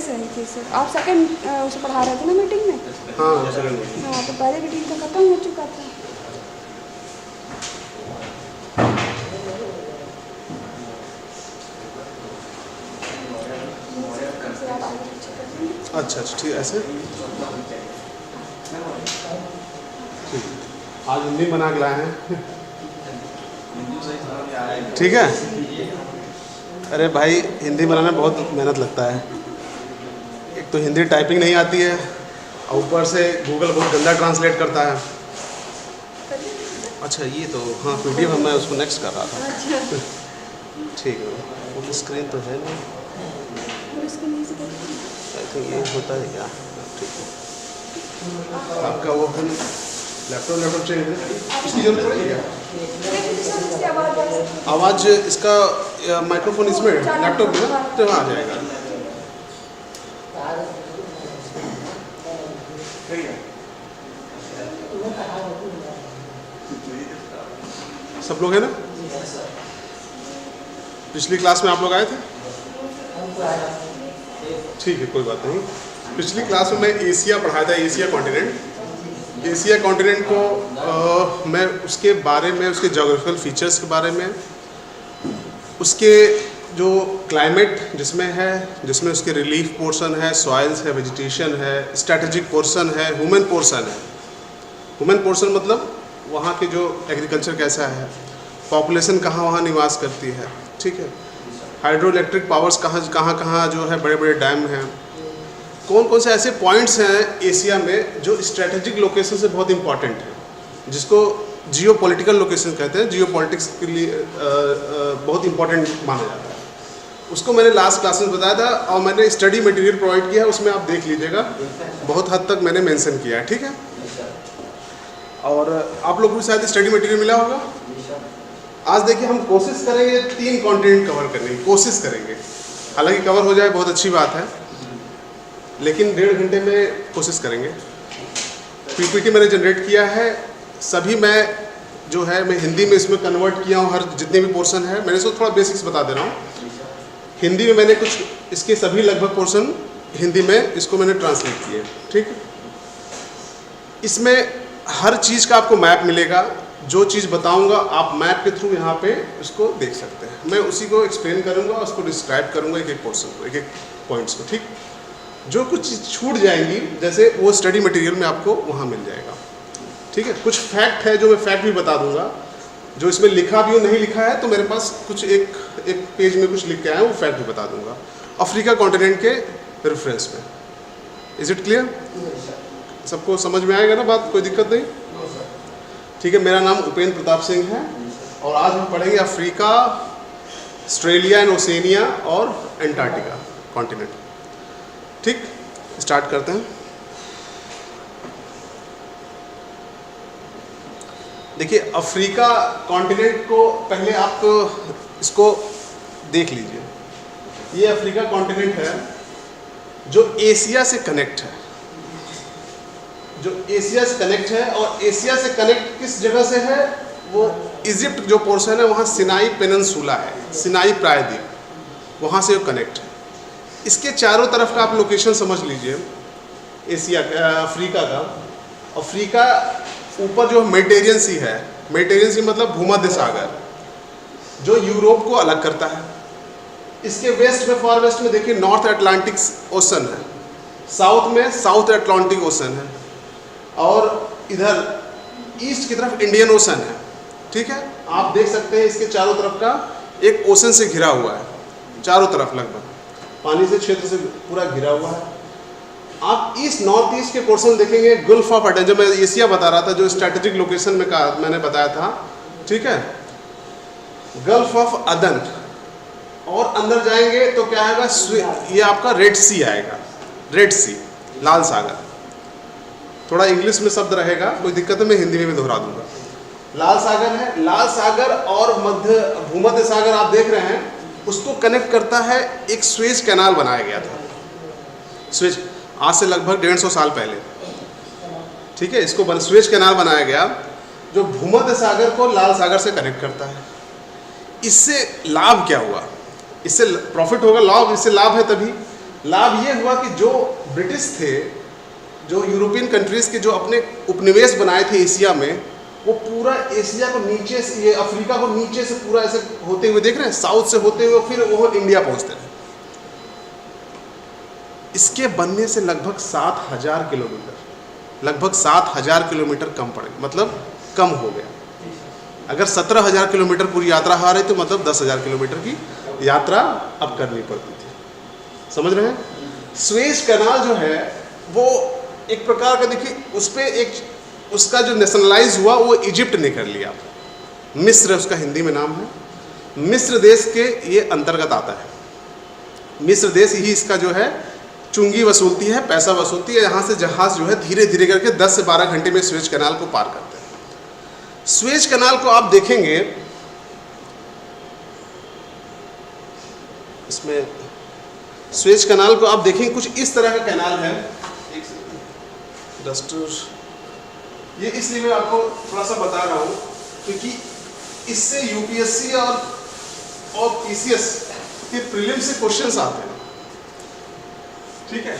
से आई थी सर। आप सेकंड उसे पढ़ा रहे थे ना मीटिंग में? हाँ सेकंड। हाँ, तो पहले मीटिंग तो खत्म हो चुका था। अच्छा अच्छा ठीक है, ऐसे ठीक। आज हिंदी बना के लाए हैं। ठीक है। अरे भाई हिंदी बनाने में बहुत मेहनत लगता है। एक तो हिंदी टाइपिंग नहीं आती है और ऊपर से गूगल बहुत गंदा ट्रांसलेट करता है। अच्छा ये तो हाँ PDF मैं उसको नेक्स्ट कर रहा था। ठीक है, वो स्क्रीन तो है नहीं, आई थिंक ये होता है क्या? ठीक है, आपका वो फिर लैपटॉप चेंज है, इसकी जरूरत पड़ेगी क्या? आवाज़ इसका माइक्रोफोन इसमें लैपटॉप में ना तो आ जाएगा। सब लोग हैं ना? पिछली क्लास में आप लोग आए थे? ठीक है, कोई बात नहीं। पिछली क्लास में मैं एशिया पढ़ाया था, एशिया कॉन्टिनेंट। एशिया कॉन्टिनेंट को मैं उसके बारे में, उसके जोग्राफिकल फीचर्स के बारे में, उसके जो क्लाइमेट जिसमें है, जिसमें उसके रिलीफ पोर्शन है, सॉइल्स है, वेजिटेशन है, स्ट्रेटेजिक पोर्शन है, ह्यूमन पोर्शन है। ह्यूमन पोर्शन मतलब वहाँ के जो एग्रीकल्चर कैसा है, पॉपुलेशन कहाँ वहाँ निवास करती है, ठीक है। हाइड्रो इलेक्ट्रिक पावर्स कहाँ जो है, बड़े बड़े डैम हैं। कौन कौन से ऐसे पॉइंट्स हैं एशिया में जो स्ट्रेटेजिक लोकेशन से बहुत इंपॉर्टेंट है, जिसको जियो पॉलिटिकल लोकेशन कहते हैं, जियो पॉलिटिक्स के लिए बहुत इंपॉर्टेंट माना जाता है। उसको मैंने लास्ट क्लास में बताया था और मैंने स्टडी मटेरियल प्रोवाइड किया है, उसमें आप देख लीजिएगा, बहुत हद तक मैंने मेंशन किया है, ठीक है। और आप लोग को शायद स्टडी मटेरियल मिला होगा। आज देखिए हम कोशिश करेंगे 3 कॉन्टिनेंट कवर करने की कोशिश करेंगे। हालांकि कवर हो जाए बहुत अच्छी बात है, लेकिन 1.5 घंटे में कोशिश करेंगे। PPT मैंने जनरेट किया है, सभी मैं जो है मैं हिंदी में इसमें कन्वर्ट किया हूँ। हर जितने भी पोर्शन है मैंने इसको थोड़ा बेसिक्स बता दे रहा हूँ। हिंदी में मैंने कुछ इसके सभी लगभग पोर्शन हिंदी में इसको मैंने ट्रांसलेट किए, ठीक। इसमें हर चीज़ का आपको मैप मिलेगा। जो चीज़ बताऊंगा आप मैप के थ्रू यहाँ पे उसको देख सकते हैं। मैं उसी को एक्सप्लेन करूँगा, उसको डिस्क्राइब करूँगा एक एक पोर्शन को, एक एक पॉइंट्स को, ठीक। जो कुछ चीज़ छूट जाएंगी जैसे वो स्टडी मटेरियल में आपको वहाँ मिल जाएगा, ठीक है। कुछ फैक्ट है जो मैं फैक्ट भी बता दूंगा, जो इसमें लिखा भी हो नहीं लिखा है तो मेरे पास कुछ एक पेज में कुछ लिख के आया, वो फैक्ट भी बता दूंगा अफ्रीका कॉन्टिनेंट के रेफरेंस में। Is it clear? सबको समझ में आएगा ना बात? कोई दिक्कत नहीं? ठीक है। मेरा नाम उपेंद्र प्रताप सिंह है और आज हम पढ़ेंगे अफ्रीका, ऑस्ट्रेलिया एंड ओशिनिया और एंटार्क्टिका कॉन्टिनेंट, ठीक। स्टार्ट करते हैं। देखिए अफ्रीका कॉन्टिनेंट को पहले आप इसको देख लीजिए। ये अफ्रीका कॉन्टिनेंट है जो एशिया से कनेक्ट है, जो एशिया से कनेक्ट है। और एशिया से कनेक्ट किस जगह से है? वो इजिप्ट जो पोर्शन है वहाँ सिनाई पेनिनसुला है, सिनाई प्रायद्वीप, वहाँ से वो कनेक्ट है। इसके चारों तरफ का आप लोकेशन समझ लीजिए एशिया अफ्रीका का। अफ्रीका ऊपर जो मेडिटेरियन सी है, मेडिटेरियन सी मतलब भूमध्य सागर, जो यूरोप को अलग करता है। इसके वेस्ट में, फॉर वेस्ट में देखिए नॉर्थ अटलांटिक ओशन है, साउथ में साउथ अटलांटिक ओशन है, और इधर ईस्ट की तरफ इंडियन ओशन है, ठीक है। आप देख सकते हैं इसके चारों तरफ का एक ओशन से घिरा हुआ है, चारों तरफ लगभग पानी से क्षेत्र से पूरा घिरा हुआ है। आप ईस्ट नॉर्थ ईस्ट के पोर्शन देखेंगे, गल्फ ऑफ अडन, जो मैं एशिया बता रहा था, जो स्ट्रेटेजिक लोकेशन में कहा मैंने बताया था, ठीक है, गल्फ ऑफ अदन। और अंदर जाएंगे तो क्या आएगा? ये आपका रेड सी आएगा, रेड सी, लाल सागर। थोड़ा इंग्लिश में शब्द रहेगा, कोई दिक्कत है, मैं हिंदी में भी दोहरा दूंगा। लाल सागर है, लाल सागर और भूमध्य सागर आप देख रहे हैं, उसको कनेक्ट करता है एक स्वेज कैनाल बनाया गया था। स्वेज आज से लगभग 150 साल पहले, ठीक है, इसको स्वेज कैनाल बनाया गया जो भूमध्य सागर को लाल सागर से कनेक्ट करता है। इससे लाभ क्या हुआ? इससे प्रॉफिट होगा, लाभ, इससे लाभ है तभी लाभ ये हुआ कि जो ब्रिटिश थे, जो यूरोपियन कंट्रीज के जो अपने उपनिवेश बनाए थे एशिया में, वो पूरा एशिया को नीचे से, ये अफ्रीका को नीचे से पूरा ऐसे होते हुए देख रहे हैं, साउथ से होते हुए फिर वो इंडिया पहुंचते रहे। इसके बनने से लगभग 7,000 किलोमीटर, लगभग 7,000 किलोमीटर कम पड़ गया, मतलब कम हो गया। अगर 17,000 किलोमीटर पूरी यात्रा आ रही तो मतलब 10,000 किलोमीटर की यात्रा अब करनी पड़ती थी। समझ रहे हैं? स्वेज कैनाल जो है वो एक प्रकार का, देखिए उस पर एक उसका जो नेशनलाइज हुआ वो इजिप्ट ने कर लिया, मिस्र उसका हिंदी में नाम है, मिस्र देश के ये अंतर्गत आता है। मिस्र देश ही इसका जो है चुंगी वसूलती है, पैसा वसूलती है। यहाँ से जहाज़ जो है धीरे धीरे करके 10 से 12 घंटे में स्वेज कैनाल को पार करते हैं। स्वेज कैनाल को आप देखेंगे, इसमें स्वेज कैनाल को आप देखेंगे कुछ इस तरह का कैनाल है। ये इसलिए मैं आपको थोड़ा सा बता रहा हूँ क्योंकि इससे यूपीएससी और पीसीएस के प्रीलिम से क्वेश्चंस आते हैं। ठीक है,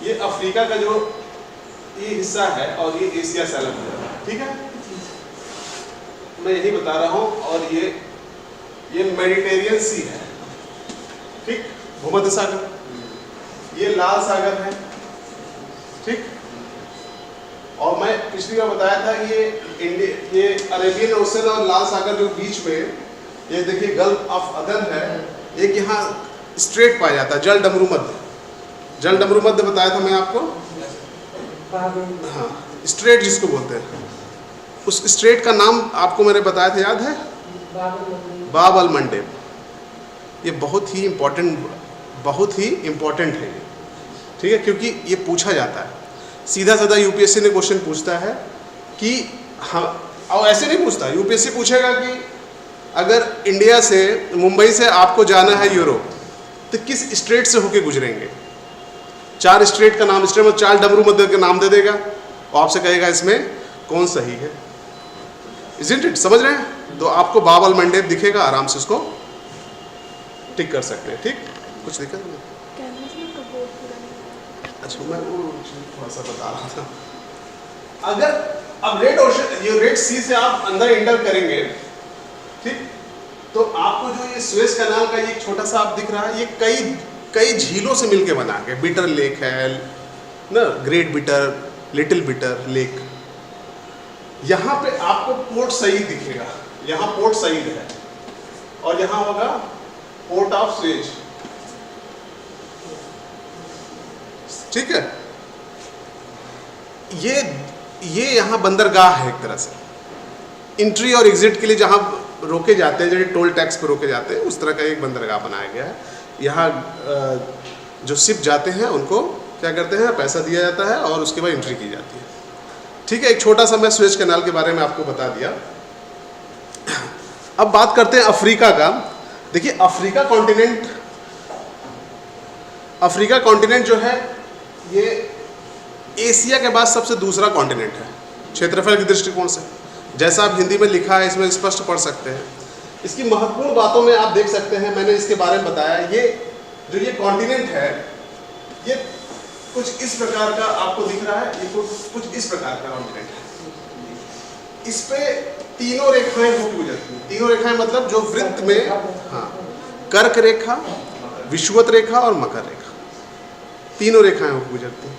ये अफ्रीका का जो ये हिस्सा है और ये एशिया से अलग है। ठीक है, मैं यही बता रहा हूँ। और ये मेडिटेरियन सी है, ठीक, भूमध्य सागर, ये लाल सागर है। ठीक, और मैं पिछली बार बताया था ये अरेबियन ओशन और लाल सागर जो बीच में, ये देखिए गल्फ ऑफ अदन है, एक यहाँ स्ट्रेट पाया जाता है, जल डमरू मध्य। जल डमरू मध्य बताया था मैं आपको, हाँ, स्ट्रेट जिसको बोलते हैं, उस स्ट्रेट का नाम आपको मैंने बताया था, याद है? बाब अल मंडेब। ये बहुत ही इम्पोर्टेंट है। ठीक है, क्योंकि ये पूछा जाता है सीधा साधा। यूपीएससी ने क्वेश्चन पूछता है कि हाँ, और ऐसे नहीं पूछता, यूपीएससी पूछेगा कि अगर इंडिया से, मुंबई से आपको जाना है यूरोप, तो किस स्ट्रेट से होके गुजरेंगे? 4 स्ट्रेट का नाम, स्ट्रेट में 4 डमरू मध्य का नाम दे देगा और आपसे कहेगा इसमें कौन सही है। Isn't it? समझ रहे हैं? तो आपको बाब अल मंडेब दिखेगा, आराम से उसको टिक कर सकते हैं। ठीक, कुछ दिक्कत नहीं? अच्छा, मैं वो थोड़ा सा बता रहा था। अगर अब रेड ओशन, ये रेड सी से आप अंदर एंटर करेंगे, ठीक, तो आपको जो ये स्वेज कैनाल का ये छोटा सा आप दिख रहा है, ये कई झीलों से मिलके बना है। बिटर लेक है ना, great bitter, little bitter lake. यहाँ पे आपको पोर्ट सईद दिखेगा, यहाँ पोर्ट सईद है, और यहाँ होगा पोर्ट ऑफ स्वेज। ठीक है, ये यहाँ बंदरगाह है एक तरह से। एंट्री और एग्जिट के लिए जहाँ रोके जाते हैं, जैसे टोल टैक्स पर रोके जाते हैं, उस तरह का एक बंदरगाह बनाया गया है। यहाँ जो शिप जाते हैं उनको क्या करते हैं, पैसा दिया जाता है और उसके बाद एंट्री की जाती है। ठीक है, एक छोटा सा मैं स्वेज कैनाल के बारे में आपको बता दिया। अब बात करते हैं अफ्रीका का। देखिए अफ्रीका कॉन्टिनेंट जो है ये एशिया के बाद सबसे दूसरा कॉन्टिनेंट है क्षेत्रफल के दृष्टिकोण से। जैसा आप हिंदी में लिखा है इसमें स्पष्ट पढ़ सकते हैं। इसकी महत्वपूर्ण बातों में आप देख सकते हैं, मैंने इसके बारे में बताया। ये कॉन्टिनेंट है, ये कुछ इस प्रकार का आपको दिख रहा है, ये कुछ इस प्रकार का कॉन्टिनेंट है। इस पे तीनों रेखाएं होकर गुजरती हैं। तीनों रेखाएं मतलब जो वृत्त में, हाँ, कर्क रेखा, विषुवत रेखा और मकर रेखा, तीनों रेखाएं होकर गुजरती हैं।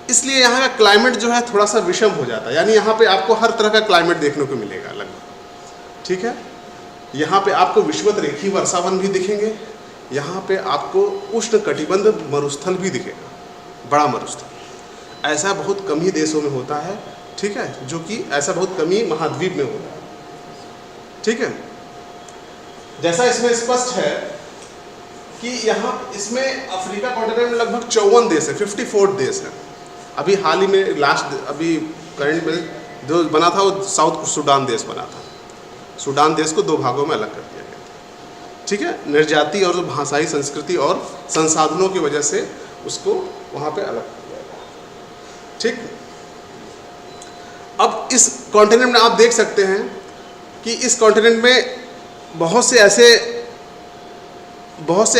इसलिए यहाँ का क्लाइमेट जो है थोड़ा सा विषम हो जाता है, यानी यहाँ पे आपको हर तरह का क्लाइमेट देखने को मिलेगा लगभग। ठीक है, यहाँ पे आपको विषुवत रेखी वर्षावन भी दिखेंगे, यहाँ पे आपको उष्ण कटिबंध मरुस्थल भी दिखेगा, बड़ा मरुस्थल। ऐसा बहुत कम ही देशों में होता है। ठीक है, जो कि ऐसा बहुत कम ही महाद्वीप में होता है। ठीक है, जैसा इसमें स्पष्ट है कि यहाँ इसमें अफ्रीका कॉन्टिनेंट में लगभग 54 देश है, 54 देश है। अभी हाल ही में अभी करंट में जो बना था वो साउथ सुडान देश बना था। सुडान देश को 2 भागों में अलग कर दिया गया था। ठीक है, निर्जाति और भाषाई संस्कृति और संसाधनों की वजह से उसको वहाँ पे अलग कर दिया गया। ठीक, अब इस कॉन्टिनेंट में आप देख सकते हैं कि इस कॉन्टिनेंट में बहुत से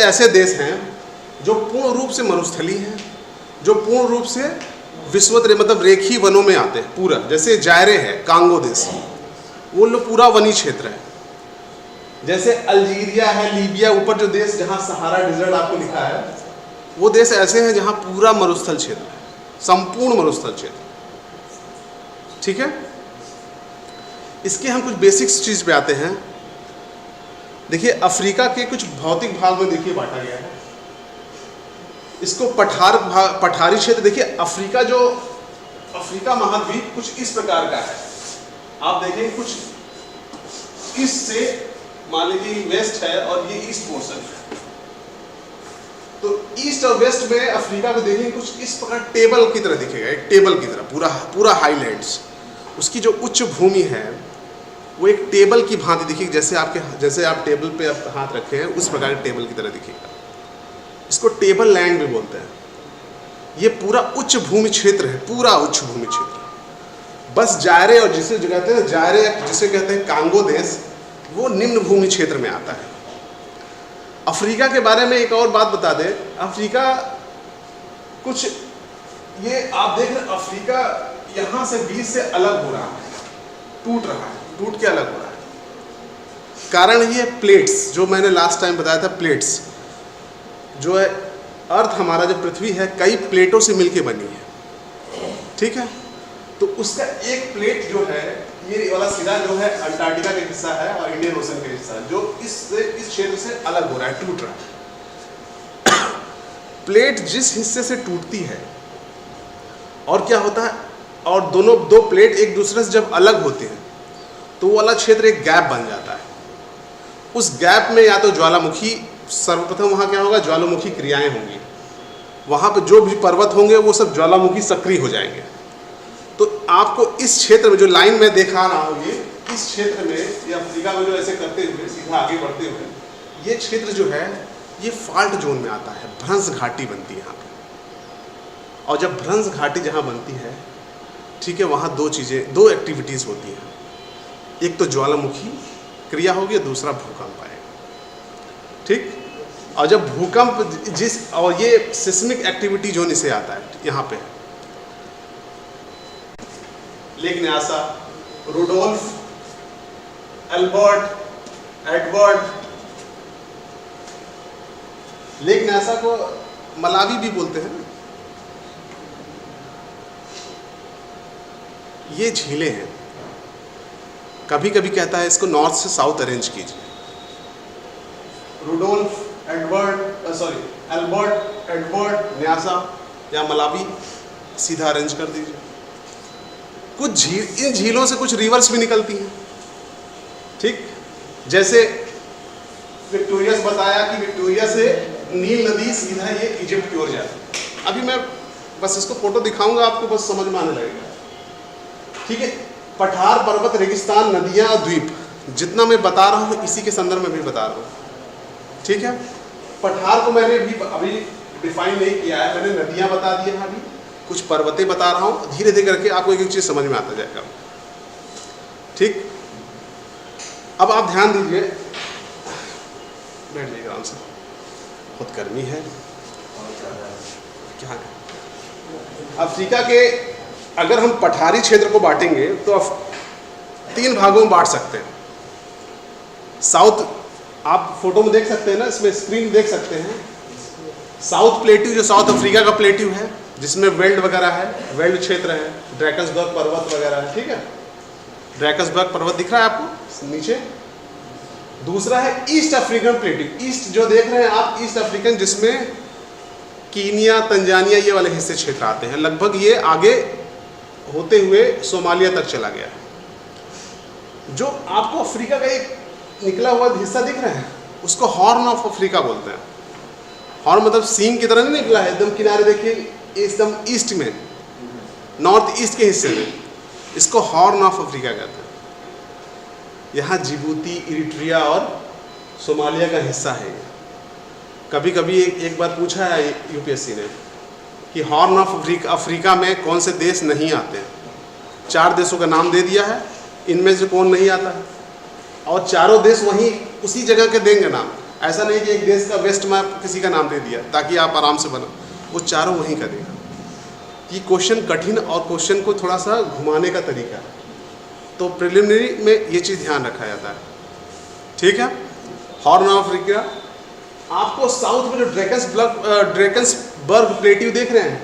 ऐसे देश हैं जो पूर्ण रूप से मरुस्थली हैं, जो पूर्ण रूप से विषुवत मतलब रेखी वनों में आते हैं पूरा, जैसे जायरे है, कांगो देश, वो लोग पूरा वनी क्षेत्र है। जैसे अल्जीरिया है, लीबिया, ऊपर जो देश जहाँ सहारा डिजर्ट आपको लिखा है, वो देश ऐसे हैं जहाँ पूरा मरुस्थल क्षेत्र है, संपूर्ण मरुस्थल क्षेत्र। ठीक है, इसके हम कुछ बेसिक्स चीज़ पे आते हैं। देखिए अफ्रीका के कुछ भौतिक भाग में देखिए बांटा गया है इसको पठारी क्षेत्र। देखिए अफ्रीका महाद्वीप कुछ इस प्रकार का है, आप देखें कुछ इस से, मान लीजिए वेस्ट है और ये ईस्ट पोर्शन है, तो ईस्ट और वेस्ट में अफ्रीका को देखें कुछ इस प्रकार टेबल की तरह दिखेगा, एक टेबल की तरह पूरा हाईलैंड्स। उसकी जो उच्च भूमि है वो एक टेबल की भांति दिखेगी, जैसे आप टेबल पे हाथ रखे हैं उस प्रकार के टेबल की तरह दिखेगा। इसको टेबल लैंड भी बोलते हैं। ये पूरा उच्च भूमि क्षेत्र है, पूरा उच्च भूमि क्षेत्र। बस जायरे और जिसे जो कहते हैं जायरे, जिसे कहते हैं कांगो देश, वो निम्न भूमि क्षेत्र में आता है। अफ्रीका के बारे में एक और बात बता दें, अफ्रीका कुछ ये आप देख रहे हैं, अफ्रीका यहाँ से बीच से अलग हो रहा है, टूट रहा है, टूट के अलग हो रहा है। कारण ये प्लेट्स, जो मैंने लास्ट टाइम बताया था, प्लेट्स जो है, अर्थ हमारा जो पृथ्वी है कई प्लेटों से मिलके बनी है। ठीक है, तो उसका एक प्लेट जो है, ये वाला सिरा जो है अंटार्कटिका का हिस्सा है और इंडियन ओशन का हिस्सा है, जो इस क्षेत्र से अलग हो रहा है, टूट रहा है। प्लेट जिस हिस्से से टूटती है और क्या होता है, और दो प्लेट एक दूसरे से जब अलग होते हैं तो वो वाला क्षेत्र एक गैप बन जाता है। उस गैप में या तो ज्वालामुखी, सर्वप्रथम वहाँ क्या होगा, ज्वालामुखी क्रियाएं होंगी, वहाँ पे जो भी पर्वत होंगे वो सब ज्वालामुखी सक्रिय हो जाएंगे। तो आपको इस क्षेत्र में जो लाइन में देखा रहा हूँ, ये इस क्षेत्र में, ये अफ्रीका को जो ऐसे करते हुए सीधा आगे बढ़ते हुए, ये क्षेत्र जो है ये फॉल्ट जोन में आता है, भ्रंश घाटी बनती है यहाँ पे। और जब भ्रंश घाटी जहाँ बनती है, ठीक है, वहाँ दो एक्टिविटीज़ होती हैं, एक तो ज्वालामुखी क्रिया होगी, दूसरा भूकंप आएगा। ठीक, और जब भूकंप और ये सिस्मिक एक्टिविटी जोन इसे आता है यहाँ पे, lake Nyasa, Rudolf, Albert, Edward. Lake Nyasa को मलावी भी बोलते हैं। ये झीलें हैं, कभी कभी कहता है इसको नॉर्थ से साउथ अरेंज कीजिए। रुडोल्फ, एल्बर्ट, एडवर्ड, न्यासा या मलावी सीधा अरेंज कर दीजिए। कुछ इन झीलों से कुछ रिवर्स भी निकलती हैं। ठीक, जैसे विक्टोरिया बताया कि विक्टोरिया से नील नदी सीधा ये इजिप्ट की ओर जाती है। अभी मैं बस इसको फोटो दिखाऊंगा, आपको बस समझ में आने लगेगा। ठीक है, पठार, पर्वत, रेगिस्तान, नदियाँ और द्वीप, जितना मैं बता रहा हूँ इसी के संदर्भ में भी बता रहा हूँ। ठीक है, पठार को मैंने अभी डिफाइन नहीं किया है, मैंने नदियाँ बता दी हैं, अभी कुछ पर्वतें बता रहा हूँ, धीरे धीरे करके आपको एक एक चीज़ समझ में आता जाएगा। ठीक, अब आप ध्यान दीजिए, बैठ जाइए आराम से, बहुत गर्मी है। क्या अफ्रीका के अगर हम पठारी क्षेत्र को बांटेंगे तो 3 भागों में बांट सकते हैं। साउथ, आप फोटो में देख सकते हैं ना, इसमें स्क्रीन देख सकते हैं। साउथ प्लेट्यू, जो साउथ अफ्रीका का प्लेट्यू है, जिसमें वेल्ड वगैरह है, वेल्ड क्षेत्र है, ड्रैकन्सबर्ग पर्वत वगैरह है। ठीक है, ड्रैकन्सबर्ग पर्वत दिख रहा है आपको नीचे। दूसरा है ईस्ट अफ्रीकन प्लेट्यू, ईस्ट जो देख रहे हैं आप, ईस्ट अफ्रीकन, जिसमें कीनिया, तंजानिया ये वाले हिस्से क्षेत्र आते हैं। लगभग ये आगे होते हुए सोमालिया तक चला गया है। जो आपको अफ्रीका का एक निकला हुआ हिस्सा दिख रहा है, उसको हॉर्न ऑफ अफ्रीका बोलते हैं। हॉर्न मतलब सींग की तरह नहीं निकला है, एकदम किनारे देखिए, एकदम ईस्ट में, नॉर्थ ईस्ट के हिस्से में, इसको हॉर्न ऑफ अफ्रीका कहते हैं। यहाँ जिबूती, इरिट्रिया और सोमालिया का हिस्सा है। कभी कभी एक बार पूछा है यूपीएससी ने कि हॉर्न ऑफ अफ्रीका में कौन से देश नहीं आते हैं। 4 देशों का नाम दे दिया है, इनमें से कौन नहीं आता है, और चारों देश वहीं उसी जगह के देंगे नाम। ऐसा नहीं कि एक देश का वेस्ट मैप किसी का नाम दे दिया ताकि आप आराम से बना, वो चारों वहीं का देगा। ये क्वेश्चन कठिन और क्वेश्चन को थोड़ा सा घुमाने का तरीका है, तो प्रिलिमिनरी में ये चीज़ ध्यान रखा जाता है। ठीक है, हॉर्न ऑफ अफ्रीका, आपको साउथ में जो ड्रैकन्सबर्ग प्लेट्यू देख रहे हैं,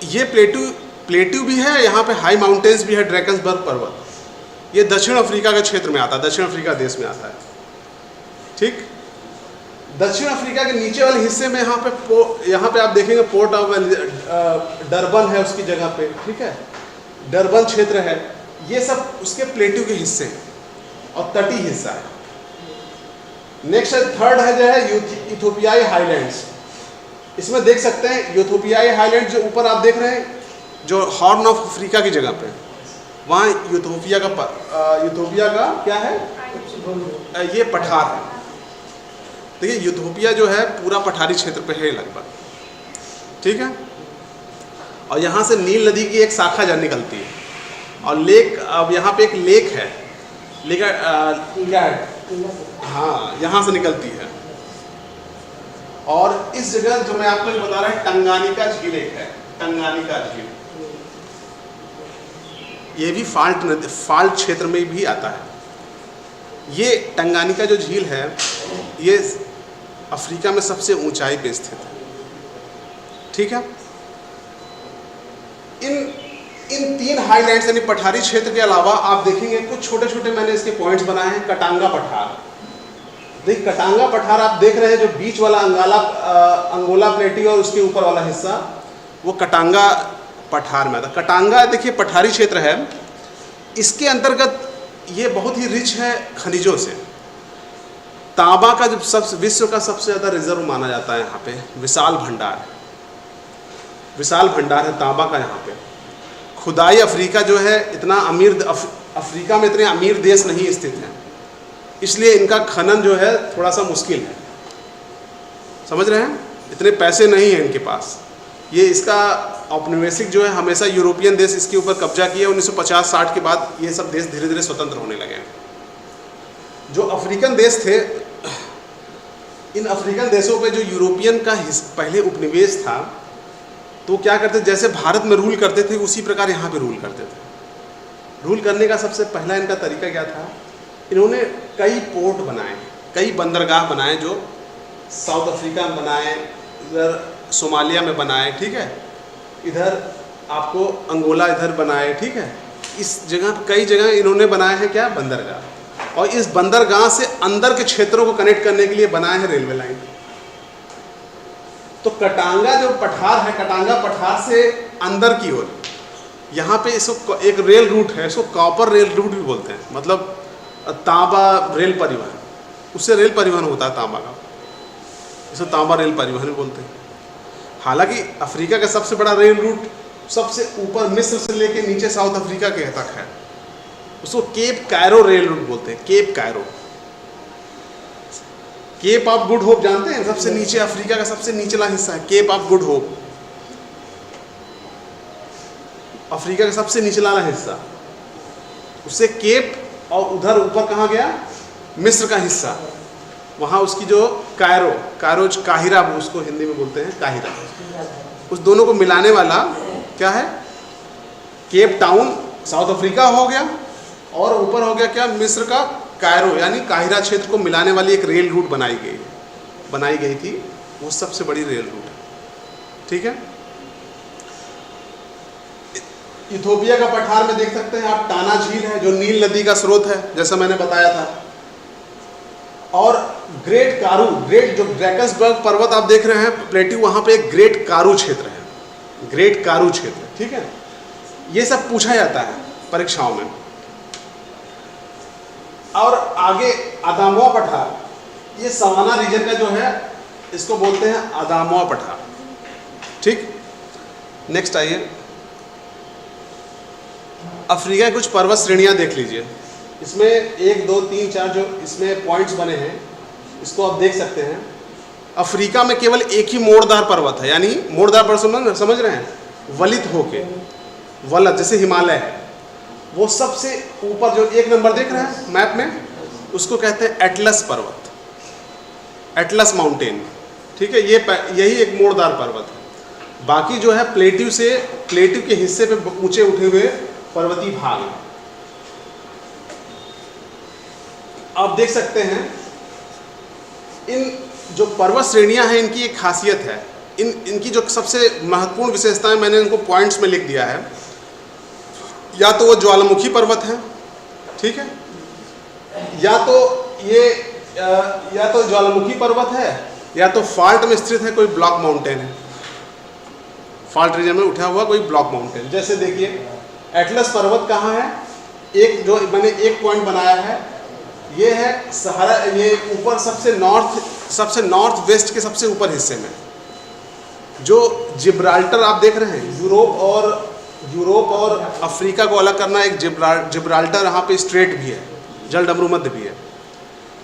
ये प्लेट्यू भी है, यहाँ पे हाई माउंटेन्स भी है, ड्रैकन्सबर्ग पर्वत, ये दक्षिण अफ्रीका के क्षेत्र में आता है, दक्षिण अफ्रीका देश में आता है। ठीक, दक्षिण अफ्रीका के नीचे वाले हिस्से में यहाँ पे आप देखेंगे पोर्ट ऑफ डरबन है उसकी जगह पे, ठीक है, डरबन क्षेत्र है, ये सब उसके प्लेट्यू के हिस्से हैं और तटीय हिस्सा है। नेक्स्ट थर्ड है जो है इथोपियाई हाईलैंड्स, इसमें देख सकते हैं इथोपियाई हाईलैंड जो ऊपर आप देख रहे हैं, जो हॉर्न ऑफ अफ्रीका की जगह पे, वहाँ इथोपिया का क्या है, ये पठार है। देखिए इथोपिया जो है पूरा पठारी क्षेत्र पे है लगभग, ठीक है, और यहाँ से नील नदी की एक शाखा जा निकलती है, और लेक, अब यहाँ पे एक लेक है, हाँ, यहाँ से निकलती है। और इस जगह जो मैं आपको बता रहा हूँ टंगानिका झील एक है, टंगानिका झील, ये भी फाल्ट क्षेत्र में भी आता है। ये टंगानिका जो झील है, ये अफ्रीका में सबसे ऊंचाई पे स्थित है। ठीक है, इन तीन हाईलैंड्स यानी पठारी क्षेत्र के अलावा आप देखेंगे कुछ छोटे छोटे मैंने इसके पॉइंट्स बनाए हैं। कटांगा पठार, देखिए कटांगा पठार आप देख रहे हैं, जो बीच वाला अंगोला प्लेटियो और उसके ऊपर वाला हिस्सा, वो कटांगा पठार में आता। कटांगा देखिए पठारी क्षेत्र है, इसके अंतर्गत ये बहुत ही रिच है खनिजों से। तांबा का जो विश्व का सबसे ज़्यादा रिजर्व माना जाता है यहाँ पे, विशाल भंडार है तांबा का यहाँ पे। खुदाई अफ्रीका जो है इतना अमीर, अफ्रीका में इतने अमीर देश नहीं स्थित हैं, इसलिए इनका खनन जो है थोड़ा सा मुश्किल है, समझ रहे हैं, इतने पैसे नहीं हैं इनके पास। ये इसका औपनिवेशिक जो है हमेशा यूरोपियन देश इसके ऊपर कब्जा किया। 1950-60 के बाद ये सब देश धीरे धीरे स्वतंत्र होने लगे। जो अफ्रीकन देश थे, इन अफ्रीकन देशों पे जो यूरोपियन का पहले उपनिवेश था, तो क्या करते, जैसे भारत में रूल करते थे उसी प्रकार यहाँ पे रूल करते थे। रूल करने का सबसे पहला इनका तरीका क्या था, इन्होंने कई पोर्ट बनाए, कई बंदरगाह बनाए, जो साउथ अफ्रीका में बनाए, इधर सोमालिया में बनाए, ठीक है, इधर आपको अंगोला इधर बनाए, ठीक है। इस जगह कई जगह इन्होंने बनाए हैं क्या, बंदरगाह, और इस बंदरगाह से अंदर के क्षेत्रों को कनेक्ट करने के लिए बनाए हैं रेलवे लाइन। तो कटांगा जो पठार है, कटांगा पठार से अंदर की ओर यहाँ पे इसको एक रेल रूट है, इसको कॉपर रेल रूट भी बोलते हैं, मतलब तांबा रेल परिवहन, उससे रेल परिवहन होता है तांबा का, इसको तांबा रेल परिवहन बोलते हैं। हालांकि अफ्रीका का सबसे बड़ा रेल रूट सबसे ऊपर मिस्र से लेके नीचे साउथ अफ्रीका के तक है, उसको केप कायरो रेल रूट बोलते हैं। Cape Cairo, Cape of Good Hope जानते हैं, सबसे नीचे अफ्रीका का सबसे निचला हिस्सा है Cape of Good Hope, Africa का सबसे निचला हिस्सा, उससे केप, और उधर ऊपर कहाँ गया, मिस्र का हिस्सा, वहाँ उसकी जो कायरो काहिरा, उसको हिंदी में बोलते हैं काहिरा, उस दोनों को मिलाने वाला क्या है, केप टाउन साउथ अफ्रीका हो गया, और ऊपर हो गया क्या, मिस्र का कायरो यानी काहिरा क्षेत्र को मिलाने वाली एक रेल रूट बनाई गई थी, वो सबसे बड़ी रेल रूट है। ठीक है, इथोपिया का पठार में देख सकते हैं आप, टाना झील है जो नील नदी का स्रोत है, जैसा मैंने बताया था। और ग्रेट जो ड्रैकन्सबर्ग पर्वत आप देख रहे हैं प्लेट्यू, वहाँ पे एक ग्रेट कारू क्षेत्र है, ग्रेट कारू क्षेत्र, ठीक है। ये सब पूछा जाता है परीक्षाओं में। और आगे अदामवा पठार, ये सवाना रीजन का जो है, इसको बोलते हैं अदामवा पठार। ठीक, नेक्स्ट आइए, अफ्रीका की कुछ पर्वत श्रेणियां देख लीजिए। इसमें 1 2 3 4 जो इसमें पॉइंट्स बने हैं, इसको आप देख सकते हैं। अफ्रीका में केवल एक ही मोड़दार पर्वत है, यानी मोड़दार पर्वत समझ रहे हैं, वलित होके, वलत जैसे हिमालय है, वो सबसे ऊपर जो 1 नंबर देख रहे हैं मैप में, उसको कहते हैं एटलस पर्वत। एटलस माउंटेन, ठीक है, यही एक मोड़दार पर्वत है। बाकी जो है प्लेट्यू के हिस्से पे ऊंचे उठे हुए पर्वतीय भाग हैं। आप देख सकते हैं इन जो पर्वत श्रेणियां हैं इनकी एक खासियत है, इनकी जो सबसे महत्वपूर्ण विशेषताएं मैंने इनको पॉइंट्स में लिख दिया है। या तो वो ज्वालामुखी पर्वत है, ठीक है, या तो ज्वालामुखी पर्वत है, या तो फॉल्ट में स्थित है, कोई ब्लॉक माउंटेन है, फॉल्ट रीजन में उठा हुआ कोई ब्लॉक माउंटेन। जैसे देखिए एटलस पर्वत कहाँ है, एक जो मैंने एक पॉइंट बनाया है ये है सहारा, ये ऊपर सबसे नॉर्थ वेस्ट के सबसे ऊपर हिस्से में। जो जिब्राल्टर आप देख रहे हैं, यूरोप और अफ्रीका को अलग करना एक जिब्राल्टर यहाँ पे स्ट्रेट भी है, जल डमरू मध्य भी है,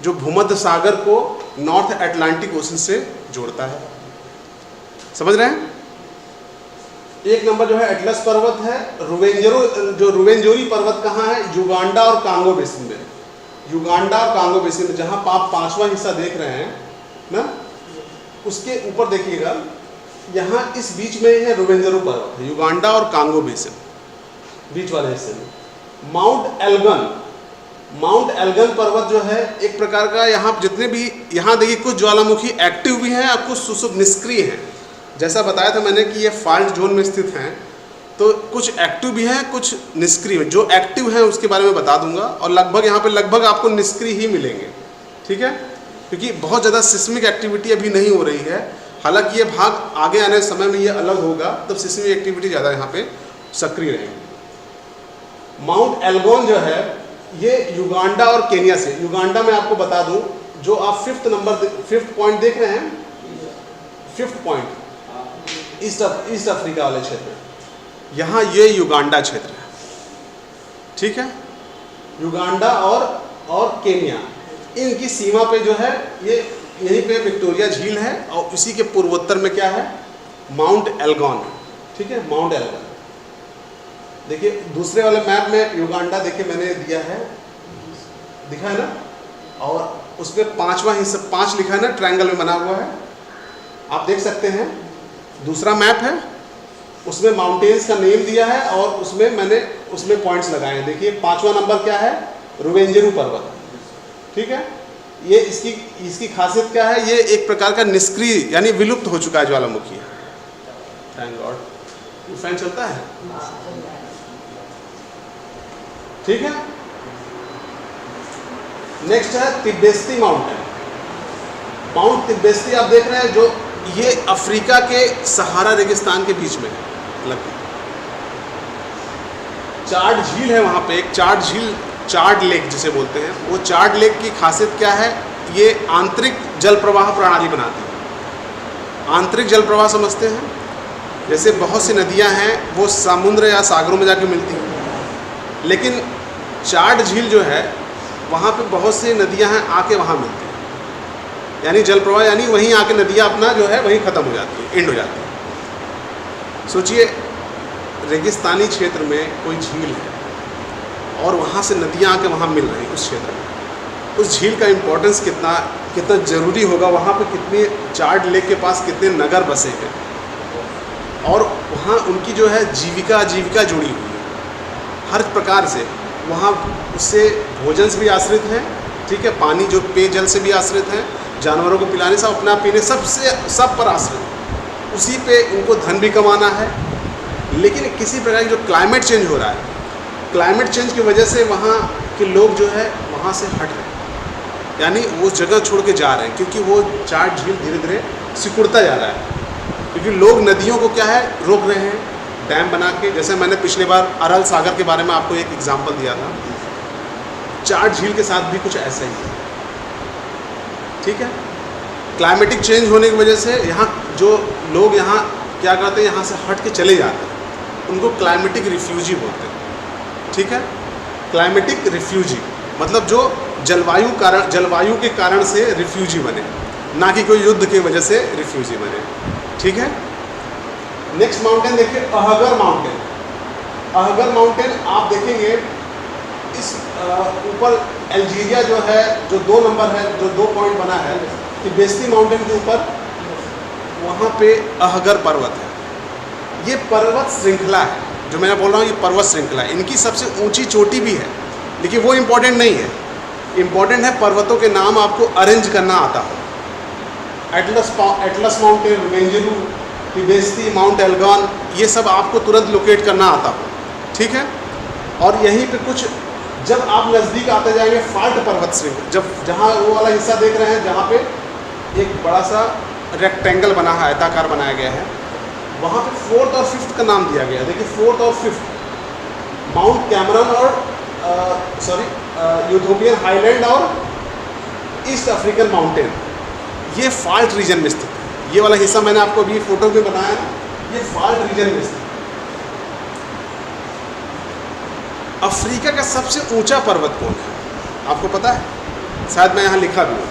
जो भूमध्य सागर को नॉर्थ अटलांटिक ओशन से जोड़ता है। समझ रहे हैं? एक नंबर जो है एटलस पर्वत है। रुवेंजोरी पर्वत कहाँ है? युगांडा और कांगो बेसिन में। युगांडा और कांगो बेसिन में, जहाँ आप पांचवा हिस्सा देख रहे हैं ना, उसके ऊपर देखिएगा, यहाँ इस बीच में है रुवेंजोरी पर्वत है, युगांडा और कांगो बेसिन बीच वाले हिस्से में। माउंट एल्गन पर्वत जो है एक प्रकार का, यहाँ जितने भी यहाँ देखिए कुछ ज्वालामुखी एक्टिव भी हैं और कुछ सुसुप्त निष्क्रिय हैं। जैसा बताया था मैंने कि ये फॉल्ट जोन में स्थित हैं, तो कुछ एक्टिव भी हैं कुछ निष्क्रिय। जो एक्टिव हैं उसके बारे में बता दूंगा, और लगभग यहाँ पे लगभग आपको निष्क्रिय ही मिलेंगे, ठीक है, क्योंकि बहुत ज़्यादा सिस्मिक एक्टिविटी अभी नहीं हो रही है। हालांकि ये भाग आगे आने समय में ये अलग होगा, तब सिस्मिक एक्टिविटी ज़्यादा यहाँ पे सक्रिय रहेगी। माउंट एल्गोन जो है ये युगांडा और केनिया से, युगांडा में आपको बता दूं, जो आप फिफ्थ पॉइंट देख रहे हैं, फिफ्थ पॉइंट ईस्ट अफ्रीका वाले क्षेत्र में, यहाँ ये युगांडा क्षेत्र है, ठीक है। युगांडा और केनिया, इनकी सीमा पे जो है ये यहीं पे विक्टोरिया झील है, और इसी के पूर्वोत्तर में क्या है? माउंट एल्गोन, ठीक है, माउंट एल्गोन। देखिए दूसरे वाले मैप में युगांडा देखिए मैंने दिया है, दिखा है ना, और उसमें पांचवा हिस्सा 5 लिखा है ना, ट्रायंगल में बना हुआ है, आप देख सकते हैं। दूसरा मैप है, उसमें माउंटेन्स का नेम दिया है, और उसमें पॉइंट्स लगाए हैं। देखिए 5वां नंबर क्या है? रुवेंजोरी पर्वत, ठीक है। ये इसकी खासियत क्या है? ये एक प्रकार का निष्क्रिय यानी विलुप्त हो चुका है ज्वालामुखी। थैंक गॉड फैन चलता है, ठीक है। नेक्स्ट है तिब्बती माउंटेन। माउंट तिब्बती आप देख रहे हैं, जो ये अफ्रीका के सहारा रेगिस्तान के बीच में है लगभग। चार्ड झील है वहाँ पे, एक चार्ड झील, चार्ड लेक जिसे बोलते हैं, वो चार्ड लेक की खासियत क्या है? ये आंतरिक जल प्रवाह प्रणाली बनाती है। आंतरिक जल प्रवाह समझते हैं, जैसे बहुत सी नदियाँ हैं वो समुद्र या सागरों में जाके मिलती हैं, लेकिन चार्ड झील जो है वहाँ पे बहुत सी नदियाँ हैं आके वहाँ मिलती हैं, यानी जल प्रवाह, यानी वहीं आके नदियाँ अपना जो है वहीं ख़त्म हो जाती है, एंड हो जाती है। सोचिए रेगिस्तानी क्षेत्र में कोई झील है और वहाँ से नदियाँ आके वहाँ मिल रही उस क्षेत्र में, उस झील का इम्पोर्टेंस कितना ज़रूरी होगा। वहाँ पे कितने चार्ड लेक के पास कितने नगर बसे हैं, और वहाँ उनकी जो है जीविका जुड़ी हुई है हर प्रकार से। वहाँ उससे भोजन से भी आश्रित है, ठीक है, पानी जो पेयजल से भी आश्रित है, जानवरों को पिलाने से, अपना पीने सब पर आश्रित है। उसी पे उनको धन भी कमाना है। लेकिन किसी प्रकार की जो क्लाइमेट चेंज हो रहा है, क्लाइमेट चेंज की वजह से वहाँ के लोग जो है वहाँ से हट रहे हैं, यानी वो जगह छोड़ के जा रहे हैं, क्योंकि वो चार्ड झील धीरे धीरे सिकुड़ता जा रहा है। क्योंकि लोग नदियों को क्या है रोक रहे हैं, डैम बना के। जैसे मैंने पिछले बार अरल सागर के बारे में आपको एक एग्जांपल दिया था, चार्ड झील के साथ भी कुछ ऐसा ही है, ठीक है। क्लाइमेटिक चेंज होने की वजह से यहाँ जो लोग यहाँ क्या करते हैं, यहाँ से हट के चले जाते हैं, उनको क्लाइमेटिक रिफ्यूजी बोलते हैं, ठीक है। क्लाइमेटिक रिफ्यूजी मतलब जो जलवायु के कारण से रिफ्यूजी बने, ना कि कोई युद्ध की वजह से रिफ्यूजी बने, ठीक है। नेक्स्ट माउंटेन देखिए अहगर माउंटेन। अहगर माउंटेन आप देखेंगे इस ऊपर अल्जीरिया जो है, जो 2 नंबर है, जो 2 पॉइंट बना है, तिबेस्ती माउंटेन के ऊपर वहाँ पे अहगर पर्वत है। ये पर्वत श्रृंखला है, जो मैं बोल रहा हूँ, ये पर्वत श्रृंखला है। इनकी सबसे ऊंची चोटी भी है, लेकिन वो इम्पोर्टेंट नहीं है। इम्पोर्टेंट है पर्वतों के नाम आपको अरेंज करना आता हो। एटलस माउंटेन, वेंजेरू, तिबेस्ती, माउंट एल्गॉन, ये सब आपको तुरंत लोकेट करना आता हो, ठीक है। और यहीं पे कुछ, जब आप नज़दीक आते जाएंगे, फाल्ट पर्वत श्रृंखला, जब जहाँ वो वाला हिस्सा देख रहे हैं जहाँ पे एक बड़ा सा रेक्टेंगल बना है, आयताकार बनाया गया है, वहाँ पे 4th और 5th का नाम दिया गया है। देखिए 4th और 5th, माउंट कैमरन और यूथोपियन हाईलैंड और ईस्ट अफ्रीकन माउंटेन, ये फाल्ट रीजन में स्थित है। ये वाला हिस्सा मैंने आपको अभी फोटो में बनाया ना, ये फाल्ट रीजन में स्थित है। अफ्रीका का सबसे ऊंचा पर्वत कौन है, आपको पता है? शायद मैं यहाँ लिखा भी हूँ।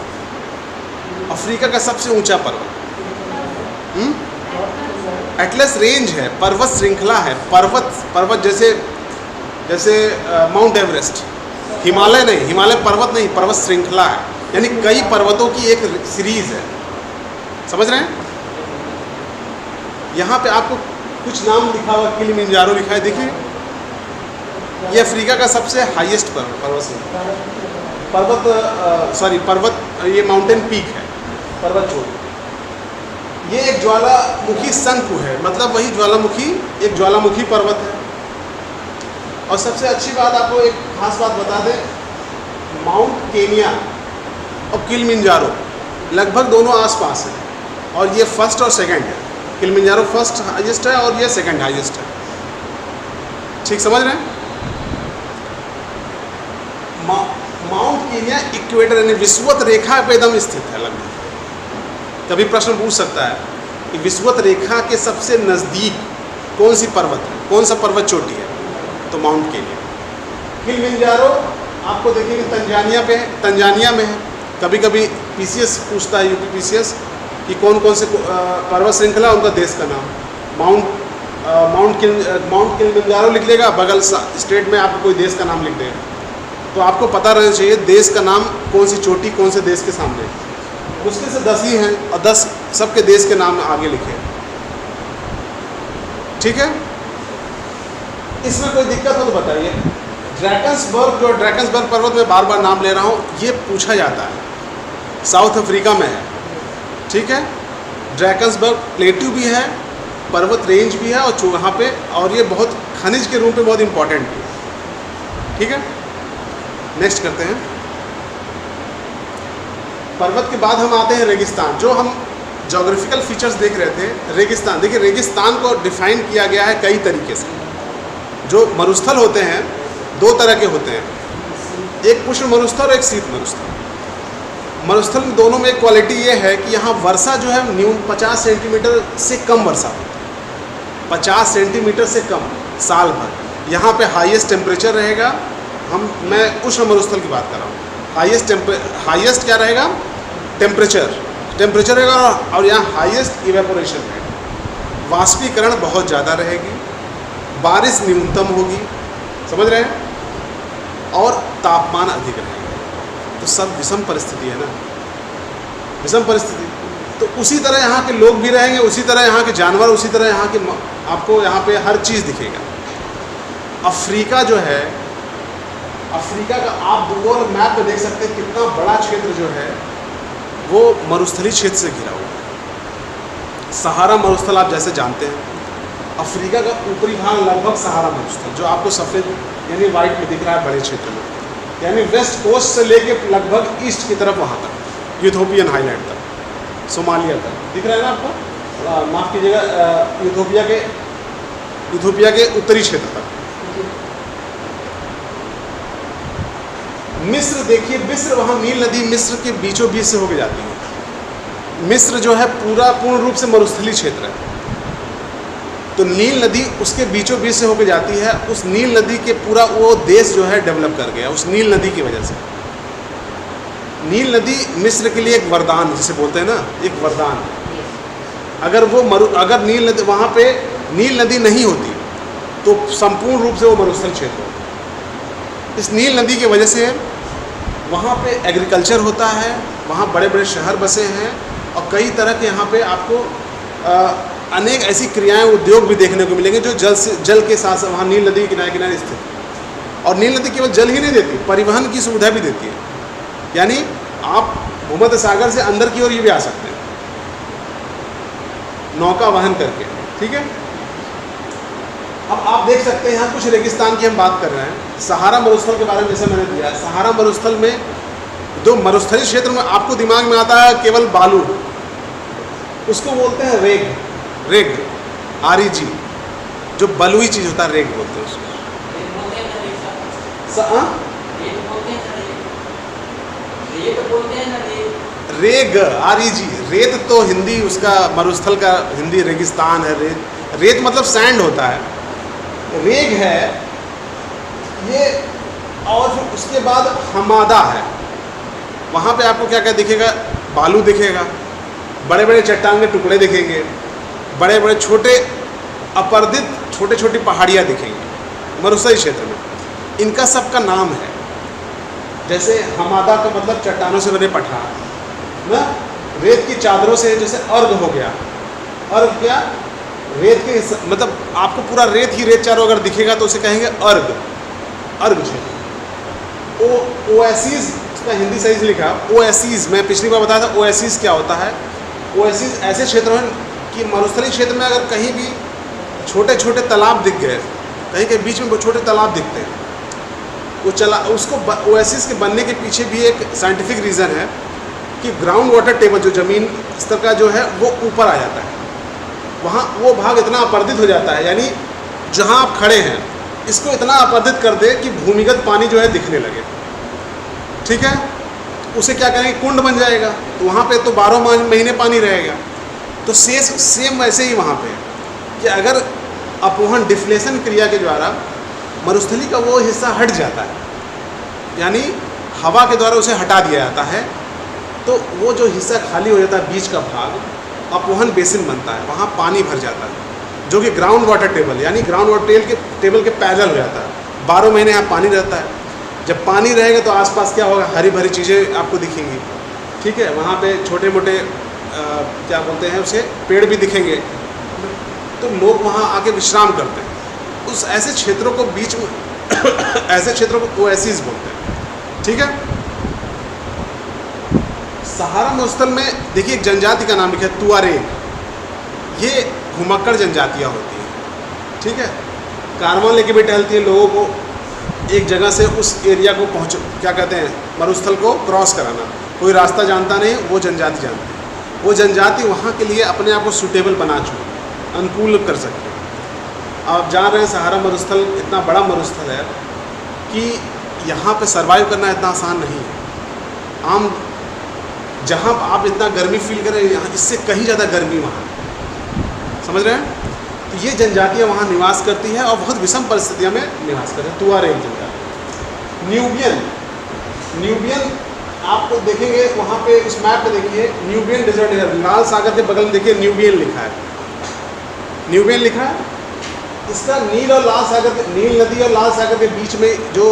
अफ्रीका का सबसे ऊंचा पर्वत एटलस रेंज है, पर्वत श्रृंखला है। पर्वत जैसे माउंट एवरेस्ट, हिमालय नहीं, हिमालय पर्वत नहीं, पर्वत श्रृंखला है, यानी कई पर्वतों की एक सीरीज है। समझ रहे हैं? यहाँ पे आपको कुछ नाम लिखा हुआ, किलिमंजारो लिखा है, देखिए ये अफ्रीका का सबसे हाईएस्ट पर्वत, ये माउंटेन पीक है, पर्वत चोटी। ये एक ज्वालामुखी शंकु है, मतलब वही ज्वालामुखी, एक ज्वालामुखी पर्वत है। और सबसे अच्छी बात, आपको एक खास बात बता दें, माउंट केनिया और किलिमंजारो लगभग दोनों आसपास हैं, और ये फर्स्ट और सेकंड है। किलिमंजारो फर्स्ट हाईएस्ट है और ये सेकंड हाईएस्ट है। ठीक समझ रहे हैं? माउंट केनिया इक्वेटर यानी विषुवत रेखा पे एकदम स्थित है लगभग। कभी प्रश्न पूछ सकता है कि विषुवत रेखा के सबसे नज़दीक कौन सी पर्वत है, कौन सा पर्वत चोटी है? तो माउंट केनिया। किलिमंजारो आपको देखिए तंजानिया में है। कभी कभी पीसीएस पूछता है, यूपी पीसीएस, कि कौन कौन से पर्वत श्रृंखला, उनका देश का नाम। माउंट किलिमंजारो लिख लेगा, बगल स्टेट में आपको कोई देश का नाम लिख देगा, तो आपको पता रहना चाहिए देश का नाम, कौन सी चोटी कौन से देश के सामने। मुश्किल से 10 ही हैं, और 10 सबके देश के नाम आगे लिखे। ठीक है, इसमें कोई दिक्कत हो तो बताइए। ड्रैकन्सबर्ग पर्वत में बार बार नाम ले रहा हूँ, ये पूछा जाता है, साउथ अफ्रीका में है। ठीक है, ड्रैकन्सबर्ग प्लेट्यू भी है, पर्वत रेंज भी है, और वहाँ पे, और ये बहुत खनिज के रूप में बहुत इंपॉर्टेंट भी है। ठीक है, नेक्स्ट करते हैं। पर्वत के बाद हम आते हैं रेगिस्तान। जो हम ज्योग्राफिकल फीचर्स देख रहे थे, रेगिस्तान। देखिए रेगिस्तान को डिफाइन किया गया है कई तरीके से। जो मरुस्थल होते हैं, 2 तरह के होते हैं, एक उष्ण मरुस्थल और एक शीत मरुस्थल। मरुस्थल में दोनों में एक क्वालिटी ये है कि यहाँ वर्षा जो है न्यून 50 सेंटीमीटर से कम वर्षा होती है, 50 सेंटीमीटर से कम साल भर। यहाँ पे हाईएस्ट टेम्परेचर रहेगा। मैं उष्ण मरुस्थल की बात कर रहा हूँ। हाईएस्ट क्या रहेगा? टेम्परेचर रहेगा, और यहाँ हाईएस्ट इवेपोरेशन रहेगा। वाष्पीकरण बहुत ज़्यादा रहेगी, बारिश न्यूनतम होगी, समझ रहे हैं, और तापमान अधिक रहेगा। तो सब विषम परिस्थिति है ना, विषम परिस्थिति। तो उसी तरह यहाँ के लोग भी रहेंगे, उसी तरह यहाँ के जानवर, उसी तरह यहाँ के, आपको यहाँ पे हर चीज़ दिखेगा। अफ्रीका जो है, अफ्रीका का आप गूगल मैप में देख सकते हैं कितना बड़ा क्षेत्र जो है वो मरुस्थलीय क्षेत्र से घिरा हुआ है। सहारा मरुस्थल आप जैसे जानते हैं, अफ्रीका का ऊपरी भाग लगभग सहारा मरुस्थल, जो आपको सफ़ेद यानी वाइट में दिख रहा है बड़े क्षेत्र में, यानी वेस्ट कोस्ट से लेके लगभग ईस्ट की तरफ वहाँ तक, यूथोपियन हाईलैंड तक, सोमालिया तक दिख रहा है ना आपको। माफ़ कीजिएगा, यूथोपिया के उत्तरी क्षेत्र तक। मिस्र देखिए, मिस्र वहाँ नील नदी मिस्र के बीचों बीच से होके जाती है। मिस्र जो है पूर्ण रूप से मरुस्थलीय क्षेत्र है, तो नील नदी उसके बीचों बीच से होके जाती है। उस नील नदी के पूरा वो देश जो है डेवलप कर गया उस नील नदी की वजह से। नील नदी मिस्र के लिए एक वरदान, जिसे बोलते हैं ना, एक वरदान। अगर नील नदी, वहाँ पे नील नदी नहीं होती तो संपूर्ण रूप से वो मरुस्थल क्षेत्र होता। इस नील नदी की वजह से वहाँ पे एग्रीकल्चर होता है, वहाँ बड़े बड़े शहर बसे हैं और कई तरह के यहाँ पे आपको अनेक ऐसी क्रियाएं, उद्योग भी देखने को मिलेंगे जो जल के साथ साथ वहाँ नील नदी के किनारे किनारे स्थित। और नील नदी केवल जल ही नहीं देती, परिवहन की सुविधा भी देती है। यानी आप भूमध्य सागर से अंदर की ओर ये भी आ सकते हैं नौका वहन करके, ठीक है। अब आप देख सकते हैं यहाँ कुछ रेगिस्तान की हम बात कर रहे हैं। सहारा मरुस्थल के बारे में जैसे मैंने दिया है, सहारा मरुस्थल में जो मरुस्थलीय क्षेत्र में आपको दिमाग में आता है केवल बालू, उसको बोलते हैं रेग। रेग REG, जो बलुई चीज होता है, रेग बोलते हैं उसको। रेग REG, रेत तो हिंदी उसका मरुस्थल का हिंदी रेगिस्तान है। रेत, रेत मतलब सैंड होता है, रेग है ये। और फिर उसके बाद हमादा है, वहाँ पे आपको क्या क्या दिखेगा, बालू दिखेगा, बड़े बड़े चट्टान के टुकड़े दिखेंगे, बड़े बड़े छोटे अपर्दित छोटे छोटी पहाड़ियाँ दिखेंगी मरुस्थलीय क्षेत्र में। इनका सबका नाम है, जैसे हमादा का मतलब चट्टानों से बने पठार ना, रेत की चादरों से, जैसे अर्ग हो गया। अर्ग क्या, रेत के मतलब आपको पूरा रेत ही रेत चारों अगर दिखेगा तो उसे कहेंगे अर्ग, अर्ग क्षेत्र। ओएसिस, इसका हिंदी सही से लिखा ओएसिस, मैं पिछली बार बताया था ओएसिस क्या होता है। ओएसिस ऐसे क्षेत्र हैं कि मरुस्थलीय क्षेत्र में अगर कहीं भी छोटे छोटे तालाब दिख गए, कहीं के बीच में वो छोटे तालाब दिखते हैं, वो चला उसको ओएसिस के बनने के पीछे भी एक साइंटिफिक रीज़न है कि ग्राउंड वाटर टेबल, जो ज़मीन स्तर का जो है वो ऊपर आ जाता है। वहाँ वो भाग इतना अपर्दित हो जाता है, यानी जहाँ आप खड़े हैं इसको इतना अपर्दित कर दे कि भूमिगत पानी जो है दिखने लगे, ठीक है। उसे क्या करेंगे, कुंड बन जाएगा, तो वहाँ पे तो 12 महीने पानी रहेगा। तो सेम वैसे ही वहाँ पे कि अगर अपवहन डिफ्लेशन क्रिया के द्वारा मरुस्थली का वो हिस्सा हट जाता है, यानी हवा के द्वारा उसे हटा दिया जाता है, तो वो जो हिस्सा खाली हो जाता है, बीच का भाग, अपवहन बेसिन बनता है, वहाँ पानी भर जाता है, जो कि ग्राउंड वाटर टेबल यानी ग्राउंड वाटर टेबल के पैरेलल हो जाता है। 12 महीने यहाँ पानी रहता है। जब पानी रहेगा तो आसपास क्या होगा, हरी भरी चीज़ें आपको दिखेंगी, ठीक है। वहाँ पे छोटे मोटे क्या बोलते हैं उसे, पेड़ भी दिखेंगे, तो लोग वहाँ आके विश्राम करते हैं। उस ऐसे क्षेत्रों को बीच में ऐसे क्षेत्रों को ओएसिस बोलते हैं, ठीक है। सहारा मरुस्थल में देखिए एक जनजाति का नाम लिखा है, तुआरेग। ये घुमक्कड़ जनजातियाँ होती हैं, ठीक है। कारवां लेके भी टहलती है लोगों को एक जगह से उस एरिया को पहुँच, क्या कहते हैं, मरुस्थल को क्रॉस कराना। कोई रास्ता जानता नहीं, वो जनजाति जानती है। वो जनजाति वहाँ के लिए अपने आप को सूटेबल बना चुकी, अनुकूल कर सकते हैं। आप जान रहे हैं सहारा मरुस्थल इतना बड़ा मरुस्थल है कि यहाँ पे सरवाइव करना इतना आसान नहीं है। आम जहाँ आप इतना गर्मी फील करें, यहाँ इससे कहीं ज़्यादा गर्मी वहाँ, समझ रहे हैं। तो ये जनजातियाँ वहाँ निवास करती हैं और बहुत विषम परिस्थितियों में निवास करते हैं। तुआरेग जनजाति। न्यूबियन आपको देखेंगे वहाँ पे उस मैप पे, देखिए न्यूबियन डेजर्ट है, लाल सागर के बगल में देखिए न्यूबियन लिखा है, न्यूबियन लिखा है। इसका नील और लाल सागर, नील नदी और लाल सागर के बीच में जो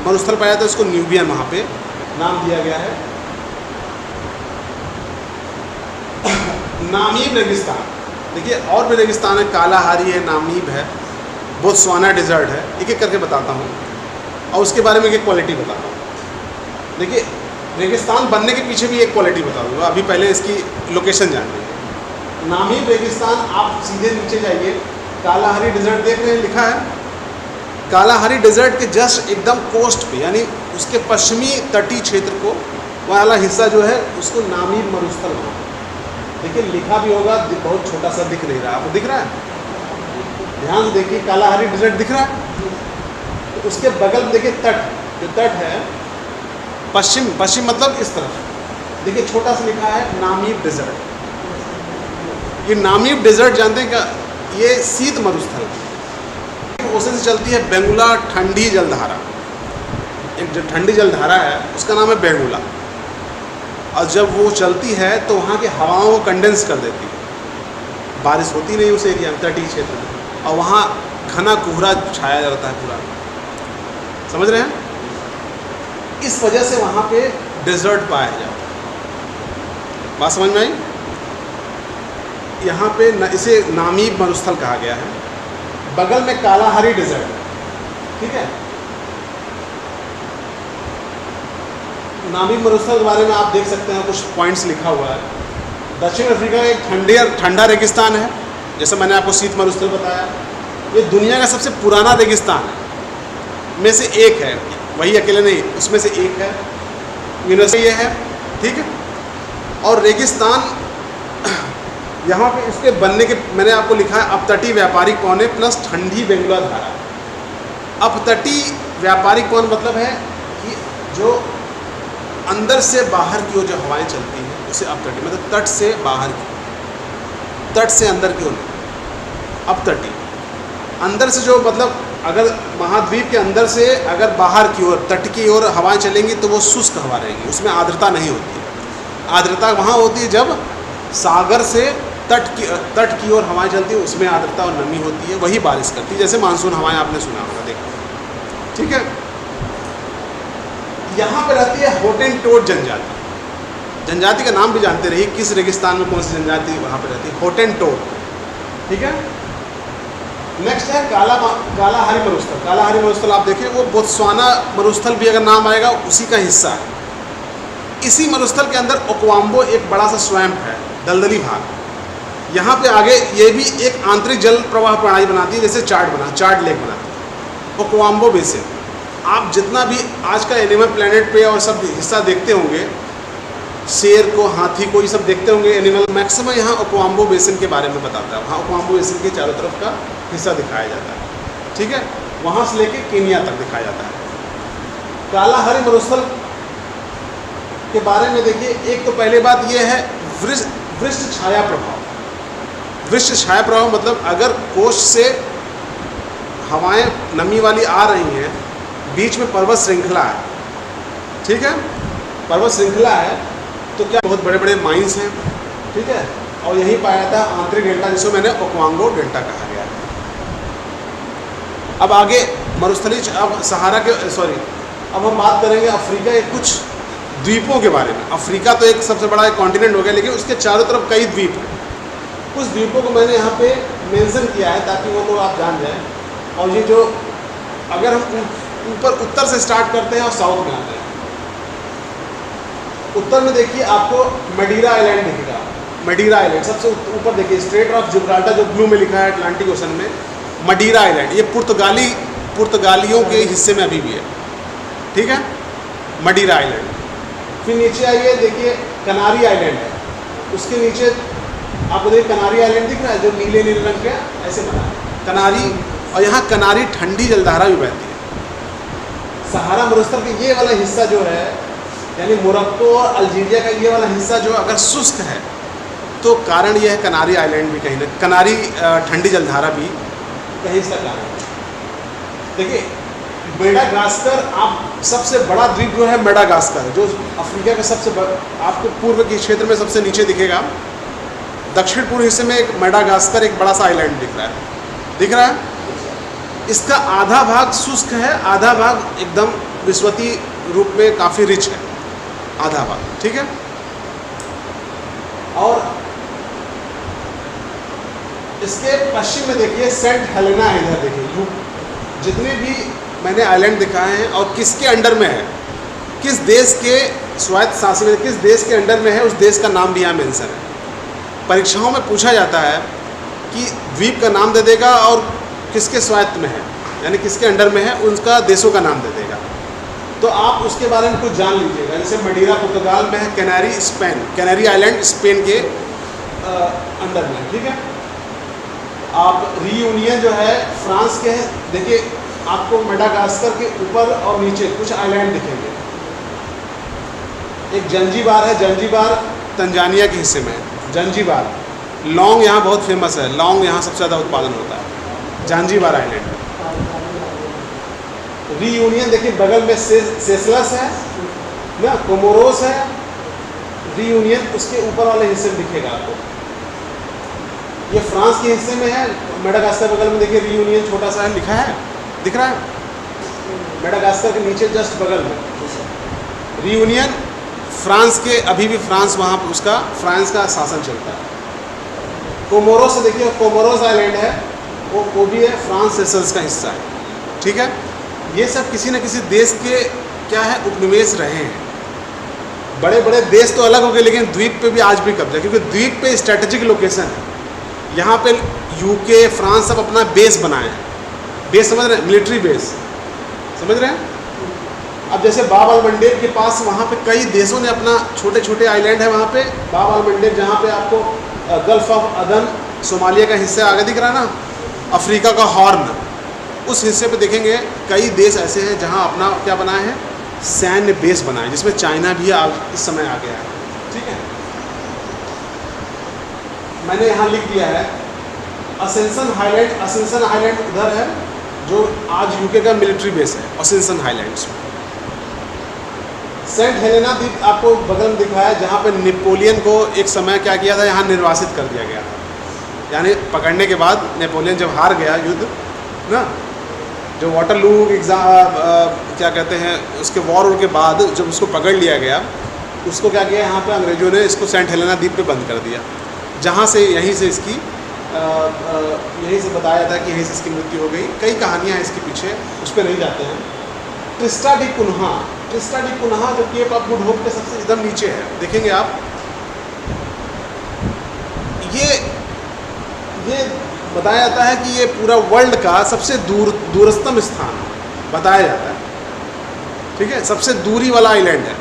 मरुस्थल पाया था उसको न्यूबियन वहाँ पे नाम दिया गया है। नामीब रेगिस्तान, देखिए और भी रेगिस्तान है, कालाहारी है, नामीब है, बोत्सवाना डेजर्ट है। एक एक करके बताता हूँ और उसके बारे में एक क्वालिटी बताता हूँ। देखिए रेगिस्तान बनने के पीछे भी एक क्वालिटी बता दूँगा, अभी पहले इसकी लोकेशन जान लीजिए। नामीब रेगिस्तान, आप सीधे नीचे जाइए, कालाहारी डेजर्ट देख रहे हैं लिखा है। कालाहारी डेजर्ट के जस्ट एकदम कोस्ट पे, यानी उसके पश्चिमी तटीय क्षेत्र को वाला हिस्सा जो है उसको नामीब मरुस्थल है। देखिए लिखा भी होगा, बहुत छोटा सा दिख नहीं रहा, आपको दिख रहा है, ध्यान से देखिए, कालाहारी डेजर्ट दिख रहा है। तो उसके बगल में देखिए तट, जो तट है पश्चिम मतलब इस तरफ, देखिए छोटा सा लिखा है नामीब डेजर्ट। ये नामीब डेजर्ट जानते हैं क्या, ये शीत मरुस्थल है। ओशन से चलती है बेंगुला ठंडी जलधारा, एक जो ठंडी जलधारा है उसका नाम है बेंगुला, और जब वो चलती है तो वहाँ की हवाओं को कंडेंस कर देती है, बारिश होती नहीं उस एरिया में, तटीय क्षेत्र में, और वहाँ घना कोहरा छाया रहता है पूरा, समझ रहे हैं। इस वजह से वहाँ पे डेजर्ट पाया जाता है। बात समझ में आई? यहाँ पे इसे नामीब मरुस्थल कहा गया है। बगल में कालाहारी डेजर्ट, ठीक है। नामीब मरुस्थल के बारे में आप देख सकते हैं, कुछ पॉइंट्स लिखा हुआ है। दक्षिण अफ्रीका का एक ठंडा रेगिस्तान है, जैसे मैंने आपको शीत मरुस्थल बताया। ये दुनिया का सबसे पुराना रेगिस्तान है में से एक है, वही अकेले नहीं, उसमें से एक है। यूनेस्को ये है, ठीक है। और रेगिस्तान यहाँ पे इसके बनने के मैंने आपको लिखा है अपतटीय व्यापारिक पौने प्लस ठंडी बेंगुला धारा। अपतटीय व्यापारिक पौन मतलब है कि जो अंदर से बाहर की ओर जो हवाएं चलती हैं उसे अपतटीय, मतलब तट से बाहर की, तट से अंदर की ओर नहीं। अपतटीय अंदर से जो, मतलब अगर महाद्वीप के अंदर से अगर बाहर की ओर तट की ओर हवाएं चलेंगी तो वो शुष्क हवा रहेंगी, उसमें आर्द्रता नहीं होती है। आर्द्रता वहाँ होती है जब सागर से तट की ओर हवाएं चलती है, उसमें आर्द्रता और नमी होती है, वही बारिश करती है। जैसे मानसून हवाएं आपने सुना होगा, देखो, ठीक है। यहाँ पर रहती है होटेनटोट जनजाति। जनजाति का नाम भी जानते रहिए, किस रेगिस्तान में कौन सी जनजाति वहाँ पर रहती है, होटेनटोट, ठीक है। नेक्स्ट है कालाहारी मरुस्थल। कालाहारी मरुस्थल आप देखिए, वो बोत्सवाना मरुस्थल भी अगर नाम आएगा उसी का हिस्सा है। इसी मरुस्थल के अंदर ओक्वाम्बो एक बड़ा सा स्वैम्प है, दलदली भाग। यहाँ पे आगे ये भी एक आंतरिक जल प्रवाह प्रणाली बनाती है, जैसे चार्ट लेक बनाती है। ओक्वाम्बो बेसिन, आप जितना भी आज का एनिमल प्लेनेट पे और सब हिस्सा देखते होंगे, शेर को, हाथी को, ये सब देखते होंगे एनिमल, मैक्सिमम यहाँ ओक्वाम्बो बेसिन के बारे में बताता है। वहाँ ओक्वाम्बो बेसिन के चारों तरफ का हिस्सा दिखाया जाता है, ठीक है। वहाँ से लेके केनिया तक दिखाया जाता है। कालाहारी मरुस्थल के बारे में देखिए, एक तो पहले बात ये है वृष्ट छाया प्रभाव। वृष्ट छाया प्रभाव मतलब अगर कोस्ट से हवाएं नमी वाली आ रही हैं, बीच में पर्वत श्रृंखला है, ठीक है, पर्वत श्रृंखला है, तो क्या बहुत बड़े बड़े माइंस हैं, ठीक है। और यही पाया जाता है आंतरिक डेल्टा, जिसको मैंने ओक्वांगो डेल्टा कहा गया है। अब आगे मरुस्थली, अब सहारा के, अब हम बात करेंगे अफ्रीका के कुछ द्वीपों के बारे में। अफ्रीका तो एक सबसे बड़ा एक कॉन्टिनेंट हो गया, लेकिन उसके चारों तरफ कई द्वीप हैं। कुछ द्वीपों को मैंने यहाँ पे मेंशन किया है ताकि वो लोग आप जान जाएं। और ये जो, अगर हम ऊपर उत्तर से स्टार्ट करते हैं और साउथ में आते हैं, उत्तर में देखिए आपको मडीरा आइलैंड दिखेगा। मडीरा आइलैंड सबसे ऊपर देखिए, स्ट्रेट ऑफ जिब्राल्टर जो ब्लू में लिखा है अटलांटिक ओशन में, मडीरा आइलैंड, ये पुर्तगालियों के हिस्से में अभी भी है, ठीक है, मडीरा आइलैंड। फिर नीचे आइए, देखिए कनारी आइलैंड है, उसके नीचे आपको देखिए कनारी आइलैंड दिख रहा है जो नीले नीले रंग का ऐसे बना है कनारी। और यहाँ कनारी ठंडी जलधारा भी बहती है। सहारा मरुस्थल का ये वाला हिस्सा जो है, यानी मोरक्को और अल्जीरिया का ये वाला हिस्सा जो अगर शुष्क है, तो कारण यह है कनारी आइलैंड भी कहीं ना, कनारी ठंडी जलधारा भी कहीं इसका कारण है। देखिए मेडागास्कर, आप सबसे बड़ा द्वीप जो है मेडागास्कर, जो अफ्रीका का सबसे आपको पूर्व के क्षेत्र में सबसे नीचे दिखेगा। दक्षिण पूर्व हिस्से में एक मेडागास्कर एक बड़ा सा आइलैंड दिख रहा है। इसका आधा भाग शुष्क है, आधा भाग एकदम विषवती रूप में काफ़ी रिच है, आधा भाग, ठीक है। और इसके पश्चिम में देखिए सेंट हेलेना है, इधर देखिए। जितने भी मैंने आइलैंड दिखाए हैं और किसके अंडर में है, किस देश के स्वायत्त शासी में, किस देश के अंडर में है, उस देश का नाम भी यहाँ मेंशन है। परीक्षाओं में पूछा जाता है कि द्वीप का नाम दे देगा और किसके स्वायत्त में है, यानी किसके अंडर में है, उनका देशों का नाम दे देगा। तो आप उसके बारे में कुछ जान लीजिएगा। जैसे मडीरा पुर्तगाल में है, Canary Spain, Canary island Spain के अंडर में, ठीक है। आप रियूनियन जो है फ्रांस के है। देखिए आपको मेडागास्कर के ऊपर और नीचे कुछ आइलैंड दिखेंगे। एक जंजीबार है, जंजीबार तंजानिया के हिस्से में है। जंजीबार, लौंग यहाँ बहुत फेमस है, लौंग यहाँ सबसे ज़्यादा उत्पादन होता है, जंजीबार आइलैंड। रियूनियन देखिए बगल में सेशलस है ना, कोमोरोस है। रियूनियन उसके ऊपर वाले हिस्से में दिखेगा आपको, ये फ्रांस के हिस्से में है। मेडागास्कर बगल में देखिए रियूनियन छोटा सा है, लिखा है, दिख रहा है। मेडागास्कर के नीचे जस्ट बगल में रियूनियन फ्रांस के अभी भी फ्रांस वहाँ पर उसका फ्रांस का शासन चलता है। कोमोरोस से देखिए, कोमोरोस आइलैंड है, वो भी है फ्रांस सेशल्स का हिस्सा है। ठीक है, ये सब किसी न किसी देश के क्या है उपनिवेश रहे हैं। बड़े बड़े देश तो अलग हो गए, लेकिन द्वीप पे भी आज भी कब्जा, क्योंकि द्वीप पे स्ट्रेटेजिक लोकेशन है। यहाँ पे यूके फ्रांस सब अपना बेस बनाए हैं। बेस समझ रहे हैं, मिलिट्री बेस समझ रहे हैं। अब जैसे बाब अल मंडेब के पास वहाँ पे कई देशों ने अपना छोटे छोटे आइलैंड है वहाँ पे। बाब अल मंडेब जहाँ पे आपको गल्फ ऑफ अदन सोमालिया का हिस्सा आगे दिख रहा है ना, अफ्रीका का हॉर्न, उस हिस्से पे देखेंगे कई देश ऐसे हैं जहाँ अपना क्या बनाए हैं, सैन्य बेस बनाए, जिसमें चाइना भी इस समय आ गया है। ठीक है, मैंने यहाँ लिख दिया है असेंशन हाईलैंड। असेंशन हाईलैंड उधर है जो आज यूके का मिलिट्री बेस है, असेंशन हाईलैंड्स। सेंट हेलेना द्वीप आपको बगल में दिखा है, जहाँ पे नेपोलियन को एक समय क्या किया था, यहाँ निर्वासित कर दिया गया था। यानी पकड़ने के बाद नेपोलियन जब हार गया युद्ध ना, जो वाटरलू एग्जाम क्या कहते हैं उसके वॉर के बाद जब उसको पकड़ लिया गया, उसको क्या किया यहाँ पे अंग्रेज़ों ने इसको सेंट हेलेना द्वीप पे बंद कर दिया, जहाँ से यहीं से इसकी यहीं से बताया था कि यहीं से इसकी मृत्यु हो गई। कई कहानियाँ हैं इसके पीछे, उस पर नहीं जाते हैं। ट्रिस्टा डी कुन्हा, ट्रिस्टा डी कुन्हा जो केप ऑफ गुड होप के सबसे एकदम नीचे है, देखेंगे आप। ये बताया जाता है कि ये पूरा वर्ल्ड का सबसे दूरस्थम स्थान बताया जाता है। ठीक है, सबसे दूरी वाला आइलैंड है।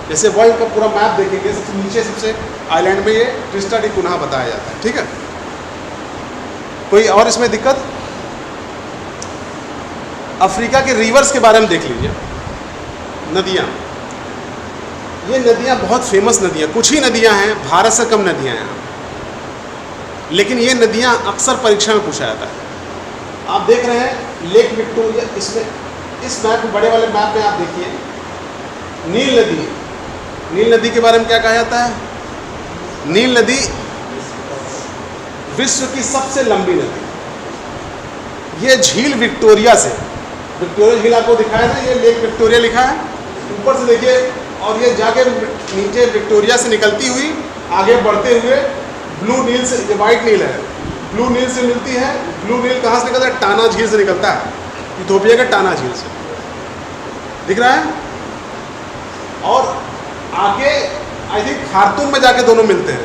जैसे वर्ल्ड का पूरा मैप देखेंगे, सबसे नीचे सबसे आइलैंड में ये ट्रिस्टा डी कुन्हा बताया जाता है। ठीक है, कोई और इसमें दिक्कत? अफ्रीका के रिवर्स के बारे में देख लीजिए, नदियाँ। ये नदियाँ बहुत फेमस नदियाँ, कुछ ही नदियाँ हैं, भारत से कम नदियाँ हैं, लेकिन ये नदियाँ अक्सर परीक्षा में पूछा जाता है। आप देख रहे हैं लेक विक्टोरिया, इसमें इस मैप बड़े वाले मैप में आप देखिए नील नदी। नील नदी के बारे में क्या कहा जाता है? नील नदी विश्व की सबसे लंबी नदी। ये झील विक्टोरिया से, विक्टोरिया झील आपको दिखाया था, ये लेक विक्टोरिया लिखा है ऊपर से देखिए, और ये जाके नीचे विक्टोरिया से निकलती हुई आगे बढ़ते हुए ब्लू नील से, ये वाइट नील है, ब्लू नील से मिलती है। ब्लू नील कहाँ से निकलता है? टाना झील से निकलता है, इथोपिया के टाना झील से, दिख रहा है। और आगे आई थिंक खार्तूम में जाके दोनों मिलते हैं।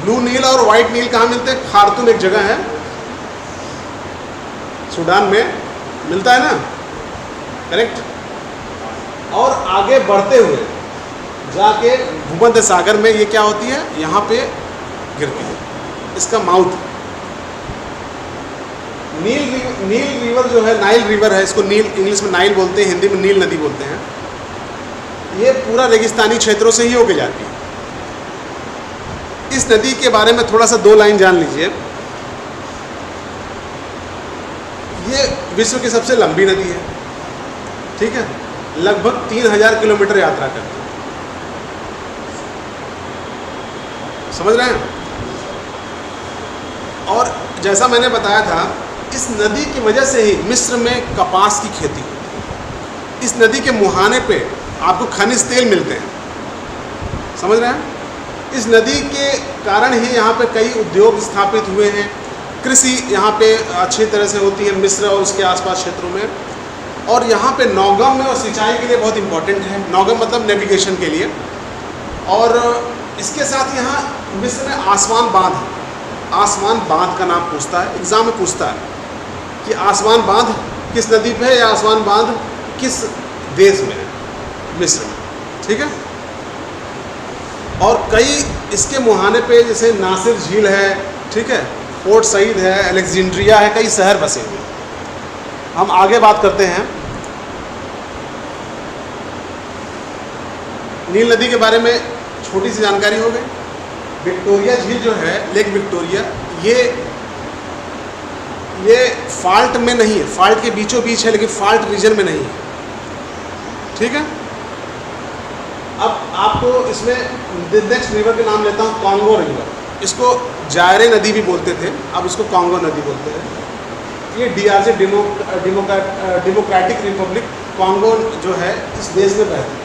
ब्लू नील और वाइट नील कहाँ मिलते हैं? खार्तूम एक जगह है सूडान में, मिलता है ना, करेक्ट। और आगे बढ़ते हुए जाके भूमध्य सागर में ये क्या होती है, यहाँ पे गिरती है, इसका माउथ। नील रिवर जो है, नाइल रिवर है, इसको नील इंग्लिश में नाइल बोलते हैं, हिंदी में नील नदी बोलते हैं। ये पूरा रेगिस्तानी क्षेत्रों से ही होके जाती है। इस नदी के बारे में थोड़ा सा 2 लाइन जान लीजिए। ये विश्व की सबसे लंबी नदी है। ठीक है, लगभग 3000 किलोमीटर यात्रा करती है, समझ रहे हैं। और जैसा मैंने बताया था, इस नदी की वजह से ही मिस्र में कपास की खेती होती है। इस नदी के मुहाने पे आपको खनिज तेल मिलते हैं, समझ रहे हैं। इस नदी के कारण ही यहाँ पे कई उद्योग स्थापित हुए हैं। कृषि यहाँ पे अच्छी तरह से होती है मिस्र और उसके आसपास क्षेत्रों में। और यहाँ पे नौगम में और सिंचाई के लिए बहुत इम्पोर्टेंट है। नौगम मतलब नेविगेशन के लिए। और इसके साथ यहाँ मिस्र में आसवान बांध है। आसवान बांध का नाम पूछता है, एग्ज़ाम में पूछता है कि आसवान बांध किस नदी पे है या आसवान बांध किस देश में है, मिस्र में। ठीक है, और कई इसके मुहाने पे जैसे नासिर झील है, ठीक है, पोर्ट सईद है, अलेक्जेंड्रिया है, कई शहर बसे हुए। हम आगे बात करते हैं। नील नदी के बारे में छोटी सी जानकारी हो गई। विक्टोरिया झील जो है, लेक विक्टोरिया, ये फाल्ट में नहीं है, फाल्ट के बीचों बीच है, लेकिन फाल्ट रीजन में नहीं है। ठीक है, अब आपको इसमें नेक्स्ट रिवर के नाम लेता हूँ, कॉन्गो रिवर। इसको जायरे नदी भी बोलते थे, अब इसको कॉन्गो नदी बोलते हैं। ये DRC डेमोक्रेटिक रिपब्लिक कॉन्गो जो है इस देश में बहती है।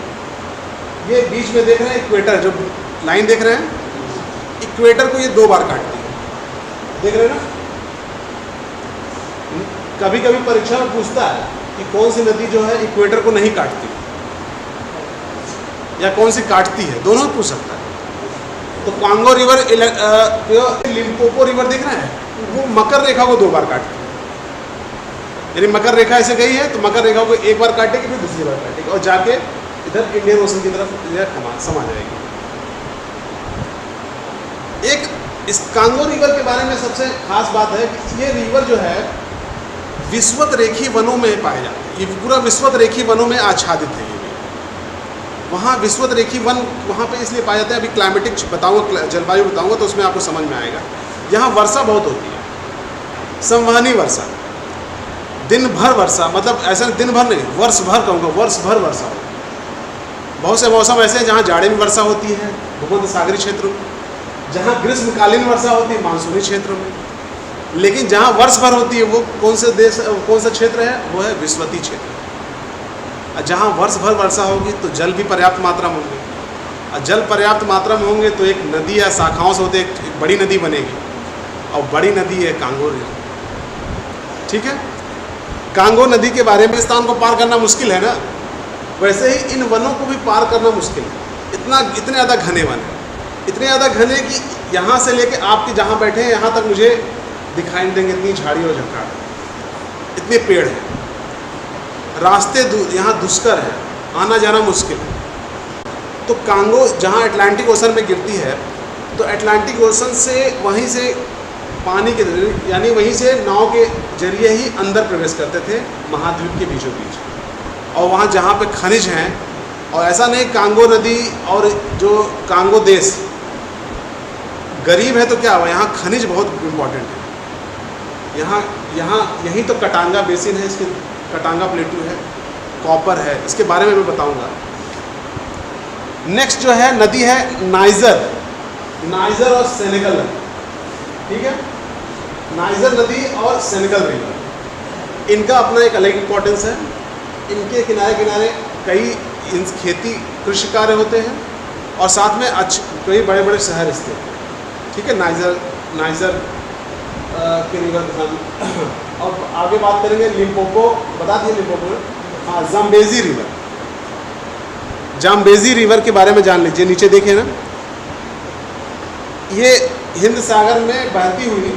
ये बीच में देख रहे हैं इक्वेटर, जो लाइन देख रहे हैं, इक्वेटर को ये 2 बार काटती है, देख रहे हैं ना। कभी कभी परीक्षा में पूछता है कि कौन सी नदी जो है इक्वेटर को नहीं काटती या कौन सी काटती है, दोनों पूछ सकता है। तो कांगो रिवर, लिम्पोपो रिवर देख रहे हैं, वो मकर रेखा को 2 बार काटती है। यानी मकर रेखा ऐसे गई है तो मकर रेखा को 1 बार काटेगी, फिर दूसरी बार काटेगी और जाके इधर इंडियन ओशन की तरफ समा जाएगी। एक इस कांगो रिवर के बारे में सबसे खास बात है कि ये रिवर जो है विश्वत रेखी वनों में पाए जाते हैं। ये पूरा विश्वत रेखी वनों में आच्छादित है। ये वहाँ विश्वत रेखी वन वहाँ पे इसलिए पाए जाते हैं, अभी क्लाइमेटिक बताऊँगा, जलवायु बताऊँगा तो उसमें आपको समझ में आएगा। यहाँ वर्षा बहुत होती है, संवहनी वर्षा, दिन भर वर्षा, मतलब ऐसा दिन भर नहीं, वर्ष भर कहूँगा, वर्ष भर वर्षा होती है। बहुत से मौसम ऐसे हैं जहाँ जाड़े में वर्षा होती है, भूमध्य सागरीय क्षेत्र में, जहाँ ग्रीष्मकालीन वर्षा होती है मानसूनी क्षेत्र में, लेकिन जहाँ वर्ष भर होती है वो कौन सा क्षेत्र है, वो है विश्वती क्षेत्र। जहाँ वर्ष भर वर्षा होगी तो जल भी पर्याप्त मात्रा में होंगे, और जल पर्याप्त मात्रा में होंगे तो एक नदी या शाखाओं से होते एक बड़ी नदी बनेगी, और बड़ी नदी है कांगो रिवर। ठीक है, कांगो नदी के बारे में स्थान को पार करना मुश्किल है ना, वैसे ही इन वनों को भी पार करना मुश्किल है। इतने ज़्यादा घने वन है, इतने ज़्यादा घने कि यहाँ से लेके आपके जहाँ बैठे हैं यहाँ तक मुझे दिखाई नहीं देंगे, इतनी झाड़ी और झंकार, इतने पेड़ हैं, रास्ते यहाँ दुष्कर है, आना जाना मुश्किल है। तो कांगो जहाँ अटलांटिक ओशन में गिरती है, तो अटलांटिक ओशन से वहीं से पानी के यानी वहीं से नाव के जरिए ही अंदर प्रवेश करते थे महाद्वीप के बीचों बीच, और वहाँ जहाँ पे खनिज हैं, और ऐसा नहीं कांगो नदी और जो कांगो देश गरीब है तो क्या हुआ, यहाँ खनिज बहुत इम्पॉर्टेंट है। यहीं तो कटांगा बेसिन है, इसके कटांगा प्लेटू है, कॉपर है, इसके बारे में मैं बताऊंगा। नेक्स्ट जो है नदी है नाइजर और सेनेगल नदी। ठीक है, नाइजर नदी और सेनेगल रिवर, इनका अपना एक अलग इम्पोर्टेंस है। इनके किनारे किनारे कई खेती कृषि कार्य होते हैं, और साथ में कई बड़े बड़े शहर स्थित हैं। ठीक है, नाइजर के रिवर के साथ। और आगे बात करेंगे लिम्पोपो, बता दिए लिम्पोपो, हाँ, जाम्बेजी रिवर के बारे में जान लीजिए। नीचे देखिए ना, ये हिंद सागर में बहती हुई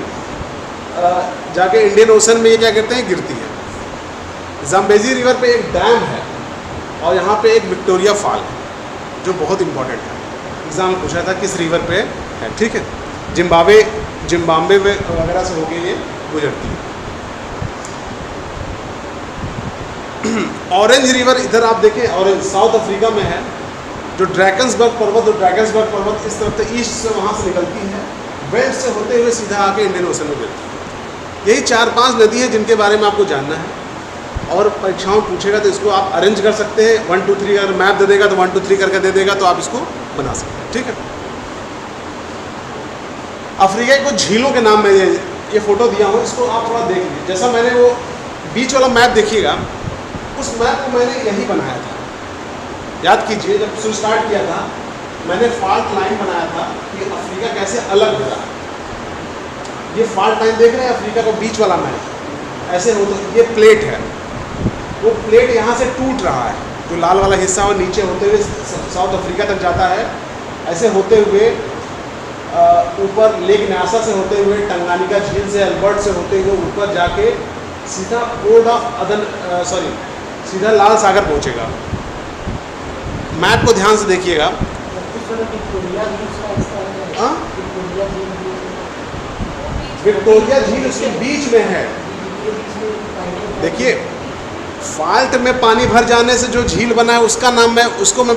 जाके इंडियन ओशन में ये क्या कहते हैं, गिरती है। जाम्बेजी रिवर पे एक डैम है, और यहाँ पे एक विक्टोरिया फॉल है जो बहुत इम्पोर्टेंट है। एग्जाम पूछा था किस रिवर पे है। ठीक है, जिम्बाब्वे वगैरह से होके ये गुजरती है। ऑरेंज रिवर इधर आप देखें, ऑरेंज साउथ अफ्रीका में है, जो ड्रैगन्सबर्ग पर्वत इस तरफ से ईस्ट से वहाँ से निकलती है, वेस्ट से होते हुए सीधा आके इंडियन ओशन में गिरती है। यही 4-5 नदी हैं जिनके बारे में आपको जानना है, और परीक्षाओं में पूछेगा तो इसको आप अरेंज कर सकते हैं। 1 2 3 अगर मैप दे देगा तो 1 2 3 करके दे देगा, तो आप इसको बना सकते हैं। ठीक है, अफ्रीका की कुछ झीलों के नाम में ये फोटो दिया हूँ, इसको आप थोड़ा देख लीजिए। जैसा मैंने वो बीच वाला मैप देखिएगा, उस मैप को मैंने यही बनाया था। याद कीजिए, जब शुरू स्टार्ट किया था मैंने फॉल्ट लाइन बनाया था कि अफ्रीका कैसे अलग हो रहा है। ये फॉल्ट लाइन देख रहे हैं, अफ्रीका का बीच वाला मैप ऐसे हो, तो ये प्लेट है, वो प्लेट यहाँ से टूट रहा है, जो लाल वाला हिस्सा वो नीचे होते हुए साउथ अफ्रीका तक जाता है, ऐसे होते हुए ऊपर लेक न्यासा से होते हुए, टंगानिका झील से, अल्बर्ट से होते हुए ऊपर जाके सीधा सीधा लाल सागर पहुंचेगा। मैप को ध्यान से देखिएगा। विक्टोरिया झील उसके बीच में है। देखिए, फॉल्ट में पानी भर जाने से जो झील बना है उसका नाम मैं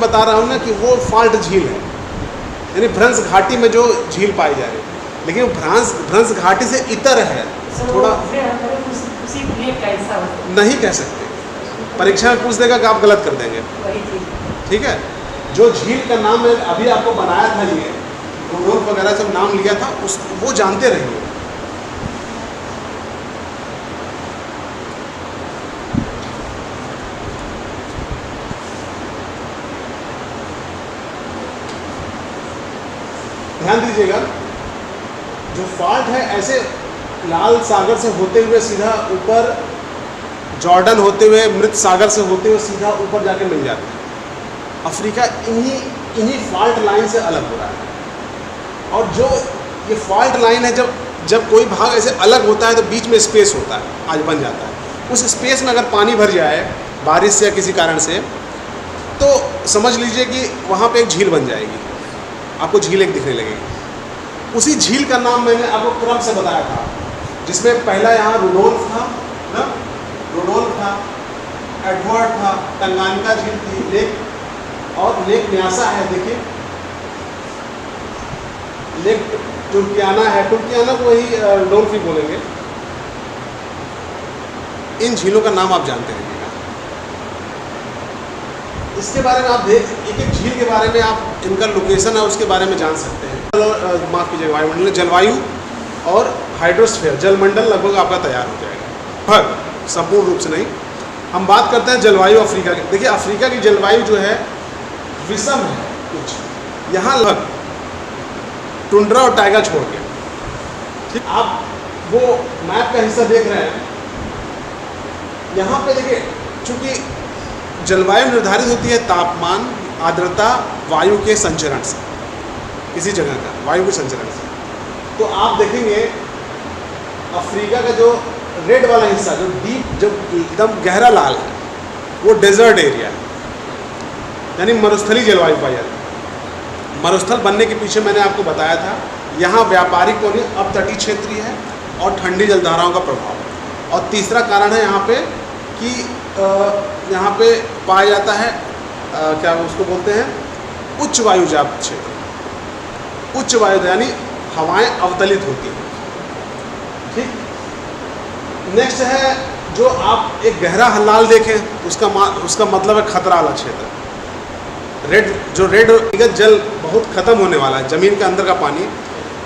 बता रहा हूँ ना कि वो फॉल्ट झील है, यानी भ्रंश घाटी में जो झील पाई जा रही है। लेकिन भ्रंश घाटी से इतर है, थोड़ा नहीं कह सकते, परीक्षा में पूछ देगा कि आप गलत कर देंगे। ठीक है, जो झील का नाम मैं अभी आपको बनाया था, ये रूडोल्फ वगैरह सब नाम लिया था, वो जानते रहिए। ध्यान दीजिएगा, जो फॉल्ट है ऐसे लाल सागर से होते हुए सीधा ऊपर जॉर्डन होते हुए मृत सागर से होते हुए सीधा ऊपर जाके मिल जाता है। अफ्रीका इन्हीं फॉल्ट लाइन से अलग हो रहा है। और जो ये फॉल्ट लाइन है, जब कोई भाग ऐसे अलग होता है तो बीच में स्पेस होता है, आज बन जाता है। उस स्पेस में अगर पानी भर जाए बारिश से या किसी कारण से, तो समझ लीजिए कि वहाँ पे एक झील बन जाएगी, आपको झील एक दिखने लगेगी। उसी झील का नाम मैंने आपको क्रम से बताया था, जिसमें पहला यहाँ रुडोल्फ था ना, रुडोल्फ था, एडवर्ड था, तंगानिका झील थी, लेक और लेक न्यासा है। देखिए लेक टुर्कियाना है, टुर्कियाना को ही रुडोल्फ ही बोलेंगे। इन झीलों का नाम आप जानते रहिएगा। इसके बारे में आप देख, एक एक झील के बारे में आप इनका लोकेशन है उसके बारे में जान सकते हैं। माफ कीजिएगा, वायुमंडल, जलवायु और हाइड्रोस्फीयर, जलमंडल लगभग आपका तैयार हो जाएगा, पर संपूर्ण रूप से नहीं। हम बात करते हैं जलवायु अफ्रीका की। देखिए अफ्रीका की जलवायु जो है विषम है कुछ, यहाँ लगभग टुंड्रा और टाइगर छोड़ के, ठीक। आप वो मैप का हिस्सा देख रहे हैं, यहाँ पे देखिए, चूंकि जलवायु निर्धारित होती है तापमान, आर्द्रता, वायु के संचरण से, किसी जगह का वायु के संचरण से। तो आप देखेंगे अफ्रीका का जो रेड वाला हिस्सा, जो डीप, जो एकदम गहरा लाल है, वो डेजर्ट एरिया है, यानी मरुस्थली जलवायु पाई जाती है। मरुस्थल बनने के पीछे मैंने आपको बताया था, यहाँ व्यापारिक और अपतटीय क्षेत्रीय है और ठंडी जलधाराओं का प्रभाव। और तीसरा कारण है यहाँ पे कि यहाँ पे पाया जाता है क्या उसको बोलते हैं, उच्च वायुजात क्षेत्र। उच्च वायु यानी हवाएं अवतलित होती हैं, ठीक। नेक्स्ट है, जो आप एक गहरा लाल देखें, उसका मतलब है खतरा वाला क्षेत्र। रेड, जो रेड जल बहुत ख़त्म होने वाला है, ज़मीन के अंदर का पानी,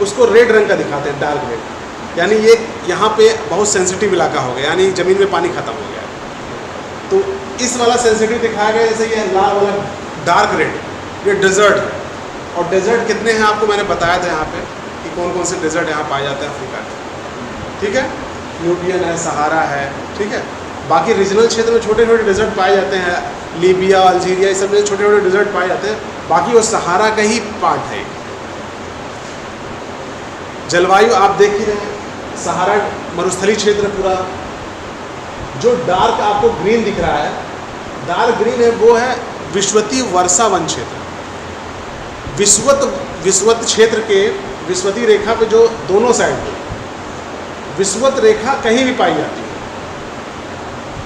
उसको रेड रंग का दिखाते हैं, डार्क रेड, यानी ये यहाँ पे बहुत सेंसिटिव इलाका हो गया, यानी ज़मीन में पानी ख़त्म हो गया है। तो इस वाला सेंसिटिव दिखाया गया, जैसे ये लाल वाला डार्क रेड, ये डेजर्ट है। और डेजर्ट कितने हैं आपको मैंने बताया था यहाँ पे कि कौन कौन से डेजर्ट यहाँ पाए जाते हैं अफ्रीका में, ठीक है। न्यूबियन है, सहारा है, ठीक है। बाकी रीजनल क्षेत्र में छोटे छोटे डेजर्ट पाए जाते हैं, लीबिया, अल्जीरिया, इस सब में छोटे छोटे डेजर्ट पाए जाते हैं। बाकी वो सहारा का ही पार्ट है। जलवायु आप देख ही रहे हैं, सहारा मरुस्थली क्षेत्र पूरा। जो डार्क आपको ग्रीन दिख रहा है, डार्क ग्रीन है, वो है विषुवतीय वर्षा वन क्षेत्र। विषुवत क्षेत्र के विषुवतीय रेखा पे जो दोनों साइड पे विषुवत रेखा कहीं भी पाई जाती है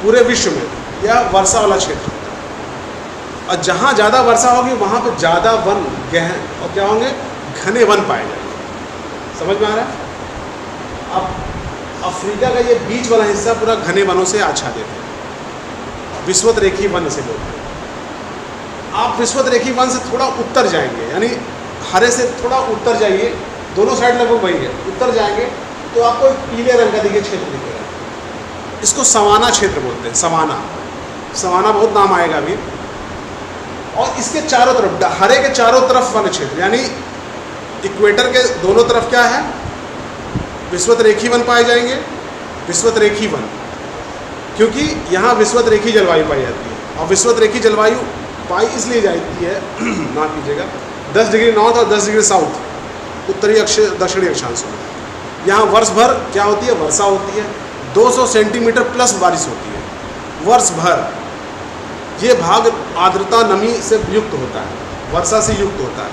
पूरे विश्व में, यह वर्षा वाला क्षेत्र होता है। और जहाँ ज़्यादा वर्षा होगी वहाँ पे ज़्यादा वन गहन और क्या होंगे, घने वन पाए जाएंगे। समझ में आ रहा है? अब अफ्रीका का ये बीच वाला हिस्सा पूरा घने वनों से आच्छादित है, विषुवत रेखी वन से बोलते हैं। आप विषुवत रेखी वन से थोड़ा उत्तर जाएंगे, यानी हरे से थोड़ा उत्तर जाइए, दोनों साइड लगभग वही है, उत्तर जाएंगे तो आपको एक पीले रंग का देखिए क्षेत्र दिखेगा। इसको सवाना क्षेत्र बोलते हैं, सवाना। सवाना बहुत नाम आएगा अभी। और इसके चारों तरफ, हरे के चारों तरफ वन क्षेत्र, यानी इक्वेटर के दोनों तरफ क्या है, विषुवत रेखी वन पाए जाएंगे। विषुवत रेखी वन, क्योंकि यहाँ विषुवत रेखी जलवायु पाई जाती है। और विषुवत रेखी जलवायु पाई इसलिए जाती है, माफ कीजिएगा, 10 डिग्री नॉर्थ और 10 डिग्री साउथ, उत्तरी दक्षिणी अक्षांशों में। यहाँ वर्ष भर क्या होती है, वर्षा होती है। 200 सेंटीमीटर प्लस बारिश होती है वर्ष भर। ये भाग आर्द्रता, नमी से युक्त होता है, वर्षा से युक्त होता है,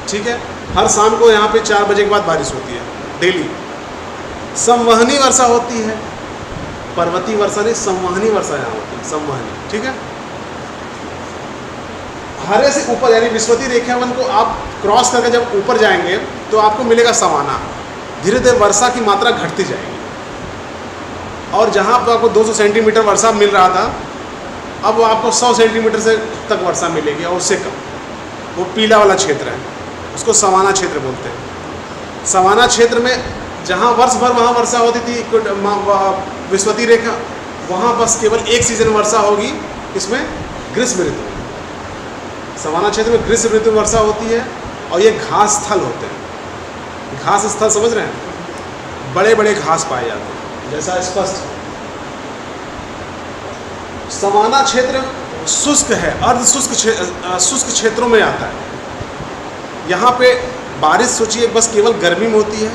ठीक है। हर शाम को यहाँ पे 4 बजे के बाद बारिश होती है डेली। संवहनी वर्षा होती है, पर्वतीय वर्षा नहीं, संवहनी वर्षा यहाँ होती है, संवहनी, ठीक है। हरे से ऊपर यानी विषुवतीय रेखा वन को आप क्रॉस करके जब ऊपर जाएंगे तो आपको मिलेगा सवाना। धीरे धीरे वर्षा की मात्रा घटती जाएगी, और जहाँ पर आपको 200 सेंटीमीटर वर्षा मिल रहा था, अब आपको 100 सेंटीमीटर से तक वर्षा मिलेगी और उससे कम। वो पीला वाला क्षेत्र है, उसको सवाना क्षेत्र बोलते हैं। सवाना क्षेत्र में जहाँ वर्ष भर वहाँ वर्षा होती थी, विषुवतीय रेखा, वहाँ बस केवल एक सीजन वर्षा होगी, इसमें ग्रीष्म ऋतु। सवाना क्षेत्र में ग्रीष्म ऋतु वर्षा होती है और ये घास स्थल होते हैं। घास स्थल समझ रहे हैं, बड़े बड़े घास पाए जाते हैं। जैसा स्पष्ट सवाना क्षेत्र शुष्क है, अर्ध शुष्क क्षेत्रों में आता है। यहाँ पे बारिश सोचिए बस केवल गर्मी में होती है,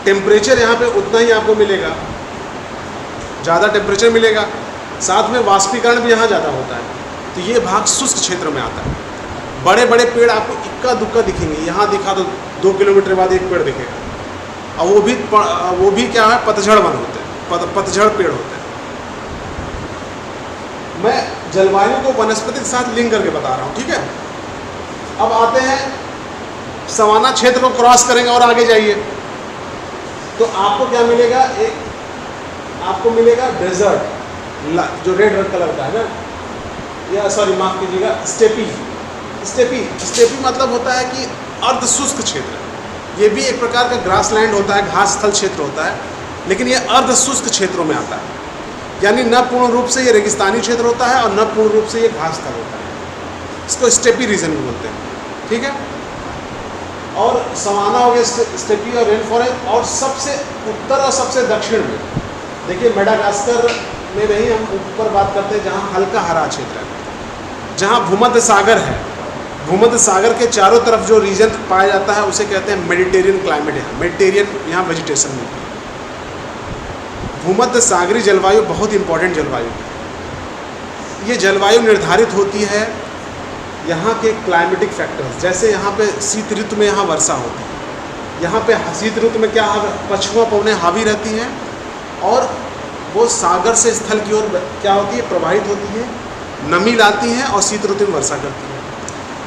टेम्परेचर यहाँ पे उतना ही आपको मिलेगा, ज़्यादा टेम्परेचर मिलेगा, साथ में वाष्पीकरण भी यहाँ ज़्यादा होता है। तो ये भाग शुष्क क्षेत्र में आता है। बड़े बड़े पेड़ आपको इक्का दुक्का दिखेंगे, यहाँ दिखा तो 2 किलोमीटर बाद एक पेड़ दिखेगा, और वो भी क्या है, पतझड़ वन होते हैं, पतझड़ पेड़ होते हैं। मैं जलवायु को वनस्पति के साथ लिंक करके बता रहा हूँ, ठीक है। अब आते हैं सवाना क्षेत्र को क्रॉस करेंगे और आगे जाइए तो आपको क्या मिलेगा, एक आपको मिलेगा डेजर्ट, जो रेड कलर का है ना, या सॉरी माफ कीजिएगा, स्टेपी मतलब होता है कि अर्ध शुष्क क्षेत्र। ये भी एक प्रकार का ग्रासलैंड होता है, घास स्थल क्षेत्र होता है, लेकिन ये अर्ध शुष्क क्षेत्रों में आता है। यानी न पूर्ण रूप से ये रेगिस्तानी क्षेत्र होता है और न पूर्ण रूप से ये घास स्थल होता है। इसको स्टेपी रीजन भी बोलते हैं, ठीक है। और सवाना हो गया, स्टेपी और रेन फॉरेस्ट। और सबसे उत्तर और सबसे दक्षिण में देखिए मेडागास्कर में नहीं, हम ऊपर बात करते हैं जहाँ हल्का हरा क्षेत्र है, जहाँ भूमध्य सागर है। भूमध्य सागर के चारों तरफ जो रीजन पाया जाता है उसे कहते हैं मेडिटेरियन क्लाइमेट है। मेडिटेरियन यहाँ वेजिटेशन मिलती है। भूमध्य सागरी जलवायु बहुत इंपॉर्टेंट जलवायु है। ये जलवायु निर्धारित होती है यहाँ के क्लाइमेटिक फैक्टर्स। जैसे यहाँ पे शीत ऋतु में यहाँ वर्षा होती है, यहाँ पे शीत ऋतु में क्या पछुआ पवनें हावी रहती हैं और वो सागर से स्थल की ओर क्या होती है, प्रवाहित होती है, नमी लाती हैं और शीत ऋतु में वर्षा करती है।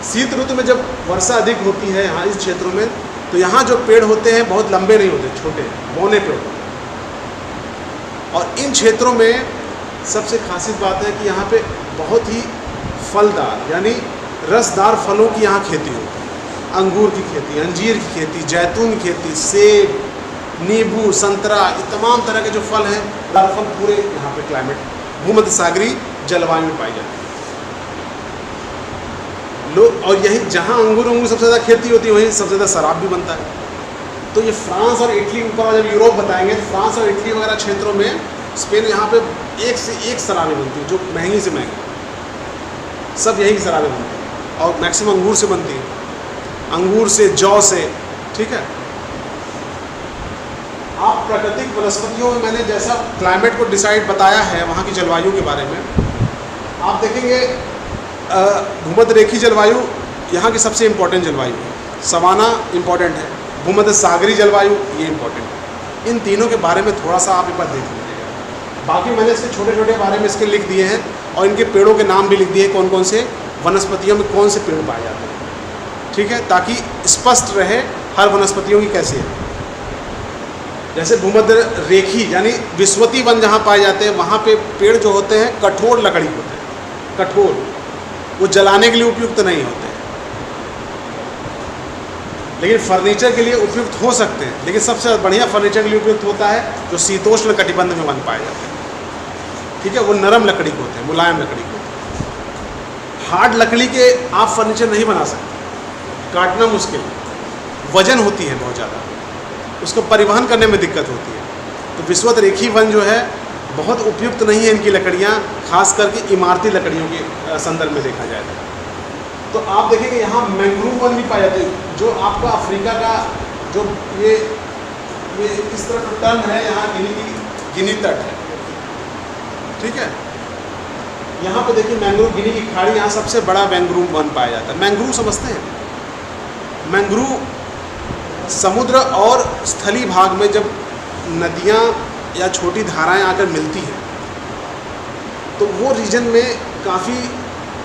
शीत ऋतु में जब वर्षा अधिक होती है यहाँ इस क्षेत्रों में, तो यहाँ जो पेड़ होते हैं बहुत लंबे नहीं होते, छोटे बौने पेड़ होते हैं। और इन क्षेत्रों में सबसे खासियत बात है कि यहाँ पे बहुत ही फलदार यानी रसदार फलों की यहाँ खेती होती है। अंगूर की खेती, अंजीर की खेती, जैतून की खेती, सेब, नींबू, संतरा, ये तमाम तरह के जो फल हैं, लाल फल पूरे यहाँ पे क्लाइमेट भूमध्य सागरी जलवायु में पाई जाती है। लोग और यही जहाँ अंगूर सबसे ज़्यादा खेती होती है वहीं सबसे ज़्यादा शराब भी बनता है। तो ये फ्रांस और इटली, ऊपर जब यूरोप बताएंगे तो फ्रांस और इटली वगैरह क्षेत्रों में, स्पेन, यहाँ पे एक से एक शराबें बनती है, जो महंगी से महंगी, सब यही की शराबें बनती हैं और मैक्सिमम अंगूर से बनती है, अंगूर से, जौ से, ठीक है। आप प्राकृतिक वनस्पतियों में मैंने जैसा क्लाइमेट को डिसाइड बताया है वहाँ की जलवायु के बारे में, आप देखेंगे भूमध्य रेखी जलवायु यहाँ की सबसे इम्पोर्टेंट जलवायु है। सवाना इम्पोर्टेंट है, भूमध्य सागरी जलवायु ये इम्पोर्टेंट है। इन तीनों के बारे में थोड़ा सा आप एक बार देख लीजिएगा। बाकी मैंने इसके छोटे छोटे बारे में इसके लिख दिए हैं और इनके पेड़ों के नाम भी लिख दिए, कौन कौन से वनस्पतियों में कौन से पेड़ पाए जाते हैं, ठीक है, ताकि स्पष्ट रहे हर वनस्पतियों की कैसी है। जैसे भूमध्य रेखी यानी विश्वती वन जहाँ पाए जाते हैं वहाँ पे पेड़ जो होते हैं कठोर लकड़ी होते हैं, कठोर, वो जलाने के लिए उपयुक्त नहीं होते, लेकिन फर्नीचर के लिए उपयुक्त हो सकते हैं। लेकिन सबसे बढ़िया फर्नीचर के लिए उपयुक्त होता है जो शीतोष्ण कटिबंध में वन पाए जाते हैं, ठीक है। वो नरम लकड़ी के होते हैं, मुलायम लकड़ी के होते हैं। हार्ड लकड़ी के आप फर्नीचर नहीं बना सकते, काटना मुश्किल, वजन होती है बहुत ज़्यादा, उसको परिवहन करने में दिक्कत होती है। तो विश्वत रेखी वन जो है बहुत उपयुक्त नहीं है इनकी लकड़ियाँ, खास करके इमारती लकड़ियों के संदर्भ में देखा जाए तो आप देखेंगे यहाँ मैंग्रोव वन भी पाए जाते हैं, जो आपका अफ्रीका का जो ये इस तरह टर्न है, यहाँ गिनी तट है, ठीक है। यहाँ पे देखिए मैंग्रोव, गिनी की खाड़ी, यहाँ सबसे बड़ा मैंग्रोव वन पाया जाता है। मैंग्रोव समझते हैं, मैंग्रोव समुद्र और स्थली भाग में जब नदियाँ या छोटी धाराएं आकर मिलती हैं तो वो रीजन में काफ़ी,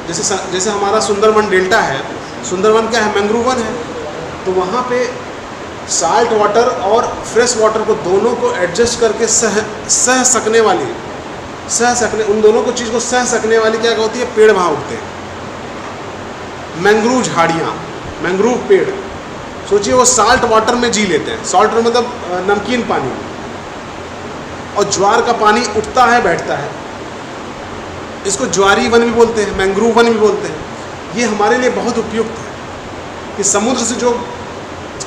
जैसे हमारा सुंदरवन डेल्टा है, सुंदरवन क्या है, मैंग्रोव वन है। तो वहाँ पे साल्ट वाटर और फ्रेश वाटर को दोनों को एडजस्ट करके सह सकने उन दोनों को चीज़ को सह सकने वाली क्या होती है, पेड़ वहाँ उगते हैं। मैंग्रोव झाड़ियाँ, मैंग्रोव पेड़, सोचिए वो साल्ट वाटर में जी लेते हैं, साल्ट वाटर मतलब नमकीन पानी, और ज्वार का पानी उठता है बैठता है, इसको ज्वारी वन भी बोलते हैं, मैंग्रोव वन भी बोलते हैं। ये हमारे लिए बहुत उपयुक्त है। कि समुद्र से जो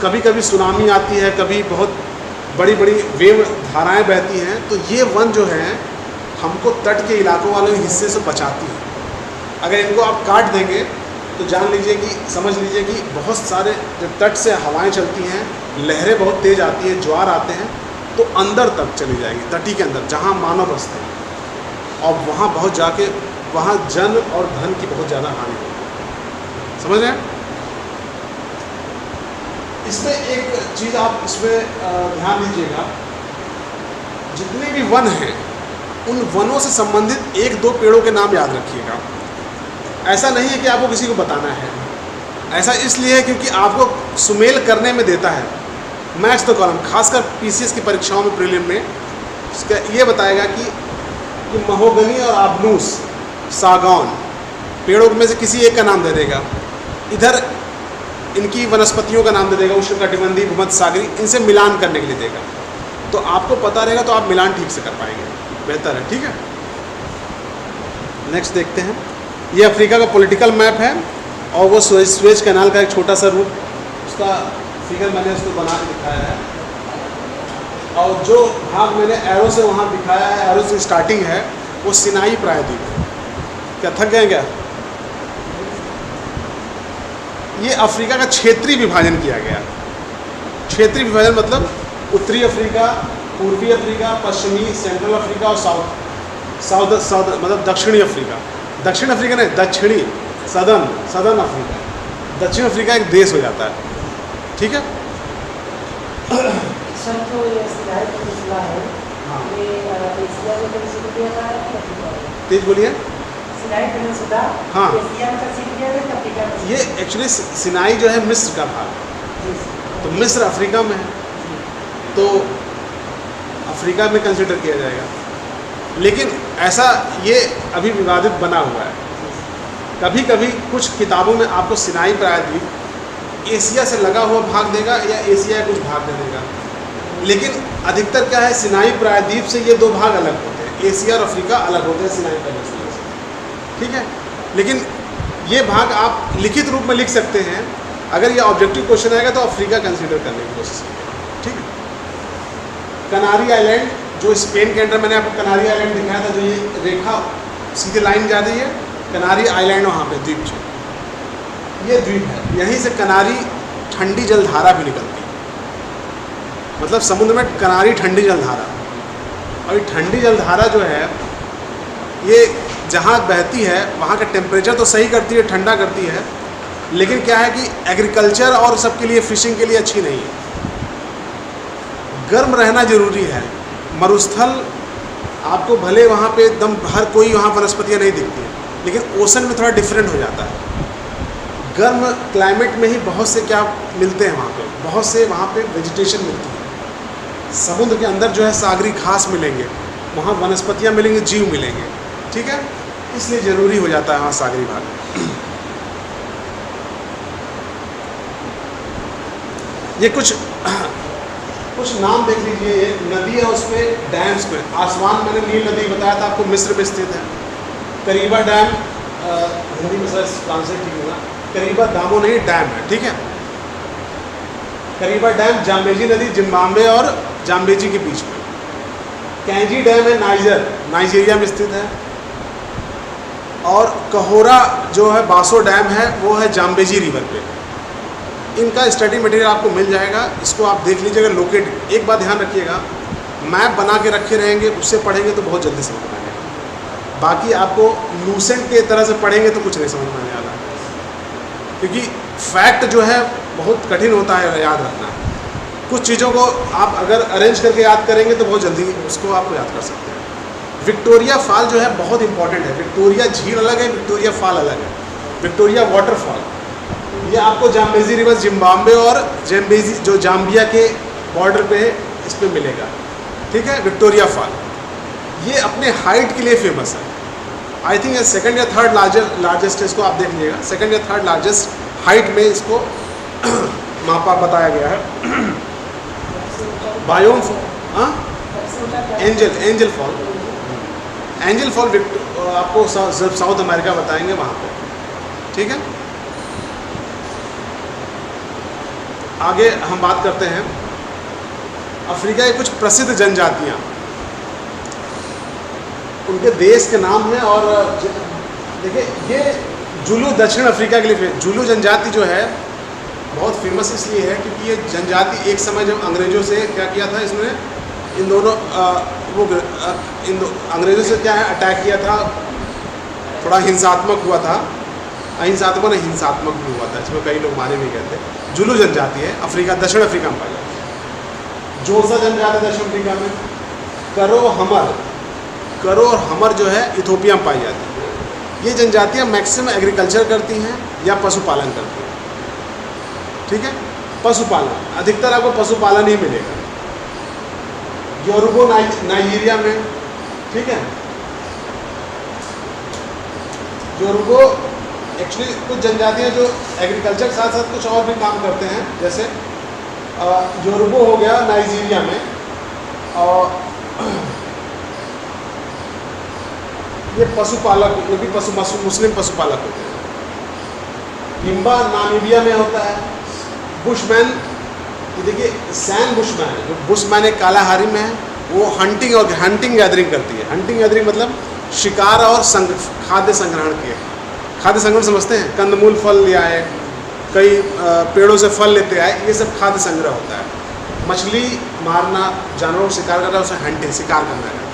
कभी कभी सुनामी आती है, कभी बहुत बड़ी बड़ी वेव धाराएं बहती हैं, तो ये वन जो है हमको तट के इलाकों वाले हिस्से से बचाती है। अगर इनको आप काट देंगे तो जान लीजिए कि समझ लीजिए कि बहुत सारे जब तट से हवाएं चलती हैं, लहरें बहुत तेज़ आती हैं, ज्वार आते हैं, तो अंदर तक चली जाएगी, तटी के अंदर जहाँ मानव बसते हैं, और वहाँ बहुत जाके वहाँ जन और धन की बहुत ज़्यादा हानि होगी। समझ रहे हैं? इसमें एक चीज़ आप इसमें ध्यान दीजिएगा, जितने भी वन हैं उन वनों से संबंधित 1-2 पेड़ों के नाम याद रखिएगा। ऐसा नहीं है कि आपको किसी को बताना है, ऐसा इसलिए है क्योंकि आपको सुमेल करने में देता है मैच द कॉलम, खासकर पीसीएस की परीक्षाओं में प्रीलिम में इसका ये बताएगा कि महोगनी और आबनूस, सागौन पेड़ों में से किसी एक का नाम दे देगा, इधर इनकी वनस्पतियों का नाम दे देगा, उष्णकटिबंधीय, भूमध्य सागरी, इनसे मिलान करने के लिए देगा। तो आपको पता रहेगा तो आप मिलान ठीक से कर पाएंगे, बेहतर है। ठीक है, नेक्स्ट देखते हैं। ये अफ्रीका का पॉलिटिकल मैप है और वो सुएज कैनाल का एक छोटा सा रूट, उसका फिगर मैंने उसको बना के दिखाया है, और जो भाग मैंने एरो से वहाँ दिखाया है, एरो से स्टार्टिंग है, वो सिनाई प्रायद्वीप है। क्या थक गए क्या? ये अफ्रीका का क्षेत्रीय विभाजन किया गया। क्षेत्रीय विभाजन मतलब उत्तरी अफ्रीका, पूर्वी अफ्रीका, पश्चिमी, सेंट्रल अफ्रीका और साउथ मतलब दक्षिणी अफ्रीका। दक्षिण अफ्रीका नहीं, दक्षिणी, सदर्न अफ्रीका। दक्षिण अफ्रीका एक देश हो जाता है। ठीक है, सर तो ये सिनाई पेनिनसुला है, ये एशिया में कंसीडर किया गया है कि अफ्रीका में? तेज बोलिए। सिनाई पेनिनसुला हाँ, एशिया में कंसीडर किया गया कि अफ्रीका में? ये एक्चुअली सिनाई जो है मिस्र का भाग, तो मिस्र अफ्रीका में है, तो अफ्रीका में कंसिडर किया जाएगा। लेकिन ऐसा ये अभी विवादित बना हुआ है। कभी कभी कुछ किताबों में आपको सिनाई प्रायद्वीप एशिया से लगा हुआ भाग देगा या एशिया का कुछ भाग दे देगा, लेकिन अधिकतर क्या है, सिनाई प्रायद्वीप से ये 2 भाग अलग होते हैं, एशिया और अफ्रीका अलग होते हैं सिनाई पेनिनसुला से। ठीक है, लेकिन ये भाग आप लिखित रूप में लिख सकते हैं। अगर ये ऑब्जेक्टिव क्वेश्चन आएगा तो अफ्रीका कंसीडर करने की कोशिश कीजिए। ठीक है, कनारी आइलैंड जो स्पेन के अंदर, मैंने आपको कनारी आइलैंड दिखाया था, जो ये रेखा सीधी लाइन जा रही है, कनारी आइलैंड वहाँ पे द्वीप है, ये द्वीप है। यहीं से कनारी ठंडी जलधारा भी निकलती है, मतलब समुद्र में कनारी ठंडी जलधारा। और ये ठंडी जलधारा जो है ये जहाँ बहती है वहाँ का टेम्परेचर तो सही करती है, ठंडा करती है, लेकिन क्या है कि एग्रीकल्चर और सबके लिए, फिशिंग के लिए अच्छी नहीं है। गर्म रहना ज़रूरी है। मरुस्थल आपको भले वहाँ पे एकदम हर कोई वहाँ वनस्पतियाँ नहीं दिखती हैं, लेकिन ओशन में थोड़ा डिफरेंट हो जाता है। गर्म क्लाइमेट में ही बहुत से क्या मिलते हैं वहाँ पे, बहुत से वहाँ पे वेजिटेशन मिलती है। समुद्र के अंदर जो है सागरी घास मिलेंगे, वहाँ वनस्पतियाँ मिलेंगी, जीव मिलेंगे। ठीक है, इसलिए ज़रूरी हो जाता है वहाँ सागरी भाग। ये कुछ नाम देख लीजिए। ये नदी है, उस पर डैम्स पे आसमान, मैंने नील नदी बताया था आपको, मिस्र में स्थित है। करीबा डैम, हिंदी में सर ट्रांसलेट ठीक होगा, करीबा दामो नहीं, डैम है। ठीक है, करीबा डैम जाम्बेजी नदी, जिम्बाब्वे और जाम्बेजी के बीच में। कैंजी डैम है नाइजीरिया में स्थित है। और कहोरा जो है, बासो डैम है, वो है जाम्बेजी रिवर पे। इनका स्टडी मटेरियल आपको मिल जाएगा, इसको आप देख लीजिएगा। लोकेट, एक बात ध्यान रखिएगा, मैप बना के रखे रहेंगे, उससे पढ़ेंगे तो बहुत जल्दी समझ में आएगा। बाकी आपको लूसेंट के तरह से पढ़ेंगे तो कुछ नहीं समझ में आने वाला, क्योंकि फैक्ट जो है बहुत कठिन होता है याद रखना। कुछ चीज़ों को आप अगर अरेंज करके याद करेंगे तो बहुत जल्दी उसको आप याद कर सकते हैं। विक्टोरिया फॉल जो है बहुत इंपॉर्टेंट है। विक्टोरिया झील अलग है, विक्टोरिया फॉल अलग है। विक्टोरिया वाटरफॉल ये आपको जाम्बेजी रिवर, जिम्बाब्वे और जाम्बेजी जो जाम्बिया के बॉर्डर पे है, इस पे मिलेगा। ठीक है, विक्टोरिया फॉल ये अपने हाइट के लिए फेमस है। आई थिंक ये 2nd या 3rd लार्जेस्ट है, इसको आप देख लीजिएगा। 2nd या 3rd लार्जेस्ट हाइट में इसको मापा बताया गया है। बायोम, हाँ, एंजल फॉल आपको साउथ अमेरिका बताएंगे वहाँ पे। ठीक है, आगे हम बात करते हैं अफ्रीका की कुछ प्रसिद्ध जनजातियाँ, उनके देश के नाम हैं। और देखिए ये जुलू दक्षिण अफ्रीका के लिए, जुलू जनजाति जो है बहुत फेमस इसलिए है क्योंकि ये जनजाति एक समय जब अंग्रेज़ों से क्या किया था, इसने इन दोनों अंग्रेज़ों से क्या है अटैक किया था, थोड़ा हिंसात्मक हुआ था, अहिंसात्मक नहीं हिंसात्मक भी हुआ था, इसमें कई लोग मारे भी गए थे। जुलू जनजाति है, अफ्रीका दक्षिण अफ्रीका में पाई जाती है। जोसा जनजाति दक्षिण अफ्रीका में, करो और हमर जो है इथोपिया में पाई जाती है। ये जनजातियाँ मैक्सिमम एग्रीकल्चर करती हैं या पशुपालन करती हैं, ठीक है, पशुपालन, अधिकतर आपको पशुपालन ही मिलेगा। योरुबो नाइजीरिया में, ठीक है, योरुबो एक्चुअली कुछ जनजातियाँ जो एग्रीकल्चर के साथ साथ कुछ और भी काम करते हैं, जैसे योरुबो हो गया नाइजीरिया में, और ये पशुपालक, ये भी मुस्लिम पशुपालक होते हैं। हिम्बा नामीबिया में होता है। बुशमैन, ये देखिए सैन बुशमैन, जो बुशमैन एक कालाहारी में है, वो हंटिंग गैदरिंग करती है। हंटिंग गैदरिंग मतलब शिकार और खाद्य संग्रहण किए। खाद्य संग्रहण समझते हैं, कंदमूल फल ले आए, कई पेड़ों से फल लेते आए, ये सब खाद्य संग्रह होता है। मछली मारना, जानवरों को शिकार करना, उसे हंटिंग, शिकार करना कहते हैं।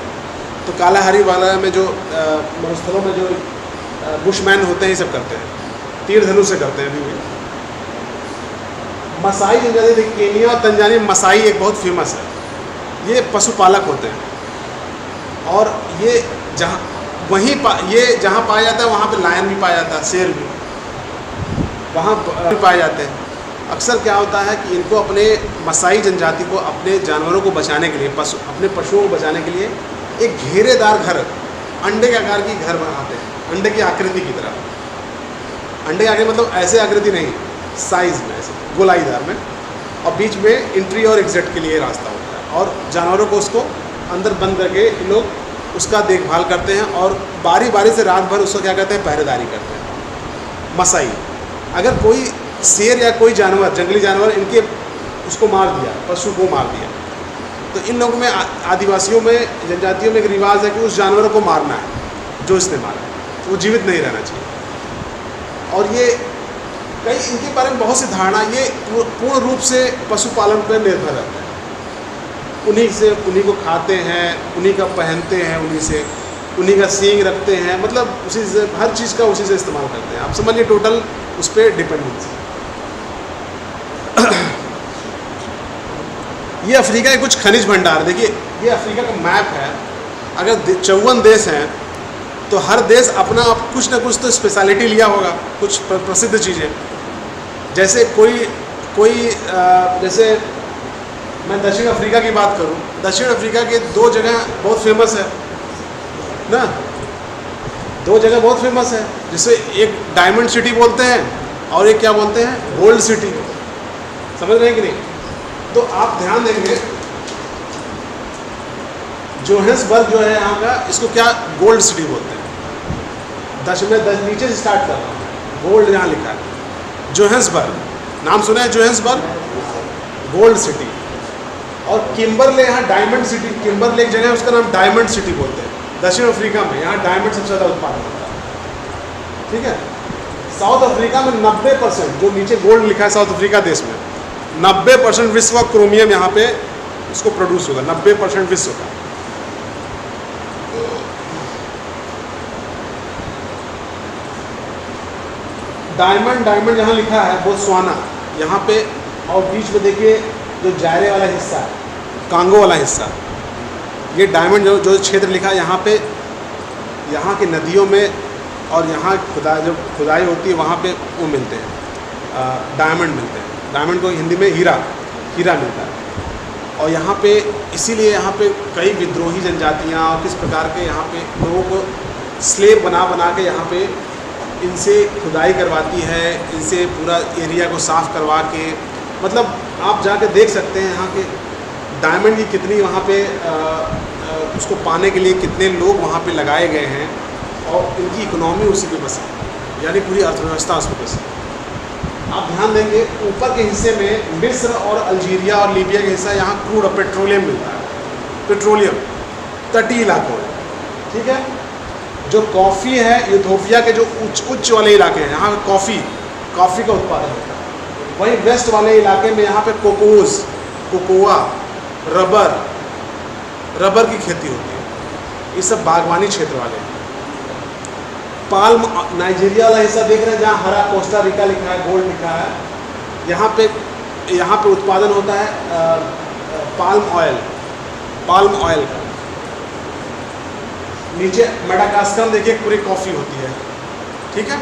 तो कालाहारी वाला में जो मरुस्थलों में जो बुशमैन होते हैं ये सब करते हैं, तीर धनुष से करते हैं। अभी मसाई जनजाति, केनिया और तंजानिया, मसाई एक बहुत फेमस है, ये पशुपालक होते हैं। और ये जहाँ पाया जाता है वहाँ पे लायन भी पाया जाता है, शेर भी वहाँ भी पाए जाते हैं। अक्सर क्या होता है कि इनको अपने मसाई जनजाति को अपने जानवरों को बचाने के लिए, अपने पशुओं को बचाने के लिए एक घेरेदार घर, अंडे के आकार की घर बनाते हैं, अंडे की आकृति की तरह। अंडे की आकृति मतलब ऐसे आकृति नहीं, साइज़ में ऐसे गोलाईदार में, और बीच में एंट्री और एग्जिट के लिए रास्ता होता है। और जानवरों को उसको अंदर बंद करके लोग उसका देखभाल करते हैं और बारी बारी से रात भर उसको क्या कहते हैं, पहरेदारी करते हैं। मसाई, अगर कोई शेर या कोई जानवर, जंगली जानवर इनके उसको मार दिया, पशु को मार दिया, तो इन लोगों में, आदिवासियों में, जनजातियों में एक रिवाज है कि उस जानवर को मारना है जो इसने मारा है, वो जीवित नहीं रहना चाहिए। और ये कई इनके बारे में बहुत सी धारणा, ये पूर्ण रूप से पशुपालन पर निर्भर रहता है। उन्हीं को खाते हैं, उन्हीं का पहनते हैं, उन्हीं का सींग रखते हैं, मतलब उसी से हर चीज़ का उसी से इस्तेमाल करते हैं। आप समझिए टोटल उस पर डिपेंडेंसी। ये अफ्रीका के कुछ खनिज भंडार, देखिए ये अफ्रीका का मैप है। अगर 54 देश हैं तो हर देश अपना कुछ ना कुछ तो स्पेशलिटी लिया होगा, कुछ प्रसिद्ध चीज़ें। जैसे जैसे मैं दक्षिण अफ्रीका की बात करूं, दक्षिण अफ्रीका के 2 जगह बहुत फेमस है ना, 2 जगह बहुत फेमस है, जिसे एक डायमंड सिटी बोलते हैं और एक क्या बोलते हैं, गोल्ड सिटी। समझ रहे हैं कि नहीं? तो आप ध्यान देंगे, जोहान्सबर्ग जो है यहाँ का, इसको क्या गोल्ड सिटी बोलते हैं। नीचे से स्टार्ट कर रहा हूँ, गोल्ड यहाँ लिखा है। जोहान्सबर्ग नाम सुना है, जोहान्सबर्ग गोल्ड सिटी। और किम्बरले यहाँ डायमंड सिटी, किम्बरले एक जगह है, उसका नाम डायमंड सिटी बोलते हैं। दक्षिण अफ्रीका में यहाँ डायमंड सबसे ज़्यादा उत्पादन होता है, ठीक है। साउथ अफ्रीका में 90%, जो नीचे गोल्ड लिखा है साउथ अफ्रीका देश में, 90% विश्व का क्रोमियम यहाँ पे उसको प्रोड्यूस होगा, 90% विश्व का। डायमंड यहाँ लिखा है बोत्सवाना यहाँ पे, और बीच में देखिए जो जायरे वाला हिस्सा है, कांगो वाला हिस्सा, ये डायमंड जो क्षेत्र लिखा है यहाँ पे, यहाँ की नदियों में और यहाँ खुदाई होती है वहाँ पे वो मिलते हैं, डायमंड मिलते हैं। डायमंड को हिंदी में हीरा मिलता है। और यहाँ पे इसीलिए यहाँ पे कई विद्रोही जनजातियाँ और किस प्रकार के यहाँ पे लोगों को स्लेव बना के यहाँ पे इनसे खुदाई करवाती है, इनसे पूरा एरिया को साफ़ करवा के, मतलब आप जाके देख सकते हैं यहाँ के डायमंड की कितनी वहाँ पे उसको पाने के लिए कितने लोग वहाँ पे लगाए गए हैं, और इनकी इकोनॉमी उसी पे बसी, यानी पूरी अर्थव्यवस्था उस पर बसी। आप ध्यान देंगे ऊपर के हिस्से में मिस्र और अल्जीरिया और लीबिया का हिस्सा, यहाँ क्रूड और पेट्रोलियम मिलता है, पेट्रोलियम तटीय इलाकों में, ठीक है। जो कॉफ़ी है इथियोपिया के जो उच्च वाले इलाके हैं, यहाँ कॉफ़ी का उत्पादन होता है। वहीं वेस्ट वाले इलाके में यहाँ पे कोकोआ, रबर की खेती होती है। ये सब बागवानी क्षेत्र वाले हैं। पाल्म, नाइजीरिया वाला हिस्सा देख रहे हैं जहाँ हरा कोस्टा रिका लिखा है, गोल्ड लिखा है, यहाँ पे उत्पादन होता है पाल्म ऑयल का। नीचे मेडागास्कर में देखिए पूरी कॉफ़ी होती है, ठीक है।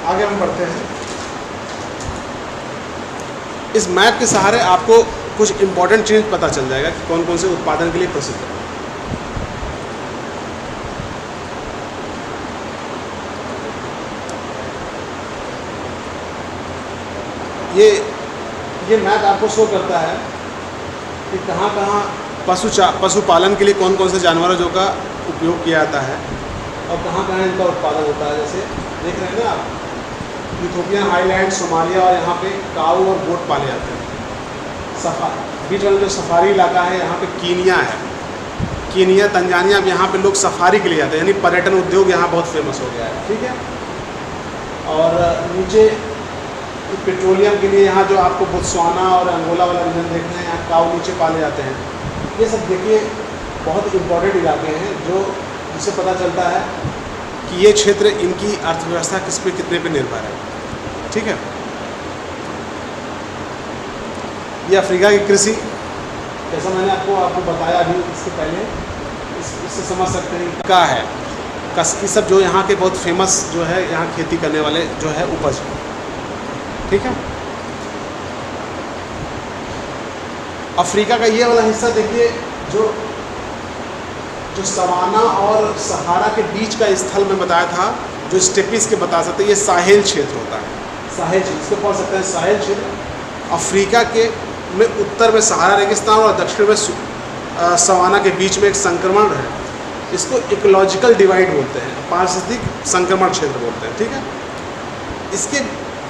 आगे हम बढ़ते हैं। इस मैप के सहारे आपको कुछ इंपॉर्टेंट चीज़ पता चल जाएगा कि कौन कौन से उत्पादन के लिए प्रसिद्ध है। ये मैप आपको शो करता है कि कहाँ पशुपालन के लिए कौन कौन से जानवरों का उपयोग किया जाता है और कहाँ इनका उत्पादन होता है। जैसे देख रहे हैं ना आप, इथियोपियन हाईलैंड, सोमालिया और यहाँ पे काऊ और गोट पाले जाते हैं। बीच वाला जो सफारी इलाका है यहाँ पे कीनिया है, कीनिया, तंजानिया, यहाँ पे लोग सफारी के लिए जाते हैं, यानी पर्यटन उद्योग यहाँ बहुत फेमस हो गया है, ठीक है। और नीचे पेट्रोलियम के लिए यहाँ जो आपको बोत्सवाना और अंगोला वाला रीजन देख रहे हैं, यहाँ काऊ नीचे पाले जाते हैं। ये सब देखिए बहुत इम्पोर्टेंट इलाके हैं जिससे पता चलता है कि ये क्षेत्र इनकी अर्थव्यवस्था कितने पे निर्भर है, ठीक है। ये अफ्रीका की कृषि, जैसा मैंने आपको बताया अभी इससे पहले, इससे समझ सकते हैं क्या है। ये सब जो यहाँ के बहुत फेमस जो है यहाँ खेती करने वाले जो है उपज, ठीक है। अफ्रीका का ये वाला हिस्सा देखिए जो सवाना और सहारा के बीच का स्थल में बताया था, जो स्टेपिस के बता सकते हैं, ये साहेल क्षेत्र होता है। साहेल क्षेत्र इसको पढ़ सकते हैं, साहेल क्षेत्र। अफ्रीका के में उत्तर में सहारा रेगिस्तान और दक्षिण में सवाना के बीच में एक संक्रमण है, इसको इकोलॉजिकल डिवाइड बोलते हैं, पारिस्थितिक संक्रमण क्षेत्र बोलते हैं, ठीक है। इसके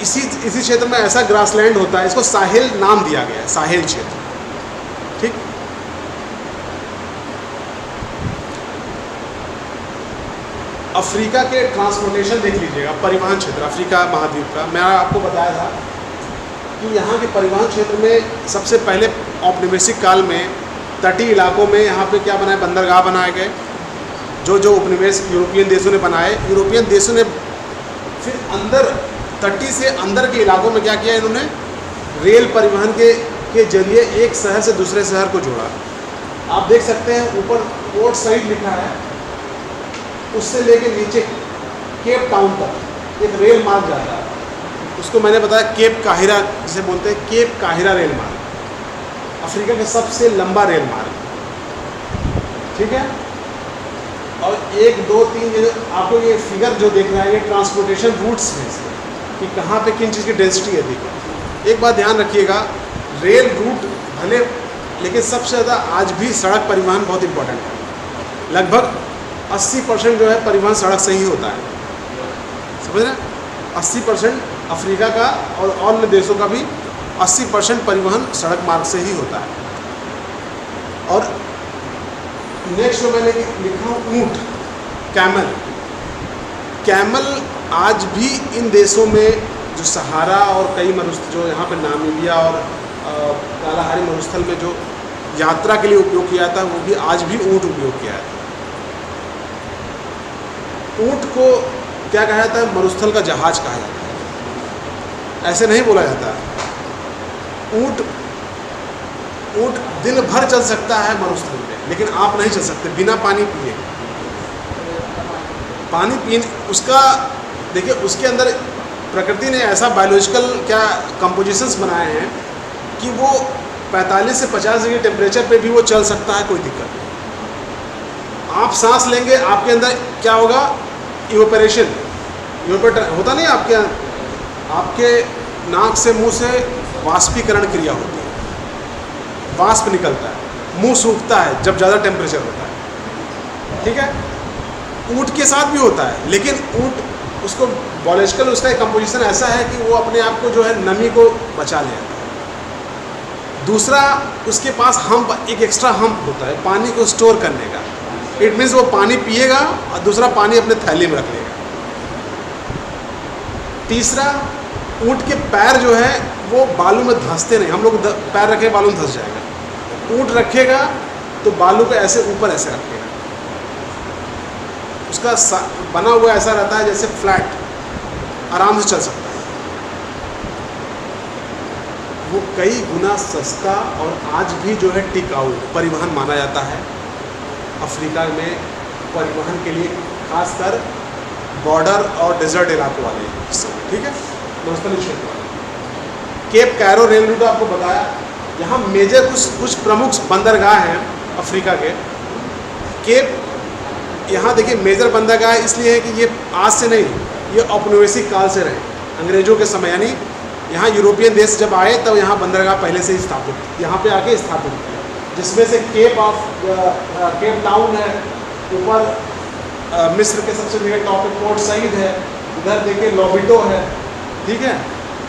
इसी क्षेत्र में ऐसा ग्रासलैंड होता है, इसको साहेल नाम दिया गया है, साहेल क्षेत्र, ठीक। अफ्रीका के ट्रांसपोर्टेशन देख लीजिएगा, परिवहन क्षेत्र अफ्रीका महाद्वीप का मैं आपको बताया था कि यहाँ के परिवहन क्षेत्र में सबसे पहले औपनिवेशिक काल में तटीय इलाकों में यहाँ पे क्या बनाए, बंदरगाह बनाए गए। जो उपनिवेश यूरोपियन देशों ने बनाए, यूरोपियन देशों ने फिर अंदर तटी से अंदर के इलाकों में क्या किया, इन्होंने रेल परिवहन के जरिए एक शहर से दूसरे शहर को जोड़ा। आप देख सकते हैं ऊपर पोर्ट साइड लिखा है, उससे लेके नीचे केप टाउन तक एक रेल मार्ग जाता है, उसको मैंने बताया केप काहिरा जिसे बोलते हैं, केप काहिरा रेल मार्ग अफ्रीका का सबसे लंबा रेल मार्ग, ठीक है। और 1, 2, 3 आपको ये फिगर जो देख रहा है ये ट्रांसपोर्टेशन रूट्स हैं इसके, कि कहाँ पे किन चीज़ की डेंसिटी अधिक है। एक बात ध्यान रखिएगा, रेल रूट भले, लेकिन सबसे ज़्यादा आज भी सड़क परिवहन बहुत इम्पोर्टेंट है। लगभग 80% जो है परिवहन सड़क से ही होता है, समझ रहे हैं। 80% अफ्रीका का और अन्य देशों का भी 80% परिवहन सड़क मार्ग से ही होता है। और नेक्स्ट जो मैंने लिखा हूँ ऊँट, कैमल आज भी इन देशों में जो सहारा और कई जो यहाँ पे नामीबिया और कालाहारी मरुस्थल में जो यात्रा के लिए उपयोग किया जाता है, वो भी आज भी ऊँट उपयोग किया जाता है। ऊँट को क्या कहा जाता है, मरुस्थल का जहाज कहा जाता है, ऐसे नहीं बोला जाता। ऊँट दिन भर चल सकता है मरुस्थल में, लेकिन आप नहीं चल सकते बिना पानी पिए। पानी पीने उसका देखिए, उसके अंदर प्रकृति ने ऐसा बायोलॉजिकल क्या कंपोजिशंस बनाए हैं कि वो 45 से 50 डिग्री टेम्परेचर पे भी वो चल सकता है, कोई दिक्कत नहीं। आप सांस लेंगे, आपके अंदर क्या होगा, इवेपोरेशन होता नहीं आपके नाक से मुंह से वाष्पीकरण क्रिया होती है, वाष्प निकलता है, मुंह सूखता है जब ज़्यादा टेम्परेचर होता है, ठीक है। ऊँट के साथ भी होता है, लेकिन ऊँट उसको बायोलॉजिकल उसका एक कंपोजिशन ऐसा है कि वो अपने आप को जो है नमी को बचा ले जाता है। दूसरा, उसके पास हम्प, एक एक्स्ट्रा हम्प होता है पानी को स्टोर करने का। इट मीन्स वो पानी पिएगा और दूसरा पानी अपने थैली में रख लेगा। तीसरा, ऊँट के पैर जो है वो बालू में धंसते नहीं। हम लोग पैर रखे बालू में धंस जाएगा। ऊँट रखेगा तो बालू को ऐसे ऊपर ऐसे रखेगा, उसका बना हुआ ऐसा रहता है जैसे फ्लैट, आराम से चल सकता है। वो कई गुना सस्ता और आज भी जो है टिकाऊ परिवहन माना जाता है अफ्रीका में परिवहन के लिए, खासकर बॉर्डर और डेजर्ट इलाकों वाले हिस्से में, ठीक है, मरुस्थलीय क्षेत्र वाले। केप कैरो रेल रूट आपको बताया। यहाँ मेजर कुछ प्रमुख बंदरगाह हैं अफ्रीका के। केप, यहाँ देखिए मेजर बंदरगाह इसलिए है कि ये आज से नहीं, ये औपनिवेशिक काल से रहे, अंग्रेजों के समय, यानी यहाँ यूरोपियन देश जब आए तब यहाँ बंदरगाह पहले से ही स्थापित, यहाँ पे आके स्थापित किया, जिसमें से केप टाउन है, ऊपर मिस्र के सबसे बड़े टॉप पे पोर्ट सईद है, इधर देखिए लोबिटो है, ठीक है,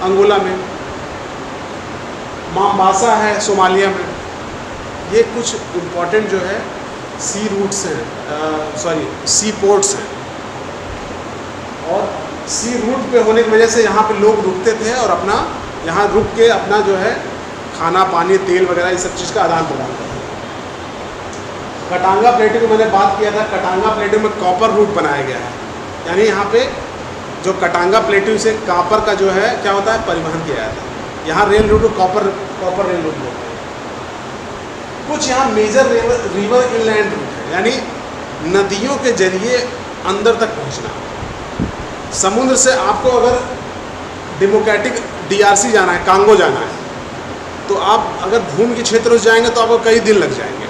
अंगोला में, माम्बासा है सोमालिया में। ये कुछ इम्पोर्टेंट जो है सी रूट्स हैं, सी पोर्ट्स हैं। और सी रूट पे होने की वजह से यहाँ पे लोग रुकते थे और अपना यहाँ रुक के अपना जो है खाना पानी तेल वगैरह इस सब चीज़ का आदान प्रदान करते थे। कटांगा प्लेटू की मैंने बात किया था, कटांगा प्लेटू में कॉपर रूट बनाया गया है, यानी यहाँ पे जो कटांगा प्लेटू से कॉपर का जो है क्या होता है परिवहन किया जाता है। यहाँ रेल रूट को कॉपर रेल रूट बोलते हैं। कुछ यहाँ मेजर रिवर इनलैंड रूट है, यानी नदियों के जरिए अंदर तक पहुँचना। समुद्र से आपको अगर डेमोक्रेटिक DRC जाना है, कांगो जाना है, तो आप अगर भूमि के क्षेत्र से जाएंगे तो आपको कई दिन लग जाएंगे,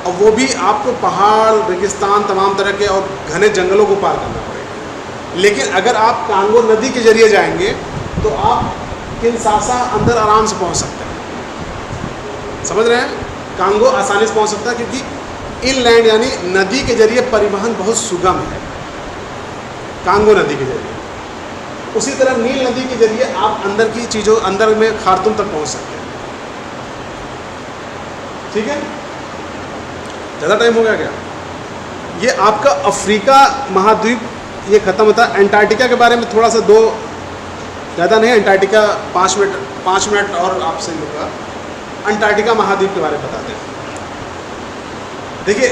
और वो भी आपको पहाड़, रेगिस्तान, तमाम तरह के और घने जंगलों को पार करना पड़ेगा। लेकिन अगर आप कांगो नदी के जरिए जाएंगे तो आप किनशासा अंदर आराम से पहुंच सकते हैं। समझ रहे हैं? कांगो आसानी से पहुंच सकता है क्योंकि इनलैंड यानी नदी के जरिए परिवहन बहुत सुगम है, कांगो नदी के जरिए। उसी तरह नील नदी के जरिए आप अंदर की चीज़ों, अंदर में खार्तूम तक पहुंच सकते हैं। ठीक है, ज़्यादा टाइम हो गया क्या? ये आपका अफ्रीका महाद्वीप ये ख़त्म होता है। अंटार्कटिका के बारे में थोड़ा सा ज़्यादा नहीं, अंटार्कटिका 5 मिनट और आपसे लूँगा। अंटार्कटिका महाद्वीप के बारे में बताते हैं। देखिए,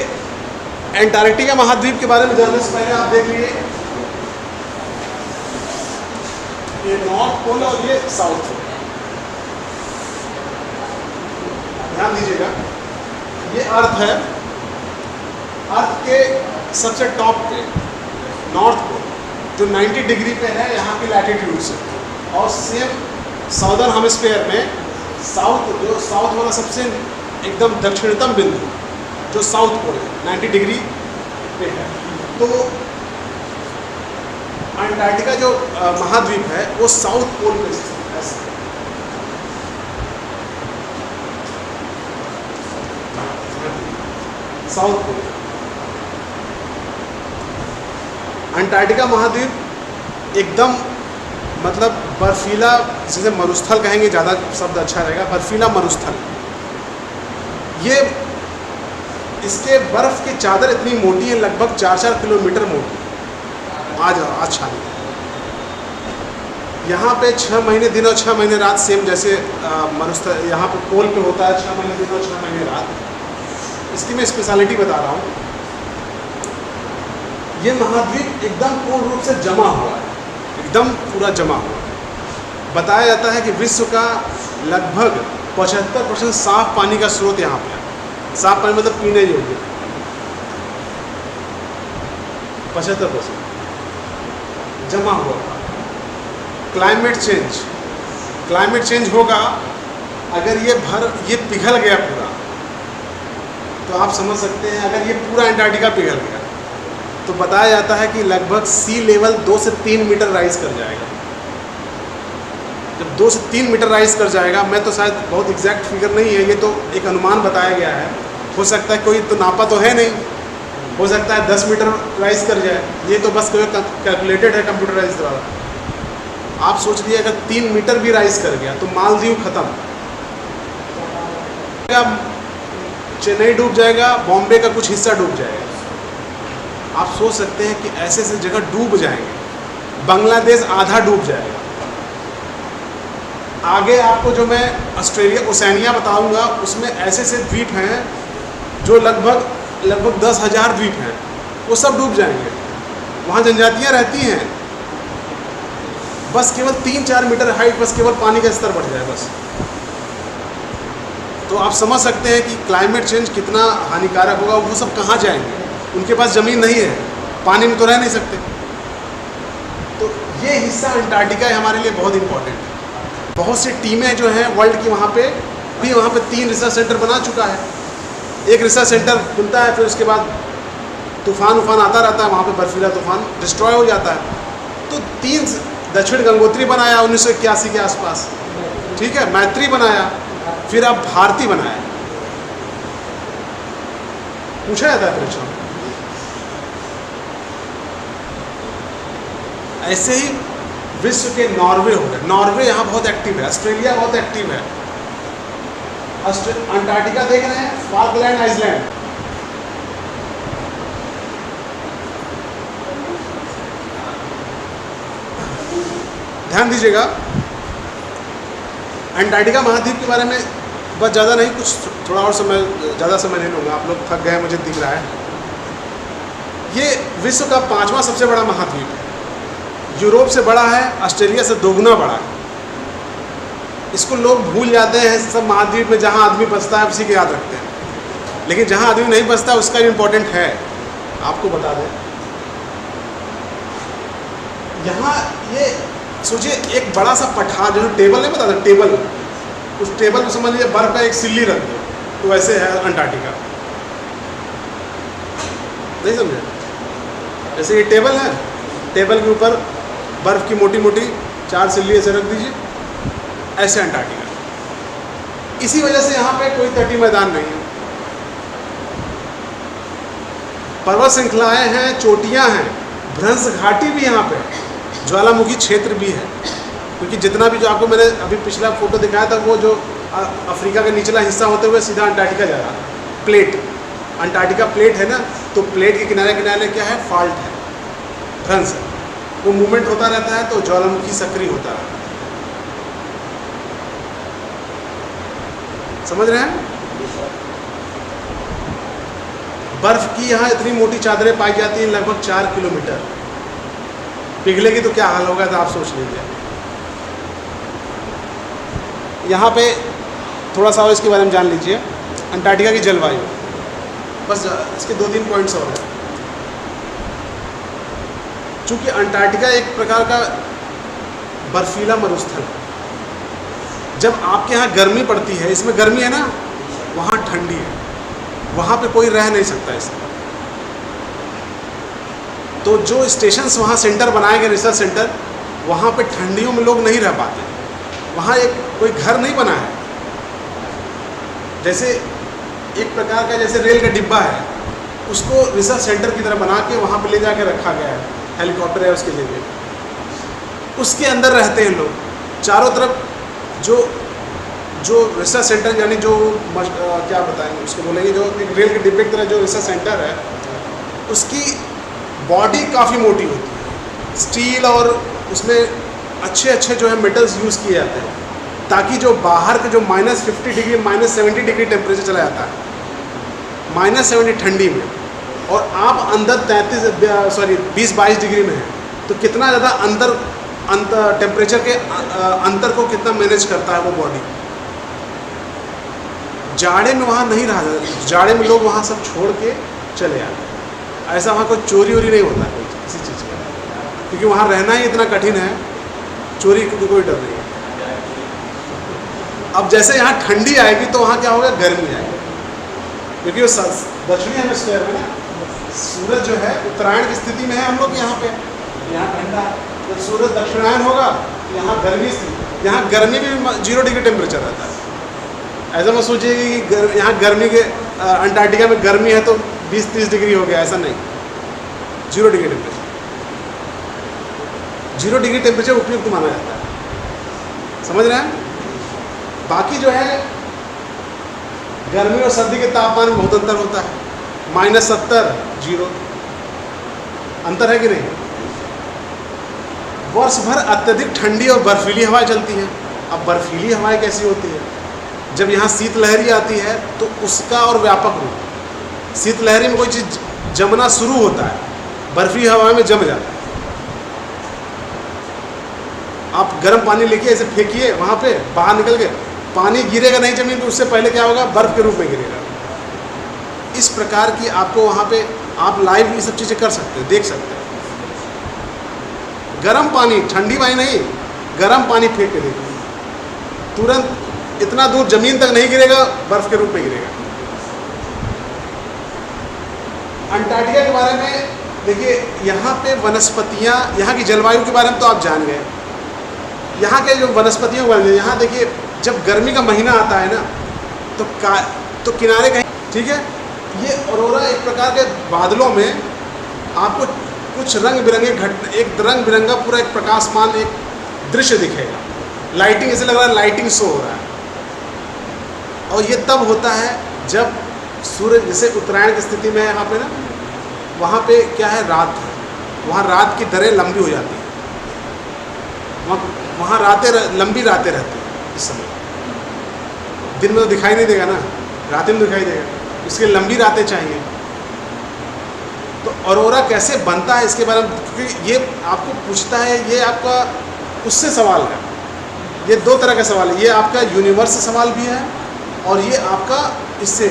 अंटार्कटिका महाद्वीप के बारे में जानने से पहले आप देख लीजिए, ये नॉर्थ पोल और ये साउथ पोल। ध्यान दीजिएगा, ये अर्थ है, अर्थ के सबसे टॉप पे नॉर्थ पोल जो 90 डिग्री पे है यहाँ की लैटिट्यूड से, और सेम साउदर्न हेमिस्फीयर में साउथ वाला सबसे एकदम दक्षिणतम बिंदु जो साउथ पोल है 90 डिग्री पे है। तो अंटार्कटिका जो महाद्वीप है वो साउथ पोल पे स्थित है। साउथ पोल अंटार्कटिका महाद्वीप एकदम मतलब बर्फीला, जिसे मरुस्थल कहेंगे ज़्यादा शब्द अच्छा रहेगा, बर्फीला मरुस्थल। ये इसके बर्फ़ की चादर इतनी मोटी है, लगभग 4-4 किलोमीटर मोटी। आज छानी यहाँ पे 6 महीने दिन और 6 महीने रात सेम जैसे मरुस्थल यहाँ पे पोल पे होता है, 6 महीने दिन और 6 महीने रात। इसकी मैं स्पेशलिटी बता रहा हूँ। ये महाद्वीप एकदम पूर्ण रूप से जमा हुआ है, एकदम पूरा जमा हुआ है। बताया जाता है कि विश्व का लगभग 75% साफ पानी का स्रोत यहाँ पे है। साफ पानी मतलब पीने योग्य 75% जमा हुआ। क्लाइमेट चेंज होगा अगर ये पिघल गया पूरा, तो आप समझ सकते हैं अगर ये पूरा अंटार्कटिका पिघल गया तो बताया जाता है कि लगभग सी लेवल 2 से 3 मीटर राइज कर जाएगा। जब 2 से 3 मीटर राइज कर जाएगा, मैं तो शायद बहुत एग्जैक्ट फिगर नहीं है, ये तो एक अनुमान बताया गया है, हो सकता है कोई तो नापा तो है नहीं, हो सकता है 10 मीटर राइज कर जाए, ये तो बस कैलकुलेटेड है कंप्यूटराइज द्वारा। आप सोच लीजिए अगर 3 मीटर भी राइज कर गया तो मालदीव खत्म, चेन्नई डूब जाएगा, बॉम्बे का कुछ हिस्सा डूब जाएगा। आप सोच सकते हैं कि ऐसे ऐसे जगह डूब जाएंगे, बांग्लादेश आधा डूब जाएगा। आगे आपको जो मैं ऑस्ट्रेलिया ओसेनिया बताऊंगा, उसमें ऐसे ऐसे द्वीप हैं जो लगभग 10,000 द्वीप हैं, वो सब डूब जाएंगे। वहाँ जनजातियाँ रहती हैं, बस केवल 3-4 मीटर हाइट, बस केवल पानी का स्तर बढ़ जाए बस। तो आप समझ सकते हैं कि क्लाइमेट चेंज कितना हानिकारक होगा। वो सब कहाँ जाएंगे, उनके पास ज़मीन नहीं है, पानी में तो रह नहीं सकते। तो ये हिस्सा अंटार्कटिका हमारे लिए बहुत इम्पोर्टेंट है। बहुत सी टीमें जो हैं वर्ल्ड की वहाँ पे 3 रिसर्च सेंटर बना चुका है। एक रिसर्च सेंटर खुलता है, फिर उसके बाद तूफान आता रहता है, वहाँ पे बर्फीला तूफान डिस्ट्रॉय हो जाता है। तो 3 दक्षिण गंगोत्री बनाया 1981 के आसपास, ठीक है, मैत्री बनाया, फिर अब भारती बनाया। पूछा जाता है परीक्षा में। ऐसे ही विश्व के नॉर्वे हो गए, नॉर्वे यहाँ बहुत एक्टिव है, ऑस्ट्रेलिया बहुत एक्टिव है। अंटार्कटिका देख रहे हैं, फाल्कलैंड आइसलैंड, ध्यान दीजिएगा। अंटार्कटिका महाद्वीप के बारे में बस ज़्यादा नहीं, कुछ थोड़ा और समय, ज़्यादा समय नहीं लूँगा, आप लोग थक गए मुझे दिख रहा है। ये विश्व का 5वां सबसे बड़ा महाद्वीप है, यूरोप से बड़ा है, ऑस्ट्रेलिया से दोगुना बड़ा है। इसको लोग भूल जाते हैं, सब महाद्वीप में जहाँ आदमी बसता है उसी को याद रखते हैं, लेकिन जहाँ आदमी नहीं बसता उसका भी इम्पोर्टेंट है। आपको बता दें, यहाँ ये सोचिए एक बड़ा सा पठार, जो टेबल नहीं बताते, टेबल, उस टेबल को समझ लीजिए बर्फ का एक सिल्ली रख दो, तो वैसे है अंटार्कटिका। नहीं समझे? जैसे ये टेबल है, टेबल के ऊपर बर्फ की मोटी मोटी 4 सिल्ली ऐसे रख दीजिए, ऐसे अंटार्कटिका। इसी वजह से यहाँ पे कोई तटीय मैदान नहीं है, पर्वत श्रृंखलाएं हैं, चोटियाँ हैं, भ्रंश घाटी भी यहाँ पे, ज्वालामुखी क्षेत्र भी है। क्योंकि जितना भी जो आपको मैंने अभी पिछला फोटो दिखाया था, वो जो अफ्रीका का निचला हिस्सा होते हुए सीधा अंटार्कटिका जा रहा है। प्लेट, अंटार्कटिका प्लेट है ना, तो प्लेट के किनारे किनारे क्या है, फॉल्ट है, भ्रंश है, वो मूवमेंट होता रहता है, तो ज्वालामुखी सक्रिय होता रहता है। समझ रहे हैं? बर्फ की यहाँ इतनी मोटी चादरें पाई जाती हैं, लगभग 4 किलोमीटर। पिघलेगी तो क्या हाल होगा, तो आप सोच लीजिए। यहाँ पे थोड़ा सा और इसके बारे में जान लीजिए, अंटार्कटिका की जलवायु। बस इसके 2-3 पॉइंट्स और हैं। चूँकि अंटार्कटिका एक प्रकार का बर्फीला मरुस्थल है, जब आपके यहाँ गर्मी पड़ती है, इसमें गर्मी है ना, वहाँ ठंडी है, वहाँ पे कोई रह नहीं सकता इसमें। तो जो स्टेशंस वहाँ सेंटर बनाए गए, रिसर्च सेंटर, वहाँ पे ठंडियों में लोग नहीं रह पाते। वहाँ एक कोई घर नहीं बना है, जैसे एक प्रकार का जैसे रेल का डिब्बा है, उसको रिसर्च सेंटर की तरह बना के वहाँ पे ले जाकर रखा गया है, हेलीकॉप्टर है उसके लिए, उसके अंदर रहते हैं लोग। चारों तरफ जो रिसर्च सेंटर, यानी जो क्या बताएंगे उसको, बोलेंगे जो एक रेल के डिब्बे की तरह जो रिसर्च सेंटर है, उसकी बॉडी काफ़ी मोटी होती है, स्टील, और उसमें अच्छे जो है मेटल्स यूज़ किए जाते हैं, ताकि जो बाहर के जो -50 डिग्री, -70 डिग्री टेम्परेचर चला जाता है, -70 ठंडी में, और आप अंदर 20-22 डिग्री में है, तो कितना ज़्यादा अंदर टेम्परेचर के अंतर को कितना मैनेज करता है वो बॉडी। जाड़े में वहाँ नहीं रहा जाता, जाड़े में लोग वहाँ सब छोड़ के चले आते हैं। ऐसा वहाँ कोई चोरी वोरी नहीं होता कोई किसी चीज़ का, क्योंकि वहाँ रहना ही इतना कठिन है, चोरी का कोई डर नहीं है। अब जैसे यहाँ ठंडी आएगी तो वहाँ क्या होगा, गर्मी आएगी, क्योंकि वो दक्षिणी हेमिस्फीयर में ना सूरज जो है उत्तरायण की स्थिति में है, हम लोग यहाँ पे, यहाँ ठंडा है। जब सूरज दक्षिणायन होगा तो यहाँ गर्मी स्थिति, यहाँ गर्मी भी 0 डिग्री टेम्परेचर रहता है। ऐसा मत सोचिए कि यहाँ गर्मी के अंटार्कटिका में गर्मी है तो 20-30 डिग्री हो गया, ऐसा नहीं, 0 डिग्री टेम्परेचर। 0 डिग्री टेम्परेचर उपयुक्त माना जाता है, समझ रहे हैं। बाकी जो है गर्मी और सर्दी के तापमान में बहुत अंतर होता है, -70 0 अंतर है कि नहीं। वर्ष भर अत्यधिक ठंडी और बर्फीली हवाएं चलती हैं। अब बर्फीली हवाएं कैसी होती है, जब यहाँ शीतलहरी आती है तो उसका और व्यापक रूप, शीतलहरी में कोई चीज़ जमना शुरू होता है, बर्फीली हवा में जम जाता है। आप गर्म पानी लेके ऐसे फेंकिए वहाँ पे, बाहर निकल के पानी गिरेगा नहीं जमीन पे, उससे पहले क्या होगा, बर्फ़ के रूप में गिरेगा। इस प्रकार की आपको वहाँ पे आप लाइव ये सब चीज़ें कर सकते हैं, देख सकते हैं। गर्म पानी, ठंडी पानी नहीं, गर्म पानी फेंक के देखिए, तुरंत इतना दूर जमीन तक नहीं गिरेगा, बर्फ़ के रूप में गिरेगा। अंटार्कटिका के बारे में देखिए, यहाँ पे वनस्पतियाँ, यहाँ की जलवायु के बारे में तो आप जान गए। यहाँ के जो वनस्पतियों के बारे में, यहाँ देखिए जब गर्मी का महीना आता है ना, तो किनारे कहीं, ठीक है, ये ऑरोरा एक प्रकार के बादलों में आपको कुछ रंग बिरंगे एक रंग बिरंगा पूरा एक प्रकाशमान एक दृश्य दिखेगा। लाइटिंग ऐसे लग रहा है लाइटिंग शो हो रहा है। और ये तब होता है जब सूर्य, जैसे उत्तरायण की स्थिति में है यहाँ पे ना, वहाँ पे क्या है, रात है, वहाँ रात की दरें लंबी हो जाती हैं, वहाँ लंबी रातें रहती हैं। इस समय दिन में तो दिखाई नहीं देगा ना, रात में दिखाई देगा, इसके लंबी रातें चाहिए। तो ऑरोरा कैसे बनता है इसके बारे में, क्योंकि ये आपको पूछता है, ये आपका उससे सवाल है, ये 2 तरह का सवाल है। ये आपका यूनिवर्स से सवाल भी है और ये आपका इससे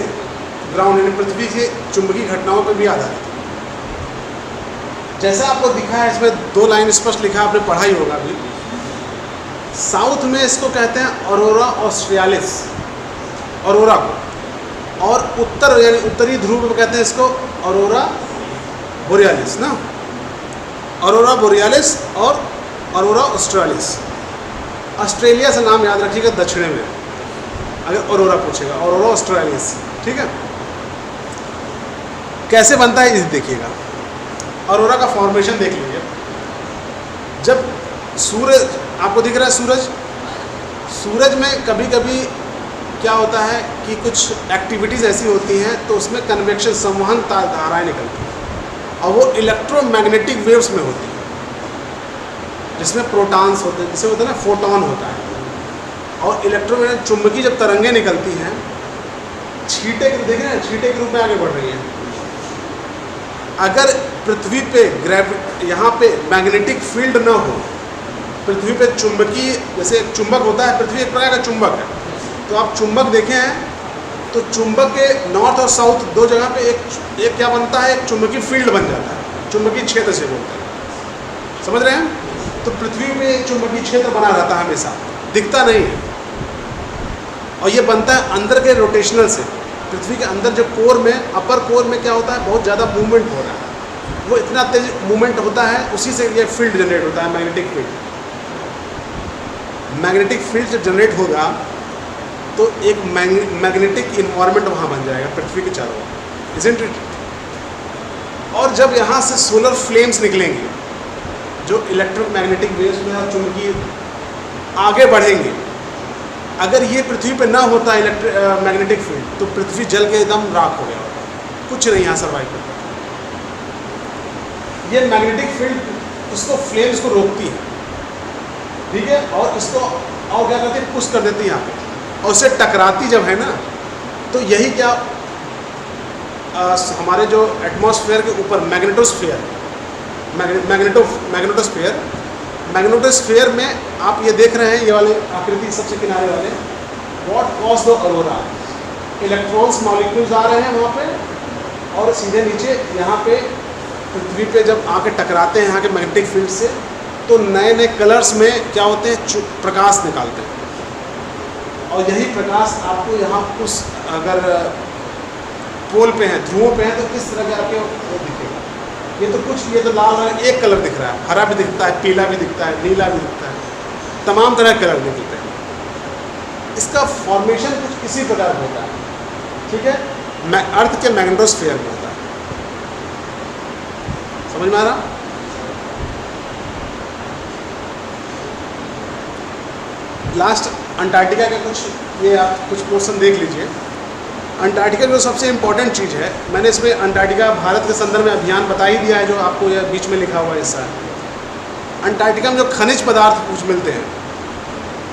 ग्राउंड यानी पृथ्वी के चुंबकीय घटनाओं पर भी आधारित है। जैसा आपको दिखा है, इसमें 2 लाइन स्पष्ट लिखा है, आपने पढ़ा ही होगा अभी। साउथ में इसको कहते हैं ऑरोरा ऑस्ट्रेलिस, ऑरोरा को, और उत्तर यानी उत्तरी ध्रुव में कहते हैं इसको ऑरोरा बोरियालिस ना, ऑरोरा बोरियालिस और ऑरोरा ऑस्ट्रेलिस। ऑस्ट्रेलिया से नाम याद रखिएगा, दक्षिण में अगर ऑरोरा पूछेगा, ऑरोरा ऑस्ट्रेलिस, ठीक है। कैसे बनता है इसे देखिएगा, ऑरोरा का फॉर्मेशन देख लीजिए। जब सूरज आपको दिख रहा है, सूरज में कभी कभी क्या होता है कि कुछ एक्टिविटीज़ ऐसी होती हैं तो उसमें कन्वेक्शन, संवहन धाराएं निकलती हैं और वो इलेक्ट्रोमैग्नेटिक वेव्स में होती है, जिसमें प्रोटॉन्स होते हैं, जिसे होता है ना फोटॉन होता है। और इलेक्ट्रोमैग्नेटिक चुंबकीय जब तरंगें निकलती हैं, छींटे के, देख रहे हैं, छींटे के रूप में आगे बढ़ रही हैं। अगर पृथ्वी पे यहाँ पे मैग्नेटिक फील्ड न हो, पृथ्वी पे चुंबकीय, जैसे चुंबक होता है, पृथ्वी एक प्रकार का चुंबक है, तो आप चुंबक देखे हैं तो चुंबक के नॉर्थ और साउथ 2 जगह पे एक क्या बनता है, एक चुंबकीय फील्ड बन जाता है, चुंबकीय क्षेत्र से बोलते हैं, समझ रहे हैं। तो पृथ्वी में एक चुंबकीय क्षेत्र बना रहता है, हमेशा दिखता नहीं है, और ये बनता है अंदर के रोटेशनल से। पृथ्वी के अंदर जो कोर में, अपर कोर में क्या होता है, बहुत ज़्यादा मूवमेंट हो रहा है, वो इतना तेज मूवमेंट होता है, उसी से ये फील्ड जनरेट होता है, मैग्नेटिक फील्ड। मैग्नेटिक फील्ड जब जनरेट होगा तो एक मैग्नेटिक इन्वायरमेंट वहाँ बन जाएगा पृथ्वी के चारों ओर, इज़न्ट इट। और जब यहाँ से सोलर फ्लेम्स निकलेंगे, जो इलेक्ट्रोमैग्नेटिक वेव्स में और चुंबकीय आगे बढ़ेंगे, अगर ये पृथ्वी पे ना होता मैग्नेटिक फील्ड तो पृथ्वी जल के एकदम राख हो गया होता, कुछ नहीं यहाँ सर्वाइव करता। ये मैग्नेटिक फील्ड उसको, फ्लेम्स को रोकती है, ठीक है, और इसको और क्या करती है, पुश कर देती है यहाँ पे, और उससे टकराती जब है ना, तो यही क्या हमारे जो एटमॉस्फेयर के ऊपर मैग्नेटोस्फेयर में आप ये देख रहे हैं, ये वाले आकृति सबसे किनारे वाले, what cause the aurora, electrons molecules आ रहे हैं वहाँ पे, और सीधे नीचे यहाँ पे पृथ्वी पे जब आके टकराते हैं यहाँ के मैग्नेटिक फील्ड से, तो नए नए कलर्स में क्या होते हैं, प्रकाश निकालते हैं। और यही प्रकाश आपको यहाँ उस, अगर पोल पे हैं, ध्रुवों पे हैं, तो किस तरह के आपके वो दिखेगा। ये तो लाल रंग, एक कलर दिख रहा है, हरा भी दिखता है, पीला भी दिखता है, नीला भी दिखता है, तमाम तरह के कलर दिखते हैं। इसका फॉर्मेशन कुछ इसी प्रकार होता है, ठीक है, अर्थ के मैग्नेटोस्फीयर में होता है। समझ में आ रहा? लास्ट अंटार्कटिका का कुछ ये आप कुछ पोर्शन देख लीजिए। अंटार्कटिका जो सबसे इम्पोर्टेंट चीज़ है, मैंने इसमें अंटार्कटिका भारत के संदर्भ में अभियान बता ही दिया है, जो आपको यह बीच में लिखा हुआ हिस्सा है। अंटार्कटिका में जो खनिज पदार्थ कुछ मिलते हैं,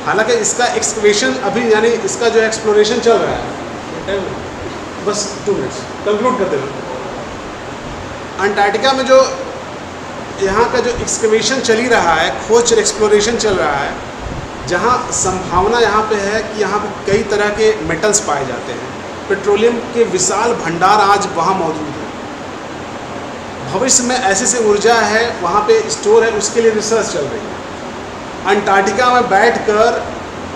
हालांकि इसका एक्सकवेशन अभी यानी इसका जो एक्सप्लोरेशन चल रहा है, बस 2 मिनट्स कंक्लूड कर देना। अंटार्कटिका में जो यहाँ का जो एक्सकवेशन चल ही रहा है, खोज एक्सप्लोरेशन चल रहा है, जहाँ संभावना यहाँ पे है कि यहाँ पे कई तरह के मेटल्स पाए जाते हैं, पेट्रोलियम के विशाल भंडार आज वहाँ मौजूद हैं। भविष्य में ऐसे से ऊर्जा है वहाँ पे स्टोर है, उसके लिए रिसर्च चल रही है। अंटार्कटिका में बैठकर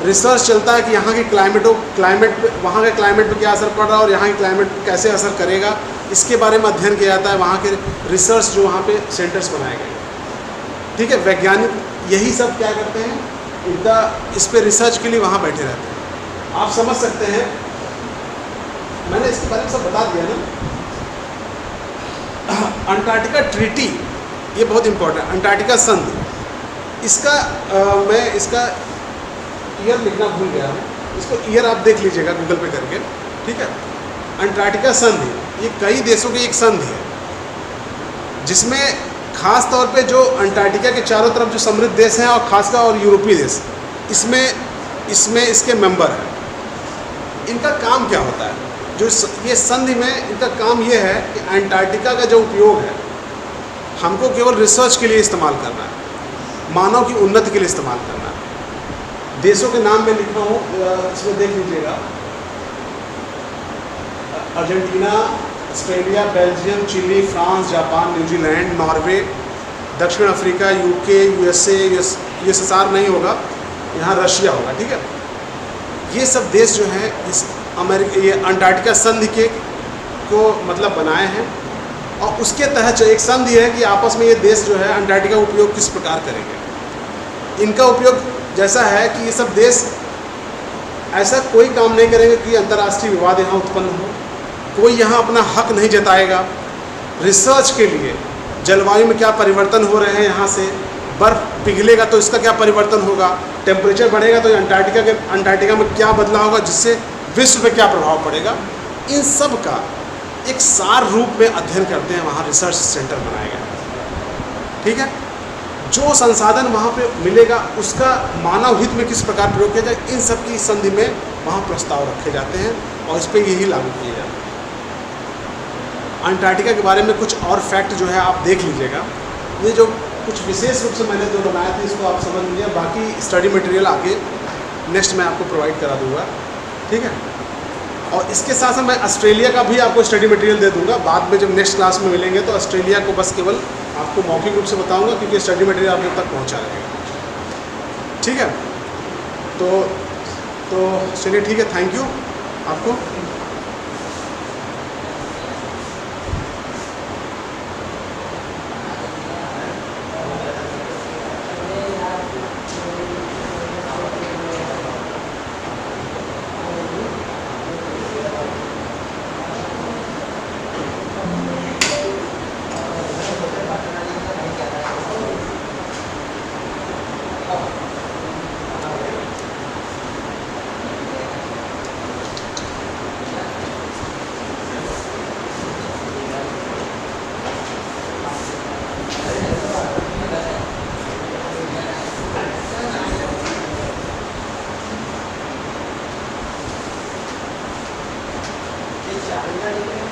रिसर्च चलता है कि यहाँ की वहाँ के क्लाइमेट पे क्या असर पड़ रहा है और यहाँ की क्लाइमेट पे कैसे असर करेगा, इसके बारे में अध्ययन किया जाता है। वहाँ के रिसर्च जो वहाँ पे सेंटर्स बनाए गए, ठीक है, वैज्ञानिक यही सब क्या करते हैं, इनका इस पे रिसर्च के लिए वहाँ बैठे रहते हैं। आप समझ सकते हैं, मैंने इसके बारे में सब बता दिया ना। अंटार्कटिका ट्रीटी ये बहुत इंपॉर्टेंट है। अंटार्कटिका संधि, इसका मैं इसका ईयर लिखना भूल गया हूँ, इसको ईयर आप देख लीजिएगा गूगल पे करके, ठीक है। अंटार्कटिका संधि ये कई देशों की एक संधि है, जिसमें खास तौर पे जो अंटार्कटिका के चारों तरफ जो समृद्ध देश हैं और खासकर और यूरोपीय देश, इसमें इसके मेंबर हैं। इनका काम क्या होता है, जो ये संधि में इनका काम ये है कि अंटार्कटिका का जो उपयोग है हमको केवल रिसर्च के लिए इस्तेमाल करना है, मानव की उन्नति के लिए इस्तेमाल करना है। देशों के नाम मैं लिख रहा हूँ, इसमें देख लीजिएगा। Argentina, Australia, Belgium, Chile, France, Japan, New Zealand, Norway, दक्षिण अफ्रीका, यूके, यूएसए, यूएसएसआर नहीं होगा, यहाँ रशिया होगा, ठीक है। ये सब देश जो हैं इस ये अंटार्कटिका संधि के को मतलब बनाए हैं, और उसके तहत एक संधि है कि आपस में ये देश जो है अंटार्कटिका उपयोग किस प्रकार करेंगे। इनका उपयोग जैसा है कि ये सब देश ऐसा कोई काम नहीं करेंगे कि अंतर्राष्ट्रीय विवाद यहाँ उत्पन्न हो, कोई यहाँ अपना हक नहीं जताएगा। रिसर्च के लिए जलवायु में क्या परिवर्तन हो रहे हैं, यहाँ से बर्फ़ पिघलेगा तो इसका क्या परिवर्तन होगा, टेम्परेचर बढ़ेगा तो अंटार्कटिका में क्या बदलाव होगा, जिससे विश्व पे क्या प्रभाव पड़ेगा, इन सब का एक सार रूप में अध्ययन करते हैं। वहाँ रिसर्च सेंटर बनाए गए, ठीक है। जो संसाधन वहाँ पे मिलेगा उसका मानव हित में किस प्रकार प्रयोग किया जाए, इन सब की संधि में वहाँ प्रस्ताव रखे जाते हैं और इस पर यही लागू किए जाते हैं। अंटार्कटिका के बारे में कुछ और फैक्ट जो है आप देख लीजिएगा। ये जो कुछ विशेष रूप से मैंने जो बनाए थे इसको आप समझ लीजिए, बाकी स्टडी मटेरियल आगे नेक्स्ट मैं आपको प्रोवाइड करा दूँगा, ठीक है। और इसके साथ साथ मैं ऑस्ट्रेलिया का भी आपको स्टडी मटेरियल दे दूंगा बाद में, जब नेक्स्ट क्लास में मिलेंगे तो ऑस्ट्रेलिया को बस केवल आपको मौखिक रूप से बताऊंगा, क्योंकि स्टडी मटेरियल आप तक पहुंचा रहेगा, ठीक है। तो चलिए ठीक है, थैंक यू आपको। जानकारी